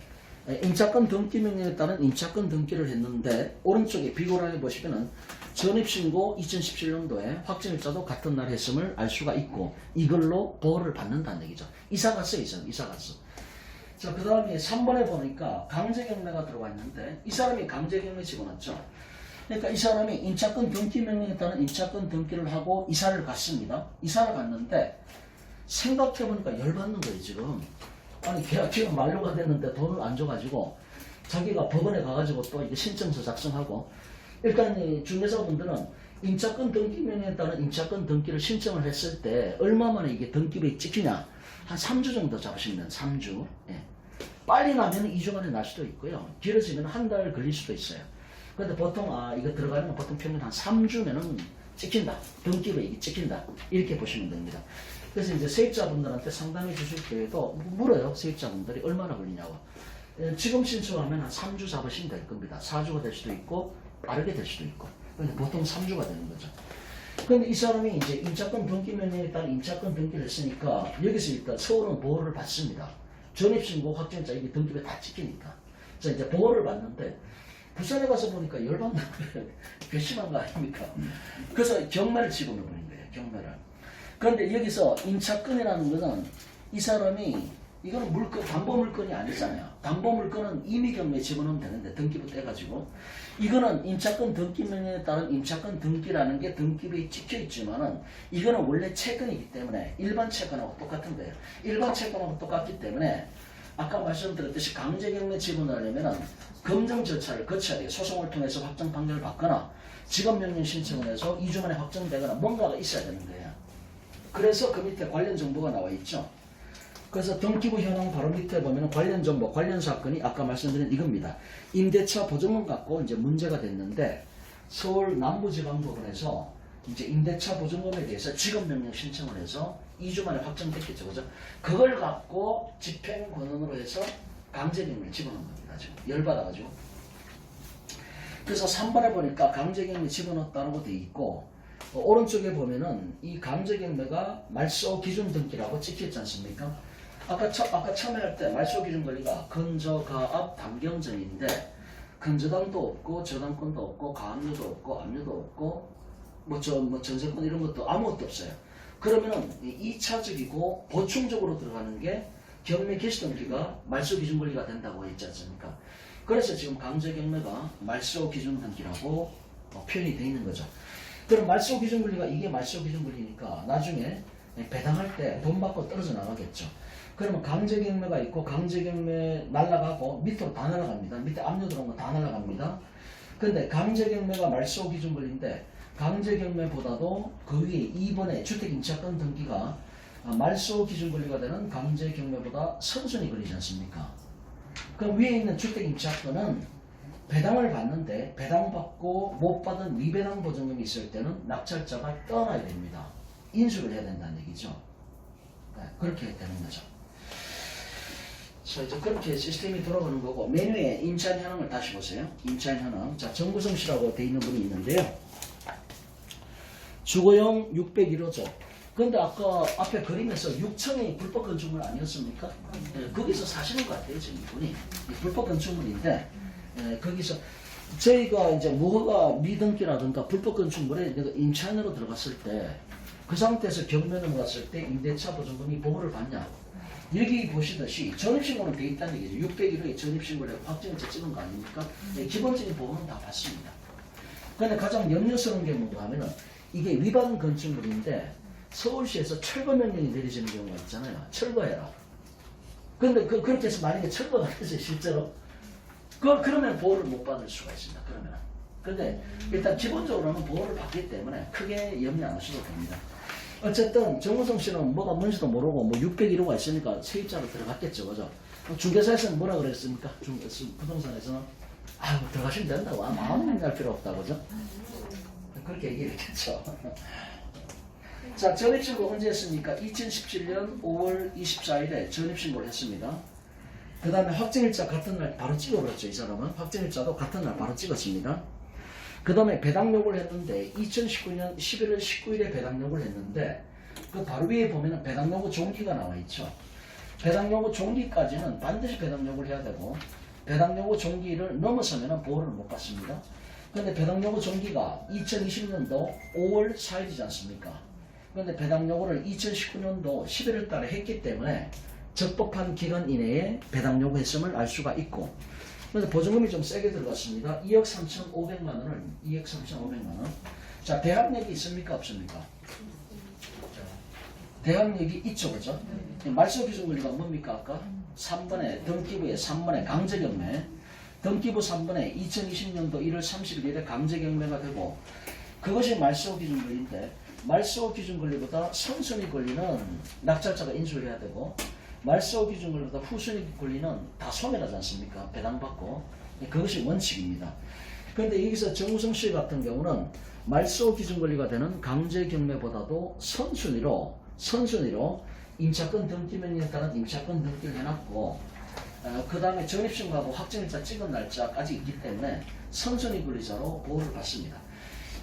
임차권 등기 명령에 따른 임차권 등기를 했는데 오른쪽에 비고라에 보시면은 전입신고 2017년도에 확정일자도 같은 날 했음을 알 수가 있고 이걸로 보호를 받는다는 얘기죠. 이사 갔어요. 이사 갔어. 자, 그 다음에 3번에 보니까 강제경매가 들어가 있는데 이 사람이 강제경매 집어넣었죠. 그러니까 이 사람이 임차권 등기 명령에 따른 임차권 등기를 하고 이사를 갔습니다. 이사를 갔는데 생각해보니까 열받는 거예요. 지금. 아니 계약기가 만료가 됐는데 돈을 안 줘가지고 자기가 법원에 가가지고 또 이게 신청서 작성하고 일단 이 중개사분들은 임차권 등기 명령에 따른 임차권 등기를 신청을 했을 때 얼마 만에 이게 등기부에 찍히냐 한 3주 정도 잡으시면 3주. 예. 빨리 나면 2주 만에 날 수도 있고요. 길어지면 한 달 걸릴 수도 있어요. 근데 보통 이거 들어가면 보통 평균 한 3주면은 찍힌다. 등기부에 이게 찍힌다. 이렇게 보시면 됩니다. 그래서 이제 세입자분들한테 상담해 주실 때에도 물어요. 세입자분들이 얼마나 걸리냐고. 지금 신청하면 한 3주 잡으시면 될 겁니다. 4주가 될 수도 있고 빠르게 될 수도 있고. 근데 보통 3주가 되는 거죠. 근데 이 사람이 이제 임차권 등기 명령에 따른 임차권 등기를 했으니까 여기서 일단 서울은 보호를 받습니다. 전입신고 확정자 이게 등기부에 다 찍히니까. 자 이제 보호를 받는데 부산에 가서 보니까 열받는 거예요. 괘씸한 거 아닙니까? 그래서 경매를 집어넣어버린 거예요. 경매를. 그런데 여기서 임차권이라는 것은 이 사람이 이거는 물건, 담보 물건이 아니잖아요. 담보 물건은 임의 경매에 집어넣으면 되는데 등기부 떼가지고 이거는 임차권 등기 명령에 따른 임차권 등기라는 게 등기부에 찍혀 있지만은 이거는 원래 채권이기 때문에 일반 채권하고 똑같은 거예요. 일반 채권하고 똑같기 때문에 아까 말씀드렸듯이 강제 경매 집어넣으려면은 검증 절차를 거쳐야 돼요. 소송을 통해서 확정 판결을 받거나 직업 명령 신청을 해서 2주 만에 확정되거나 뭔가가 있어야 되는 거예요. 그래서 그 밑에 관련 정보가 나와 있죠. 그래서 등기부 현황 바로 밑에 보면 관련 정보, 관련 사건이 아까 말씀드린 이겁니다. 임대차 보증금 갖고 이제 문제가 됐는데 서울 남부지방법원에서 이제 임대차 보증금에 대해서 직업명령 신청을 해서 2주 만에 확정됐겠죠. 그죠? 그걸 갖고 집행권원으로 해서 강제경매를 집어넣은 겁니다. 지금 열받아가지고. 그래서 3번에 보니까 강제경매 집어넣었다고 돼 있고 오른쪽에 보면은 이 강제경매가 말소 기준 등기라고 찍혔지 않습니까? 아까 처음에 할 때 말소 기준 권리가 근저, 가압, 담경정인데 근저당도 없고 저당권도 없고 가압류도 없고 압류도 없고 전세권 이런 것도 아무것도 없어요. 그러면은 2차적이고 보충적으로 들어가는 게 경매 개시등기가 말소 기준 권리가 된다고 했지 않습니까? 그래서 지금 강제경매가 말소 기준 등기라고 표현이 되어 있는 거죠. 그럼 말소 기준 권리가 이게 말소 기준 권리니까 나중에 배당할 때 돈 받고 떨어져 나가겠죠. 그러면 강제경매가 있고 강제경매 날라가고 밑으로 다 날아갑니다. 밑에 압류 들어온 거 다 날아갑니다. 근데 강제경매가 말소 기준 권리인데 강제경매보다도 그 위에 2번에 주택임차권 등기가 말소 기준 권리가 되는 강제경매보다 선순위 걸리지 않습니까? 그럼 위에 있는 주택임차권은 배당을 받는데 배당받고 못 받은 미배당 보증금이 있을 때는 낙찰자가 떠나야 됩니다. 인수를 해야 된다는 얘기죠. 네, 그렇게 되는 거죠. 자, 이제 그렇게 시스템이 돌아가는 거고 메뉴에 임차인 현황을 다시 보세요. 임차인 현황. 자, 정구성 씨라고 돼 있는 분이 있는데요. 주거용 601호죠. 근데 아까 앞에 그림에서 6층이 불법 건축물 아니었습니까? 거기서 사시는 것 같아요, 지금 이분이. 불법 건축물인데 거기서 저희가 이제 무허가 미등기라든가 불법 건축물에 임차인으로 들어갔을 때 그 상태에서 경매를 갔을 때 임대차 보증금이 보호를 받냐? 여기 보시듯이 전입신고는 돼 있다는 얘기죠. 601호에 전입신고를 확정일자 찍은 거 아닙니까? 네, 기본적인 보호는 다 받습니다. 그런데 가장 염려스러운 게 뭔가 하면은 이게 위반 건축물인데 서울시에서 철거 명령이 내려지는 경우가 있잖아요. 철거해라. 근데 그렇게 해서 만약에 철거가 됐어요, 실제로. 그러면 보호를 못 받을 수가 있습니다. 그러면. 근데 일단 기본적으로는 보호를 받기 때문에 크게 염려 안 하셔도 됩니다. 어쨌든 정우성 씨는 뭐가 뭔지도 모르고 뭐 601호가 있으니까 세입자로 들어갔겠죠. 그죠? 중개사에서는 뭐라 그랬습니까? 부동산에서는 아유 들어가시면 된다고 아무 할 필요 없다고. 그죠? 그렇게 얘기했겠죠. 자, 전입신고 언제 했습니까? 2017년 5월 24일에 전입신고를 했습니다. 그 다음에 확정일자 같은 날 바로 찍어버렸죠. 이 사람은 확정일자도 같은 날 바로 찍었습니다. 그 다음에 배당 요구를 했는데 2019년 11월 19일에 배당 요구를 했는데 그 바로 위에 보면 배당 요구 종기가 나와 있죠. 배당 요구 종기까지는 반드시 배당 요구를 해야 되고 배당 요구 종기를 넘어서면 보호를 못 받습니다. 그런데 배당 요구 종기가 2020년도 5월 4일이지 않습니까? 그런데 배당 요구를 2019년도 11월 달에 했기 때문에 적법한 기간 이내에 배당 요구했음을 알 수가 있고, 그래서 보증금이 좀 세게 들어갔습니다. 2억 3,500만 원을 2억 3,500만 원. 자, 대항력이 있습니까 없습니까? 대항력이 있죠, 그죠? 말소 기준 권리가 뭡니까 아까? 3번에 등기부에 3번에 강제경매, 등기부 3번에 2020년도 1월 31일에 강제경매가 되고, 그것이 말소 기준 권리인데 말소 기준 권리보다 선순위 권리는 낙찰자가 인수를 해야 되고, 말소 기준 권리보다 후순위 권리는 다 소멸하지 않습니까? 배당받고. 그것이 원칙입니다. 그런데 여기서 정우성 씨 같은 경우는 말소 기준 권리가 되는 강제 경매보다도 선순위로 임차권 등기 명령에 따른 임차권 등기를 해놨고, 그 다음에 전입신고하고 확정일자 찍은 날짜까지 있기 때문에 선순위 권리자로 보호를 받습니다.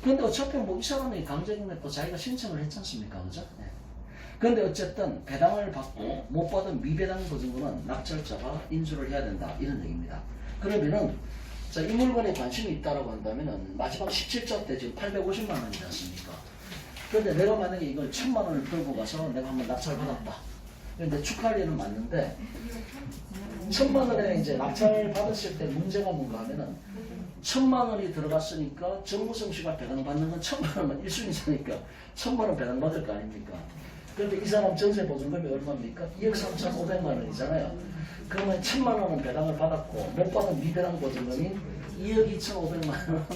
그런데 어차피 뭐 이 사람이 강제 경매 또 자기가 신청을 했지 않습니까? 그죠? 네. 그런데 어쨌든 배당을 받고 못 받은 미배당 보증금은 낙찰자가 인수를 해야 된다, 이런 얘기입니다. 그러면은 자, 이 물건에 관심이 있다라고 한다면은 마지막 17조 때 지금 850만 원이지 않습니까? 그런데 내가 만약에 이걸 1000만 원을 들고 가서 내가 한번 낙찰 받았다. 그런데 축하할 일은 맞는데 1000만 원에 이제 낙찰 받았을 때 문제가 뭔가 하면은 1000만 원이 들어갔으니까 정우성 씨가 배당받는 건 1000만 원만 1순위사니까 1000만 원 배당받을 거 아닙니까? 그런데 이 사람 전세 보증금이 얼마입니까? 2억 3,500만 원이잖아요. 그러면 1000만 원은 배당을 받았고 못 받은 미배당 보증금이 2억 2,500만 원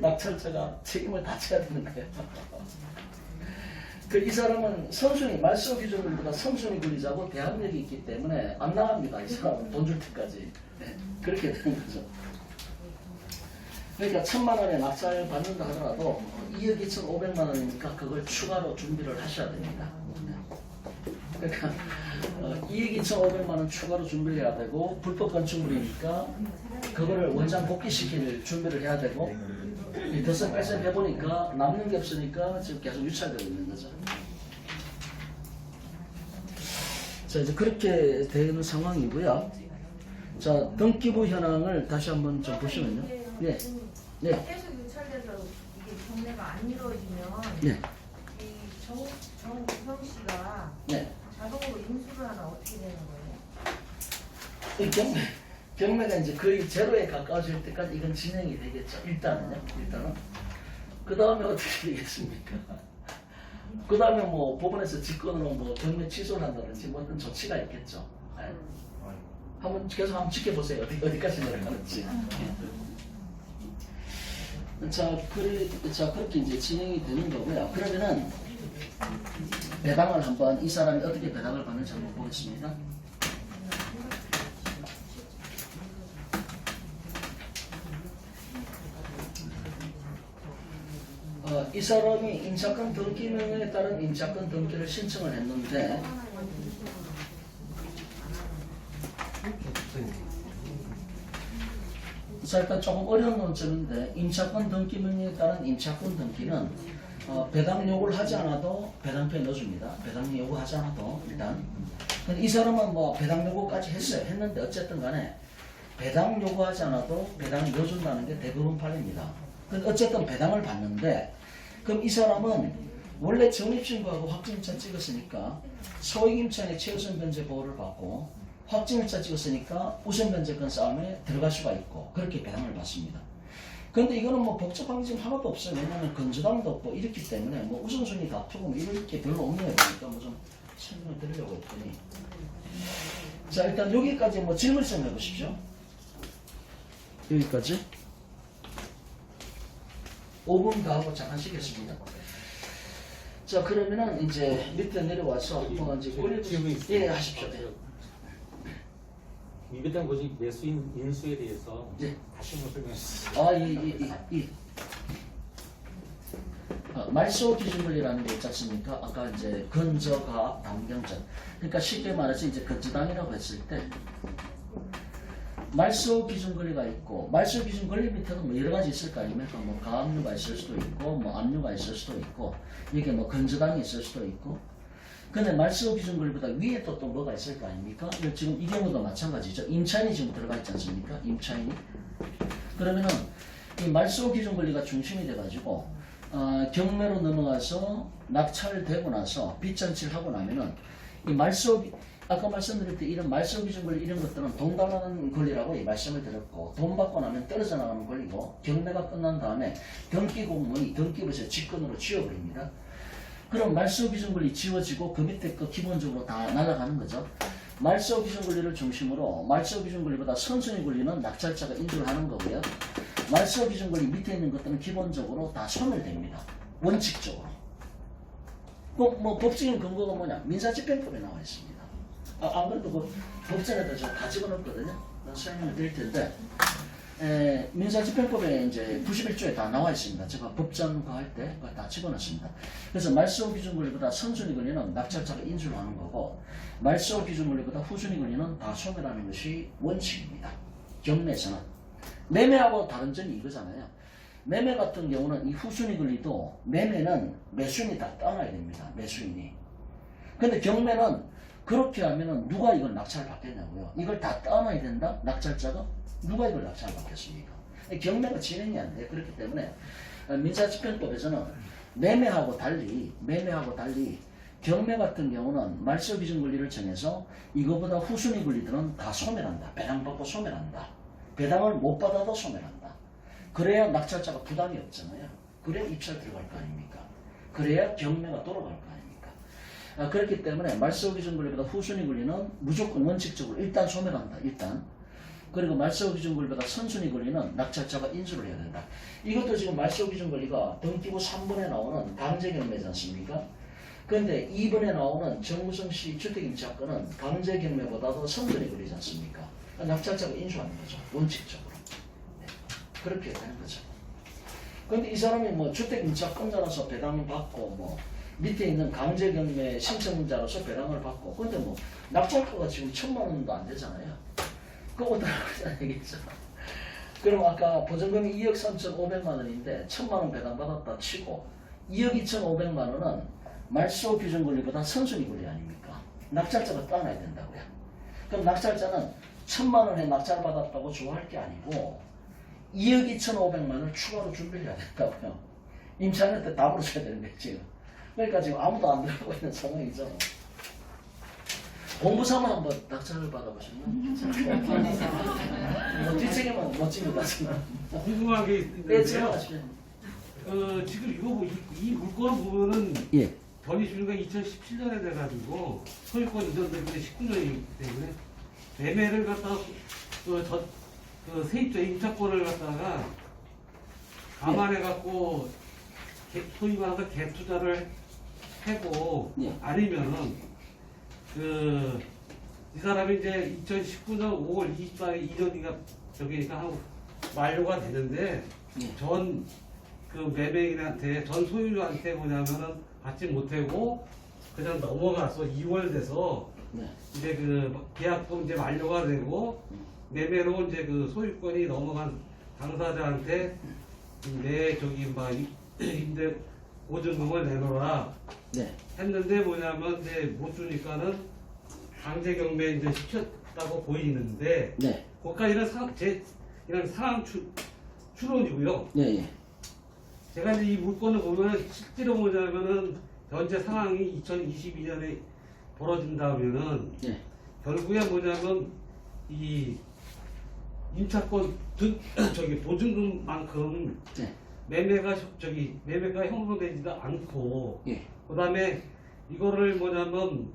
낙찰자가 책임을 다 져야 되는 거예요. 이 사람은 선순위, 말소 기준보다 선순위 권리자고 대항력이 있기 때문에 안 나갑니다. 이 사람은 돈 줄 때까지. 네, 그렇게 되는 거죠. 그러니까 1000만 원에 낙찰 받는다 하더라도 2억 2,500만 원이니까 그걸 추가로 준비를 하셔야 됩니다. 그러니까 2억 2,500만 원 추가로 준비를 해야 되고, 불법 건축물이니까 그거를 원장 복귀시킬 준비를 해야 되고, 덧셈 뺄셈 해보니까 남는 게 없으니까 지금 계속 유찰되고 있는 거죠. 자, 이제 그렇게 되는 상황이고요. 자, 등기부 현황을 다시 한번 좀 보시면요. 네. 네. 계속 유찰돼서 이게 경매가 안 이루어지면 네. 이 정우성 씨가 네. 자동으로 인수를 하나 어떻게 되는 거예요? 이 경매가 이제 거의 제로에 가까워질 때까지 이건 진행이 되겠죠. 일단은요. 그 다음에 어떻게 되겠습니까? 그 다음에 뭐 법원에서 직권으로 뭐 경매 취소를 한다든지 뭐 어떤 조치가 있겠죠. 네. 계속 한번 지켜보세요. 어디까지 내려가는지. 자, 그렇게 이제 진행이 되는 거고요. 그러면은 배당을 한번 이 사람이 어떻게 배당을 받는지 한번 보겠습니다. 이 사람이 임차권 등기 명령에 따른 임차권 등기를 신청을 했는데, 자, 일단 조금 어려운 논점인데, 임차권 등기 명령에 따른 임차권 등기는 배당 요구를 하지 않아도 배당표에 넣어줍니다. 배당 요구하지 않아도 일단. 근데 이 사람은 뭐 배당 요구까지 했어요. 했는데 어쨌든 간에 배당 요구하지 않아도 배당을 넣어준다는 게 대부분 판례입니다. 근데 어쨌든 배당을 받는데 그럼 이 사람은 원래 전입신고하고 확정일자 찍었으니까 소액임차인의 최우선 변제 보호를 받고 확정일자 찍었으니까 우선 변제권 싸움에 들어갈 수가 있고 그렇게 배당을 받습니다. 근데 이거는 뭐 복잡한 게 지금 하나도 없어요. 왜냐하면 건조당도 없고 이렇기 때문에 뭐 우선순위 다투고 뭐 이럴 게 별로 없는 거니까 뭐 좀 설명을 드리려고 했더니 자 일단 여기까지 뭐 질문 좀 해보십시오. 여기까지 5분 더 하고 잠깐 쉬겠습니다. 자 그러면은 이제 밑에 내려와서 뭐 이제 질문 있습니다. 예 하십시오. 미배당 보직 매수인 인수에 대해서 네. 다시 한번 설명해 주세요. 말소 기준권이라는 게 있지 않습니까? 아까 이제 건저가 담경전. 그러니까 쉽게 말해서 이제 건저당이라고 했을 때 말소 기준 권리가 있고 말소 기준 권리 밑에도 뭐 여러 가지 있을 거 아닙니까? 뭐 가압류가 있을 수도 있고 뭐 압류가 있을 수도 있고 이게 뭐 건저당이 있을 수도 있고 근데 말소 기준 권리보다 위에 또 뭐가 있을 거 아닙니까? 지금 이 경우도 마찬가지죠. 임차인이 지금 들어가 있지 않습니까? 임차인이. 그러면은 이 말소 기준 권리가 중심이 돼가지고 경매로 넘어가서 낙찰을 되고 나서 빚잔치를 하고 나면은 이 말소 아까 말씀드릴 때 이런 말소 기준 권리 이런 것들은 동달하는 권리라고 말씀을 드렸고 돈 받고 나면 떨어져 나가는 권리고 경매가 끝난 다음에 등기 공무원이 등기부에서 직권으로 지워버립니다. 그럼 말소 기준 권리 지워지고 그 밑에 거 기본적으로 다 날아가는 거죠. 말소 기준 권리를 중심으로 말소 기준 권리보다 선순위 권리는 낙찰자가 인수를 하는 거고요. 말소 기준 권리 밑에 있는 것들은 기본적으로 다 소멸됩니다. 원칙적으로. 뭐 법적인 근거가 뭐냐? 민사집행법에 나와 있습니다. 안 그래도 그 법전에도 제가 다 집어넣었거든요. 설명을 드릴 텐데 민사집행법에 이제 91조에 다 나와 있습니다. 제가 법전과 할 때 다 집어넣습니다. 그래서 말소 기준 권리보다 선순위 권리는 낙찰자가 인수를 하는 거고 말소 기준 권리보다 후순위 권리는 다 소멸하는 것이 원칙입니다. 경매에서는. 매매하고 다른 점이 이거잖아요. 매매 같은 경우는 이 후순위 권리도 매매는 매수인이 다 떠나야 됩니다. 매수인이. 근데 경매는 그렇게 하면은 누가 이걸 낙찰을 받겠냐고요. 이걸 다 떠나야 된다? 낙찰자가? 누가 이걸 낙찰을 받겠습니까? 경매가 진행이 안 돼요. 그렇기 때문에 민사집행법에서는 매매하고 달리 경매 같은 경우는 말소 기준 권리를 정해서 이거보다 후순위 권리들은 다 소멸한다. 배당받고 소멸한다. 배당을 못 받아도 소멸한다. 그래야 낙찰자가 부담이 없잖아요. 그래야 입찰 들어갈 거 아닙니까? 그래야 경매가 돌아갈 거 아닙니까? 그렇기 때문에 말소 기준 권리보다 후순위 권리는 무조건 원칙적으로 일단 소멸한다. 일단. 그리고 말소 기준 권리보다 선순위 권리는 낙찰자가 인수를 해야 된다. 이것도 지금 말소 기준 권리가 등기부 3번에 나오는 강제경매지 않습니까? 그런데 2번에 나오는 정무성시 주택임차권은 강제경매보다도 선순위 권리지 않습니까? 낙찰자가 인수하는 거죠. 원칙적으로. 네. 그렇게 되는 거죠. 그런데 이 사람이 뭐 주택임차권자로서 배당을 받고 뭐 밑에 있는 강제경매 신청자로서 배당을 받고 근데 뭐 낙찰가가 지금 1,000만 원도 안 되잖아요. 그거 어떡하냐 얘기죠. 그럼 아까 보증금이 2억 3,500만 원인데 1,000만 원 배당받았다 치고 2억 2,500만 원은 말소 기준 권리보다 선순위 권리 아닙니까? 낙찰자가 떠나야 된다고요. 그럼 낙찰자는 1,000만 원에 낙찰받았다고 좋아할 게 아니고 2억 2,500만 원을 추가로 준비를 해야 된다고요. 임차인한테 답으로 줘야 되는 거예요 지금. 그러니까 지금 아무도 안 들어가고 있는 상황이죠. 공부삼아 한번 낙찰을 받아보시면 뭐 뒷책에만 멋집니다 지금. 궁금한 게 네, 있는데요. 질문하시죠. 지금 이거 이 물건 보면은 예. 변이 주류가 2017년에 돼가지고 소유권 이전된 게 19년이기 때문에 매매를 갖다가 세입자 임차권을 갖다가 감안해갖고 소위 말해서 갭 투자를 하고 예. 아니면은 이 사람이 이제 2019년 5월 24일 이전이가 저기니까 하고 만료가 되는데 예. 전 매매인한테 전 소유주한테 뭐냐면은 받지 못하고 그냥 넘어가서 2월 돼서 네. 이제 계약금 이제 만료가 되고 매매로 이제 소유권이 넘어간 당사자한테 내 임대 보증금을 내놓으라 네. 했는데 뭐냐면 이제 못 주니까는 강제 경매 이제 시켰다고 보이는데 네. 거기까지는 이런 상황 추론이고요. 예, 예. 제가 이제 이 물건을 보면 실제로 뭐냐면은 현재 상황이 2022년에 벌어진다면은 예. 결국에 뭐냐면 이 임차권 보증금만큼 예. 매매가 형성되지도 않고 예. 그다음에 이거를 뭐냐면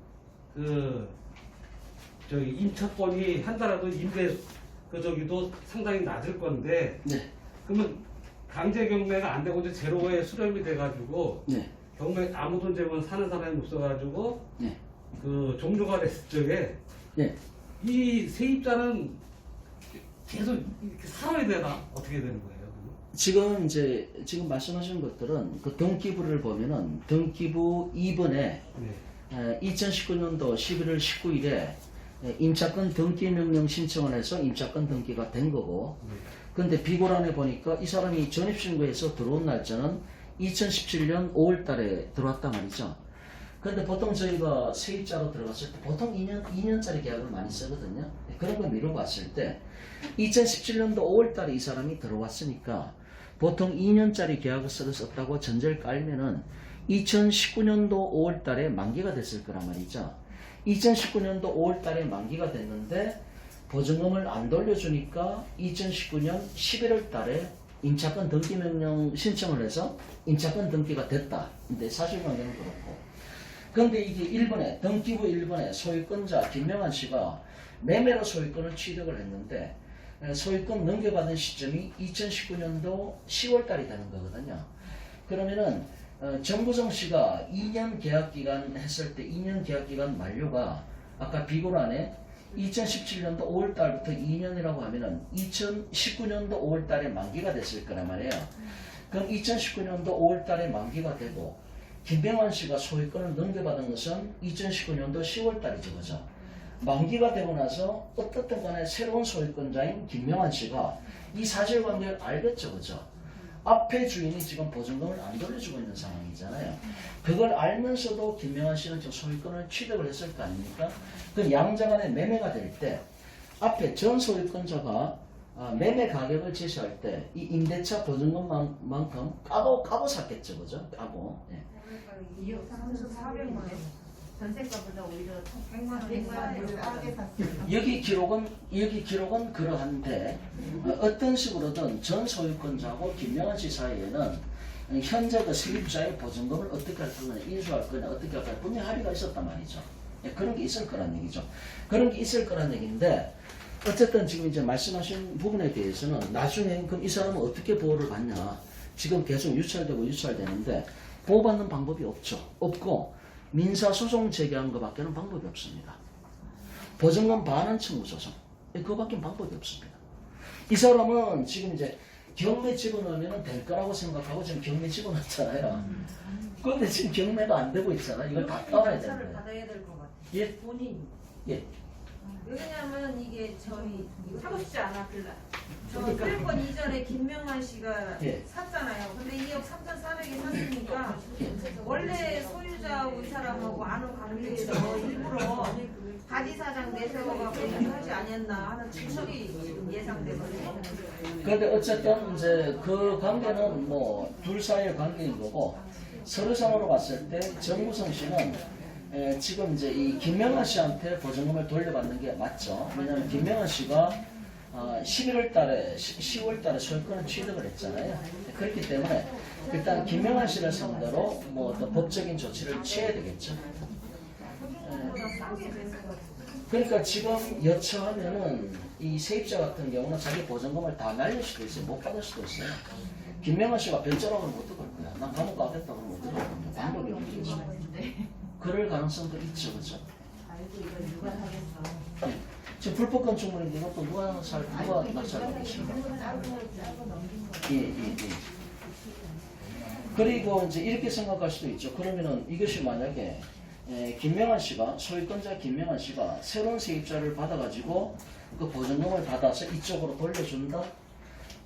임차권이 한달라도 임대 저기도 상당히 낮을 건데 네. 그러면 강제 경매가 안 되고 이제 제로에 수렴이 돼가지고 네. 경매 아무도 이제 뭐 사는 사람이 없어가지고 네. 종료가 됐을 적에 예. 이 세입자는 계속 이렇게 살아야 되나 어떻게 되는 거예요? 지금 말씀하신 것들은 그 등기부를 보면은 등기부 2번에 네. 2019년도 11월 19일에 임차권 등기 명령 신청을 해서 임차권 등기가 된 거고, 근데 비고란에 보니까 이 사람이 전입신고해서 들어온 날짜는 2017년 5월 달에 들어왔단 말이죠. 근데 보통 저희가 세입자로 들어갔을 때 보통 2년짜리 계약을 많이 쓰거든요. 그런 걸 미루고 봤을 때 2017년도 5월 달에 이 사람이 들어왔으니까 보통 2년짜리 계약을 썼다고 전제를 깔면은 2019년도 5월 달에 만기가 됐을 거란 말이죠. 2019년도 5월 달에 만기가 됐는데 보증금을 안 돌려주니까 2019년 11월 달에 임차권 등기 명령 신청을 해서 임차권 등기가 됐다. 근데 사실관계는 그렇고. 그런데 이게 1번에 등기부 1번에 소유권자 김명환 씨가 매매로 소유권을 취득을 했는데 소유권 넘겨받은 시점이 2019년도 10월 달이 되는 거거든요. 그러면은 정구성 씨가 2년 계약기간 했을 때 2년 계약기간 만료가 아까 비고란에 2017년도 5월 달부터 2년이라고 하면은 2019년도 5월 달에 만기가 됐을 거란 말이에요. 그럼 2019년도 5월 달에 만기가 되고 김병환 씨가 소유권을 넘겨받은 것은 2019년도 10월 달이죠, 그죠? 만기가 되고 나서 어떻든 간에 새로운 소유권자인 김명환 씨가 이 사실관계를 알겠죠, 그죠? 앞에 주인이 지금 보증금을 안 돌려주고 있는 상황이잖아요. 그걸 알면서도 김명환 씨는 지금 소유권을 취득을 했을 거 아닙니까? 그 양자간의 매매가 될 때 앞에 전 소유권자가 매매 가격을 제시할 때 이 임대차 보증금만큼 까고 샀겠죠, 그죠? 까고. 예. 2억 3,400만 원. 전세가보다 오히려 100만 원을 싸게 샀어요. 여기 기록은 그러한데 어떤 식으로든 전 소유권자하고 김명환 씨 사이에는 현재 그 세입자의 보증금을 어떻게 할 거냐, 인수할 거냐, 어떻게 할 거냐 분명히 합의가 있었단 말이죠. 예, 그런 게 있을 거란 얘기죠. 그런 게 있을 거란 얘기인데 어쨌든 지금 이제 말씀하신 부분에 대해서는 나중에 그럼 이 사람은 어떻게 보호를 받냐, 지금 계속 유찰되는데 보호받는 방법이 없고 민사소송 제기하는 것밖에는 방법이 없습니다. 보증금 반환 청구 소송, 그거밖에 방법이 없습니다. 이 사람은 지금 이제 경매 집어넣으면 될 거라고 생각하고 지금 경매 집어넣었잖아요. 그런데 지금 경매가 안 되고 있잖아요. 이걸 다 따라야 차를 되는데. 받아야 될 것 같아요. 예? 본인. 예. 왜냐면 이게 저희 사고 싶지 않았길래 저 그러니까. 소유권 이전에 김명환 씨가 예. 샀잖아요. 근데 2억 3,400에 샀으니까 예. 원래 소유자하고 이 사람하고 아는 관계에서 일부러 바지사장 내세워갖고 이렇게 하지 않았나 하는 추측이 예상되거든요. 그런데 어쨌든 이제 그 관계는 뭐 둘 사이의 관계인 거고 서류상으로 봤을 때 정무성 씨는 지금 이제 이 김명환 씨한테 보증금을 돌려받는 게 맞죠. 왜냐하면 김명환 씨가 11월 달에 10월 달에 소유권을 취득을 했잖아요. 그렇기 때문에 일단 김명환 씨를 상대로 뭐 어떤 법적인 조치를 취해야 되겠죠. 그러니까 지금 여차하면은 이 세입자 같은 경우는 자기 보증금을 다 날릴 수도 있어요. 못 받을 수도 있어요. 김명환 씨가 별자락을 못 들어올 거야. 난 감옥 가겠다고 못 들어올 겁니다. 방법이 없겠죠. 그럴 가능성도 있죠, 그죠? 네. 지금 불법 건축물인데 이것도 누가 낙찰하겠습니까? 예. 그리고 이제 이렇게 생각할 수도 있죠. 그러면은 이것이 만약에 김명환 씨가 소유권자 김명환 씨가 새로운 세입자를 받아가지고 그 보증금을 받아서 이쪽으로 돌려준다.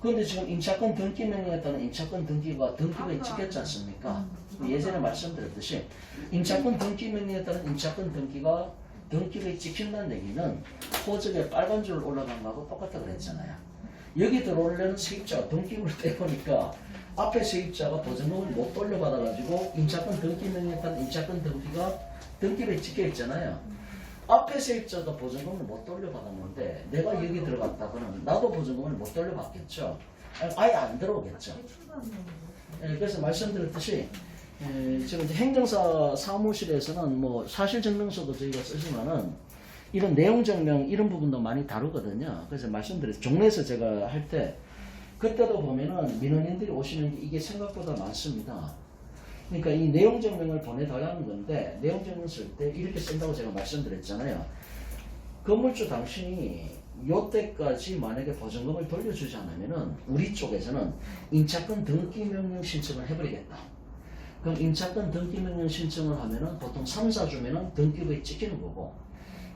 그런데 지금 임차권 등기 명령에 따른 임차권 등기가 찍혔지 않습니까? 예전에 말씀드렸듯이 임차권 등기 명령에 따른 임차권 등기가 등기부에 찍힌다는 얘기는 호적에 빨간 줄 올라간 거하고 똑같다 그랬잖아요. 여기 들어오려는 세입자가 등기부를 떼보니까 앞에 세입자가 보증금을 못 돌려받아가지고 임차권 등기 명령에 따른 임차권 등기가 등기부에 찍혀 있잖아요. 앞에 세입자가 보증금을 못 돌려받았는데 내가 여기 들어갔다고는 나도 보증금을 못 돌려받겠죠. 아예 안 들어오겠죠. 그래서 말씀드렸듯이 지금 이제 행정사 사무실에서는 뭐 사실증명서도 저희가 쓰지만은 이런 내용증명 이런 부분도 많이 다루거든요. 그래서 말씀드렸죠. 종래에서 제가 할 때 그때도 보면은 민원인들이 오시는 게 이게 생각보다 많습니다. 그러니까 이 내용증명을 보내달라는 건데 내용증명 쓸 때 이렇게 쓴다고 제가 말씀드렸잖아요. 건물주 당신이 요때까지 만약에 보증금을 돌려주지 않으면은 우리 쪽에서는 임차권 등기명령 신청을 해버리겠다. 그럼 임차권 등기명령 신청을 하면은 보통 3, 4주면은 등기부에 찍히는 거고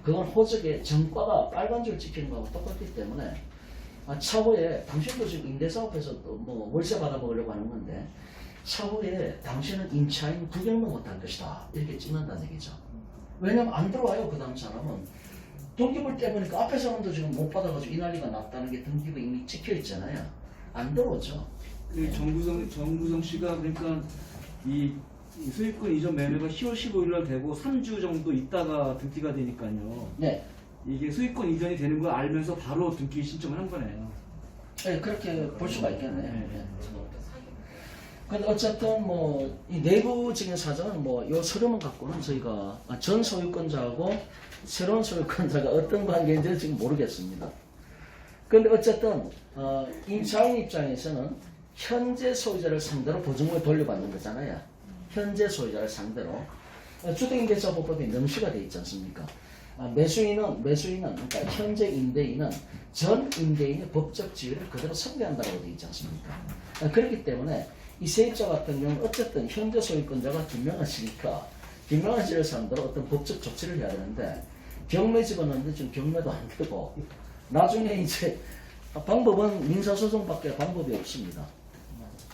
그건 호적에 정가가 빨간 줄 찍히는 거하고 똑같기 때문에 차후에 당신도 지금 임대사업에서 뭐 월세 받아 먹으려고 하는 건데 차후에 당신은 임차인 구경도 못할 것이다 이렇게 찍는다는 얘기죠. 왜냐면 안 들어와요. 그 다음 사람은 등기부를 떼보니까 앞에 사람도 지금 못 받아가지고 이 난리가 났다는 게 등기부에 이미 찍혀 있잖아요. 안 들어오죠. 그 정구성 씨가 그러니까 이 소유권 이전 매매가 10월 15일 날 되고 3주 정도 있다가 등기가 되니까요. 네. 이게 소유권 이전이 되는 걸 알면서 바로 등기 신청을 한 거네요. 네, 그렇게 볼 수가 있겠네요. 네. 근데 어쨌든 뭐 이 내부적인 사정은 뭐 요 서류만 갖고는 저희가 전 소유권자하고 새로운 소유권자가 어떤 관계인지 지금 모르겠습니다. 근데 어쨌든 임차인 입장에서는 현재 소유자를 상대로 보증금을 돌려받는 거잖아요. 현재 소유자를 상대로 주택임대차보호법에 명시가 되어 있지 않습니까? 매수인은 그러니까 현재 임대인은 전 임대인의 법적 지위를 그대로 상대한다고 되어 있지 않습니까? 그렇기 때문에 이 세입자 같은 경우는 어쨌든 현재 소유권자가 김명환씨니까 김명환씨를 상대로 어떤 법적 조치를 해야 되는데 경매 집어넣는데 지금 경매도 안 되고 나중에 이제 방법은 민사소송밖에 방법이 없습니다.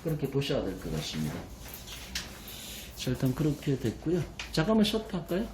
그렇게 보셔야 될 것 같습니다. 자, 일단 그렇게 됐고요. 잠깐만 쉬었다 할까요?